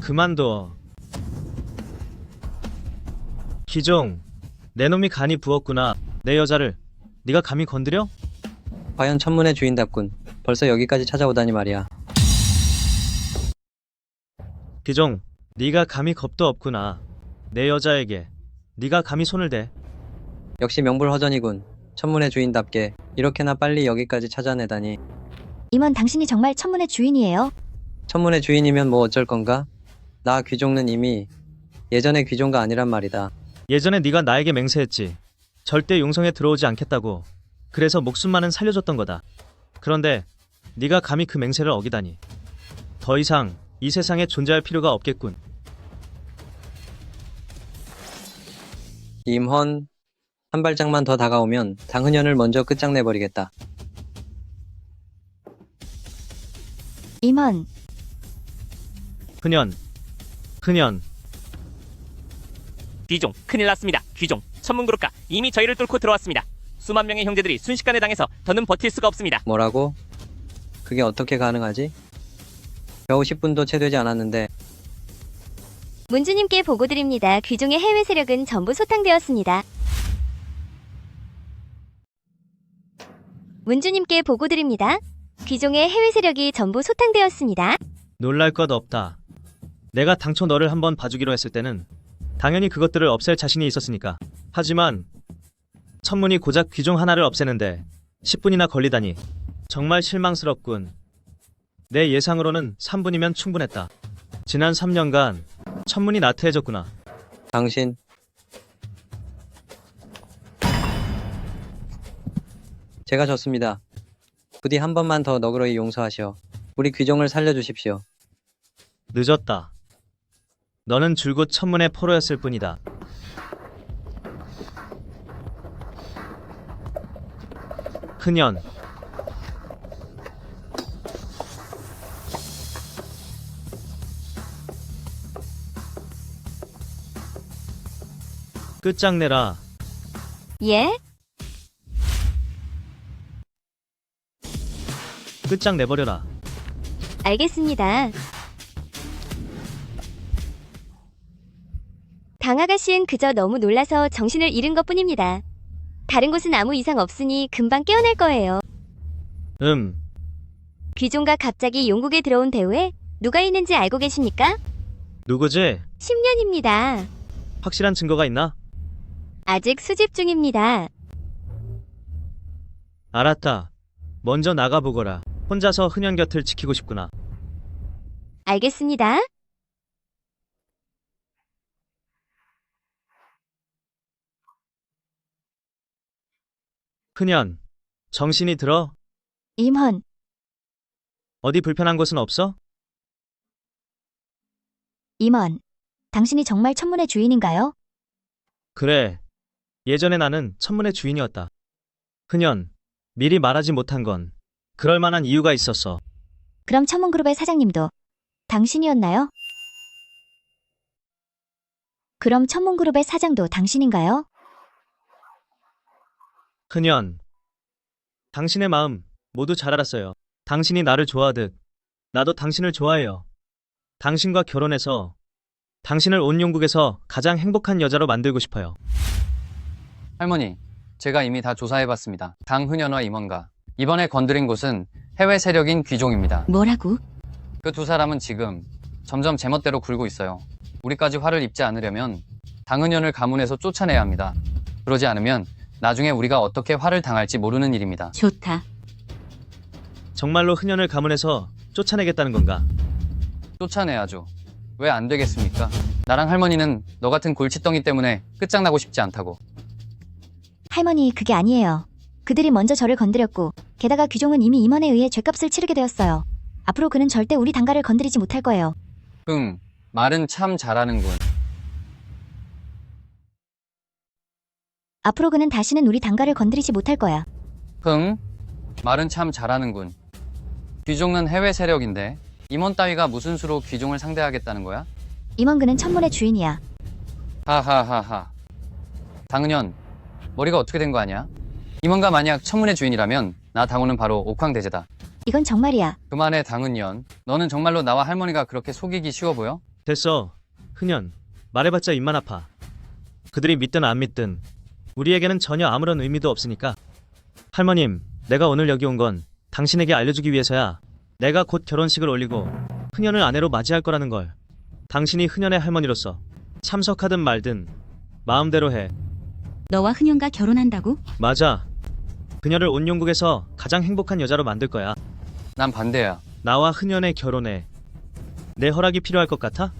그만둬. 귀종, 내 놈이 간이 부었구나. 내 여자를 네가 감히 건드려? 과연 천문의 주인답군. 벌써 여기까지 찾아오다니 말이야. 귀종, 네가 감히 겁도 없구나. 내 여자에게 네가 감히 손을 대. 역시 명불허전이군. 천문의 주인답게 이렇게나 빨리 여기까지 찾아내다니. 임원 당신이 정말 천문의 주인이에요? 천문의 주인이면 뭐 어쩔 건가? 나 귀종은 이미 예전의 귀종가 아니란 말이다. 예전에 네가 나에게 맹세했지. 절대 용성에 들어오지 않겠다고. 그래서 목숨만은 살려줬던 거다. 그런데 네가 감히 그 맹세를 어기다니. 더 이상 이 세상에 존재할 필요가 없겠군. 임헌, 한 발짝만 더 다가오면 당은연을 먼저 끝장내버리겠다. 임원, 흔연. 귀종, 큰일 났습니다. 귀종, 천문그룹가 이미 저희를 뚫고 들어왔습니다. 수만 명의 형제들이 순식간에 당해서 더는 버틸 수가 없습니다. 뭐라고? 그게 어떻게 가능하지? 겨우 10분도 채 되지 않았는데. 문주님께 보고드립니다. 귀종의 해외 세력은 전부 소탕되었습니다. 문주님께 보고드립니다. 귀종의 해외 세력이 전부 소탕되었습니다. 놀랄 것 없다. 내가 당초 너를 한번 봐주기로 했을 때는 당연히 그것들을 없앨 자신이 있었으니까. 하지만 천문이 고작 귀종 하나를 없애는데 10분이나 걸리다니. 정말 실망스럽군. 내 예상으로는 3분이면 충분했다. 지난 3년간 천문이 나태해졌구나. 당신. 제가 졌습니다. 부디 한 번만 더 너그러이 용서하시오. 우리 귀종을 살려주십시오. 늦었다. 너는 줄곧 천문의 포로였을 뿐이다. 흔연. 끝장내라. 예? 끝장내버려라. 알겠습니다. 당아가씨는 그저 너무 놀라서 정신을 잃은 것뿐입니다. 다른 곳은 아무 이상 없으니 금방 깨어날 거예요. 귀종가 갑자기 용국에 들어온 배후에 누가 있는지 알고 계십니까? 누구지? 10년입니다. 확실한 증거가 있나? 아직 수집 중입니다. 알았다. 먼저 나가보거라. 혼자서 흔연 곁을 지키고 싶구나. 알겠습니다. 흔연, 정신이 들어? 임헌, 어디 불편한 곳은 없어? 임원, 당신이 정말 천문의 주인인가요? 그래. 예전에 나는 천문의 주인이었다. 흔연, 미리 말하지 못한 건 그럴 만한 이유가 있었어. 그럼 천문그룹의 사장님도 당신이었나요? 그럼 천문그룹의 사장도 당신인가요? 흔연, 당신의 마음 모두 잘 알았어요. 당신이 나를 좋아하듯 나도 당신을 좋아해요. 당신과 결혼해서 당신을 온 용국에서 가장 행복한 여자로 만들고 싶어요. 할머니, 제가 이미 다 조사해봤습니다. 당흔연과 임원가. 이번에 건드린 곳은 해외 세력인 귀종입니다. 뭐라고? 그 두 사람은 지금 점점 제멋대로 굴고 있어요. 우리까지 화를 입지 않으려면 당흔연을 가문에서 쫓아내야 합니다. 그러지 않으면 나중에 우리가 어떻게 화를 당할지 모르는 일입니다. 좋다. 정말로 흔연을 가문에서 쫓아내겠다는 건가? 쫓아내야죠. 왜 안 되겠습니까? 나랑 할머니는 너 같은 골칫덩이 때문에 끝장나고 싶지 않다고. 할머니, 그게 아니에요. 그들이 먼저 저를 건드렸고 게다가 귀종은 이미 임원에 의해 죗값을 치르게 되었어요. 앞으로 그는 절대 우리 단가를 건드리지 못할 거예요. 말은 참 잘하는군. 앞으로 그는 다시는 우리 단가를 건드리지 못할 거야. 말은 참 잘하는군. 귀종은 해외 세력인데 임원 따위가 무슨 수로 귀종을 상대하겠다는 거야? 임원 그는 천문의 주인이야. 하하하하. 당은현, 머리가 어떻게 된 거 아니야? 임원가 만약 천문의 주인이라면 나 당우는 바로 옥황대제다. 이건 정말이야. 그만해 당은현. 너는 정말로 나와 할머니가 그렇게 속이기 쉬워 보여? 됐어. 흔현. 말해봤자 입만 아파. 그들이 믿든 안 믿든 우리에게는 전혀 아무런 의미도 없으니까. 할머님, 내가 오늘 여기 온 건 당신에게 알려주기 위해서야. 내가 곧 결혼식을 올리고 흔현을 아내로 맞이할 거라는 걸. 당신이 흔현의 할머니로서 참석하든 말든 마음대로 해. 너와 흔현과 결혼한다고? 맞아. 그녀를 온 영국에서 가장 행복한 여자로 만들 거야. 난 반대야. 나와 흔현의 결혼에 내 허락이 필요할 것 같아?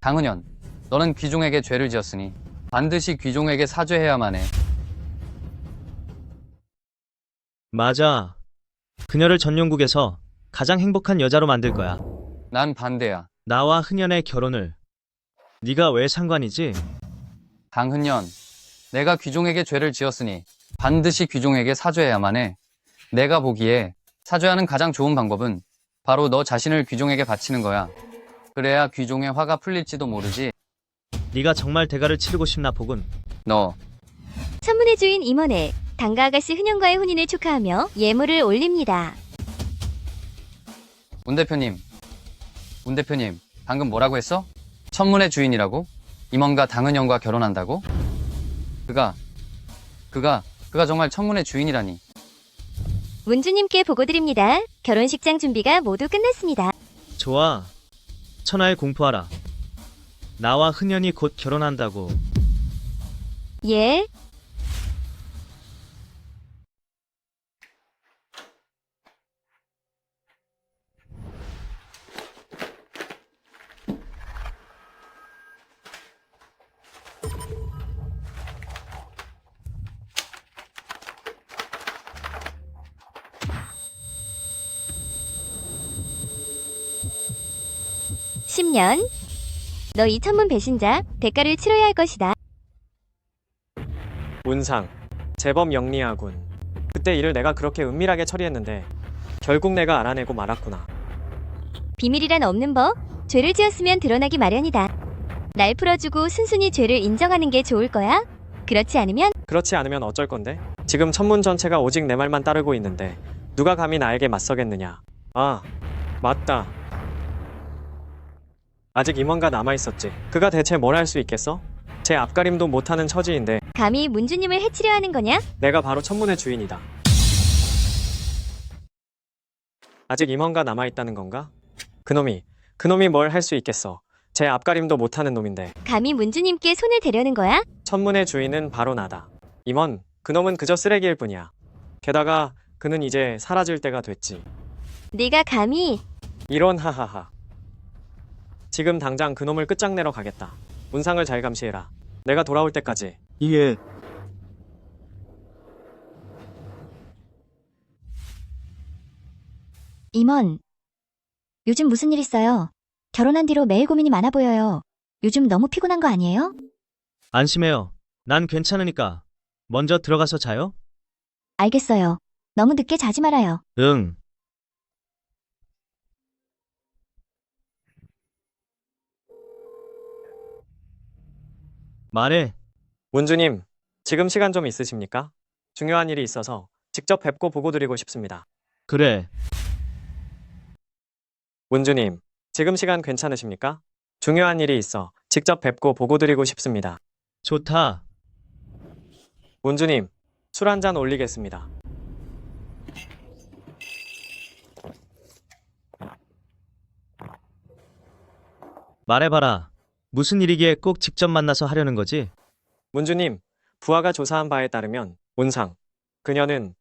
당은현, 너는 귀종에게 죄를 지었으니 반드시 귀종에게 사죄해야만 해. 맞아. 그녀를 전 영국에서 가장 행복한 여자로 만들 거야. 난 반대야. 나와 흔현의 결혼을. 네가 왜 상관이지? 당흔년, 내가 귀종에게 죄를 지었으니 반드시 귀종에게 사죄해야만 해. 내가 보기에 사죄하는 가장 좋은 방법은 바로 너 자신을 귀종에게 바치는 거야. 그래야 귀종의 화가 풀릴지도 모르지. 네가 정말 대가를 치르고 싶나 보군. 너. 천문의 주인 임원의 당가 아가씨 흔현과의 혼인을 축하하며 예물을 올립니다. 운 대표님, 방금 뭐라고 했어? 천문의 주인이라고? 임원과 당은영과 결혼한다고? 그가 정말 천문의 주인이라니. 문주님께 보고드립니다. 결혼식장 준비가 모두 끝났습니다. 좋아. 천하에 공포하라. 나와 흔현이 곧 결혼한다고. 예. (10년) 너 이 천문 배신자 대가를 치러야 할 것이다. 운상, 제법 영리하군. 그때 일을 내가 그렇게 은밀하게 처리했는데 결국 내가 알아내고 말았구나. 비밀이란 없는 법. 죄를 지었으면 드러나기 마련이다. 날 풀어주고 순순히 죄를 인정하는 게 좋을 거야. 그렇지 않으면 어쩔 건데? 지금 천문 전체가 오직 내 말만 따르고 있는데 누가 감히 나에게 맞서겠느냐. 아, 맞다. 아직 임원가 남아있었지. 그가 대체 뭘 할 수 있겠어? 제 앞가림도 못하는 처지인데 감히 문주님을 해치려 하는 거냐? 내가 바로 천문의 주인이다. 아직 임원가 남아있다는 건가? 그놈이 뭘 할 수 있겠어. 제 앞가림도 못하는 놈인데. 감히 문주님께 손을 대려는 거야? 천문의 주인은 바로 나다. 임원, 그놈은 그저 쓰레기일 뿐이야. 게다가 그는 이제 사라질 때가 됐지. 네가 감히... 이런 하하하. 지금 당장 그놈을 끝장내러 가겠다. 운상을 잘 감시해라. 내가 돌아올 때까지. 예. 임원, 요즘 무슨 일 있어요? 결혼한 뒤로 매일 고민이 많아 보여요. 요즘 너무 피곤한 거 아니에요? 안심해요. 난 괜찮으니까. 먼저 들어가서 자요? 알겠어요. 너무 늦게 자지 말아요. 응. 말해. 문주님, 지금 시간 좀 있으십니까? 중요한 일이 있어서 직접 뵙고 보고드리고 싶습니다. 그래. 문주님, 지금 시간 괜찮으십니까? 중요한 일이 있어 직접 뵙고 보고드리고 싶습니다. 좋다. 문주님, 술 한 잔 올리겠습니다. 말해봐라. 무슨 일이기에 꼭 직접 만나서 하려는 거지? 문주님, 부하가 조사한 바에 따르면 운상, 그녀는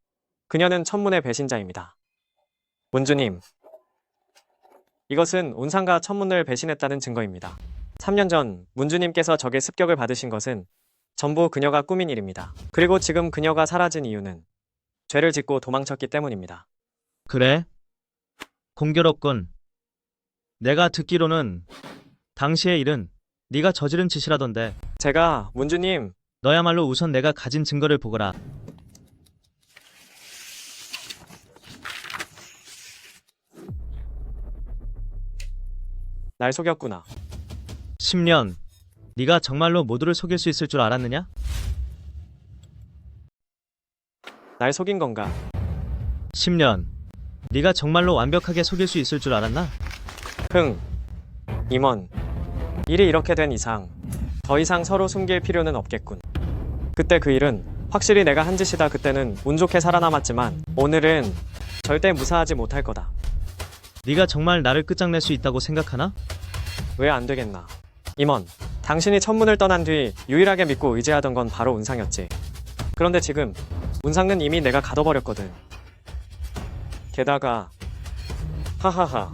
천문의 배신자입니다. 문주님, 이것은 운상가 천문을 배신했다는 증거입니다. 3년 전 문주님께서 적의 습격을 받으신 것은 전부 그녀가 꾸민 일입니다. 그리고 지금 그녀가 사라진 이유는 죄를 짓고 도망쳤기 때문입니다. 그래? 공교롭군. 내가 듣기로는 당시의 일은 네가 저지른 짓이라던데. 제가 문주님, 너야말로 우선 내가 가진 증거를 보거라. 날 속였구나. 10년. 네가 정말로 모두를 속일 수 있을 줄 알았느냐? 날 속인 건가? 10년. 네가 정말로 완벽하게 속일 수 있을 줄 알았나? 임원. 일이 이렇게 된 이상 더 이상 서로 숨길 필요는 없겠군. 그때 그 일은 확실히 내가 한 짓이다. 그때는 운 좋게 살아남았지만 오늘은 절대 무사하지 못할 거다. 네가 정말 나를 끝장낼 수 있다고 생각하나? 왜 안 되겠나? 임원, 당신이 천문을 떠난 뒤 유일하게 믿고 의지하던 건 바로 운상이었지. 그런데 지금 운상은 이미 내가 가둬버렸거든. 게다가 하하하,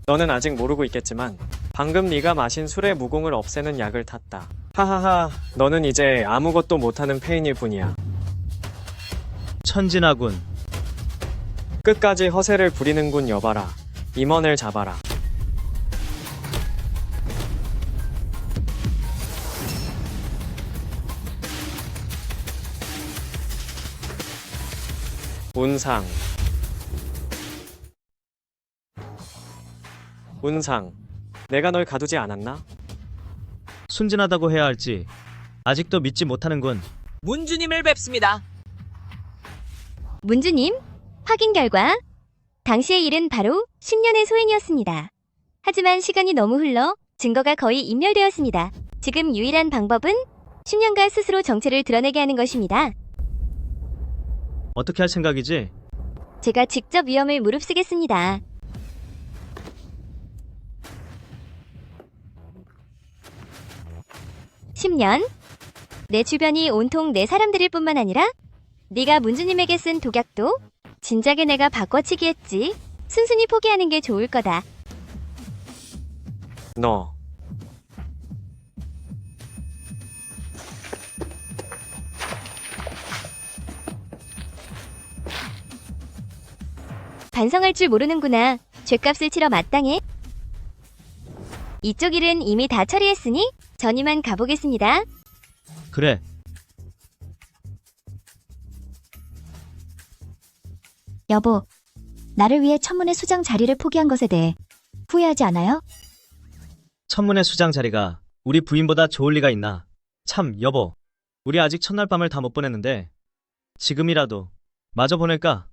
너는 아직 모르고 있겠지만 방금 네가 마신 술의 무공을 없애는 약을 탔다. 하하하, 너는 이제 아무것도 못하는 폐인일 뿐이야. 천진하군. 끝까지 허세를 부리는군. 여봐라, 임원을 잡아라. 운상, 내가 널 가두지 않았나? 순진하다고 해야 할지 아직도 믿지 못하는군. 문주님을 뵙습니다. 문주님, 확인 결과 당시의 일은 바로 10년의 소행이었습니다. 하지만 시간이 너무 흘러 증거가 거의 인멸되었습니다. 지금 유일한 방법은 10년가 스스로 정체를 드러내게 하는 것입니다. 어떻게 할 생각이지? 제가 직접 위험을 무릅쓰겠습니다. (10년) 내 주변이 온통 내 사람들일 뿐만 아니라 네가 문주님에게 쓴 독약도 진작에 내가 바꿔치기 했지. 순순히 포기하는 게 좋을 거다. 너 반성할 줄 모르는구나. 죗값을 치러 마땅해. 이쪽 일은 이미 다 처리했으니 전 이만 가보겠습니다. 그래. 여보, 나를 위해 천문의 수장 자리를 포기한 것에 대해 후회하지 않아요? 천문의 수장 자리가 우리 부인보다 좋을 리가 있나? 참, 여보. 우리 아직 첫날 밤을 다 못 보냈는데 지금이라도 마저 보낼까?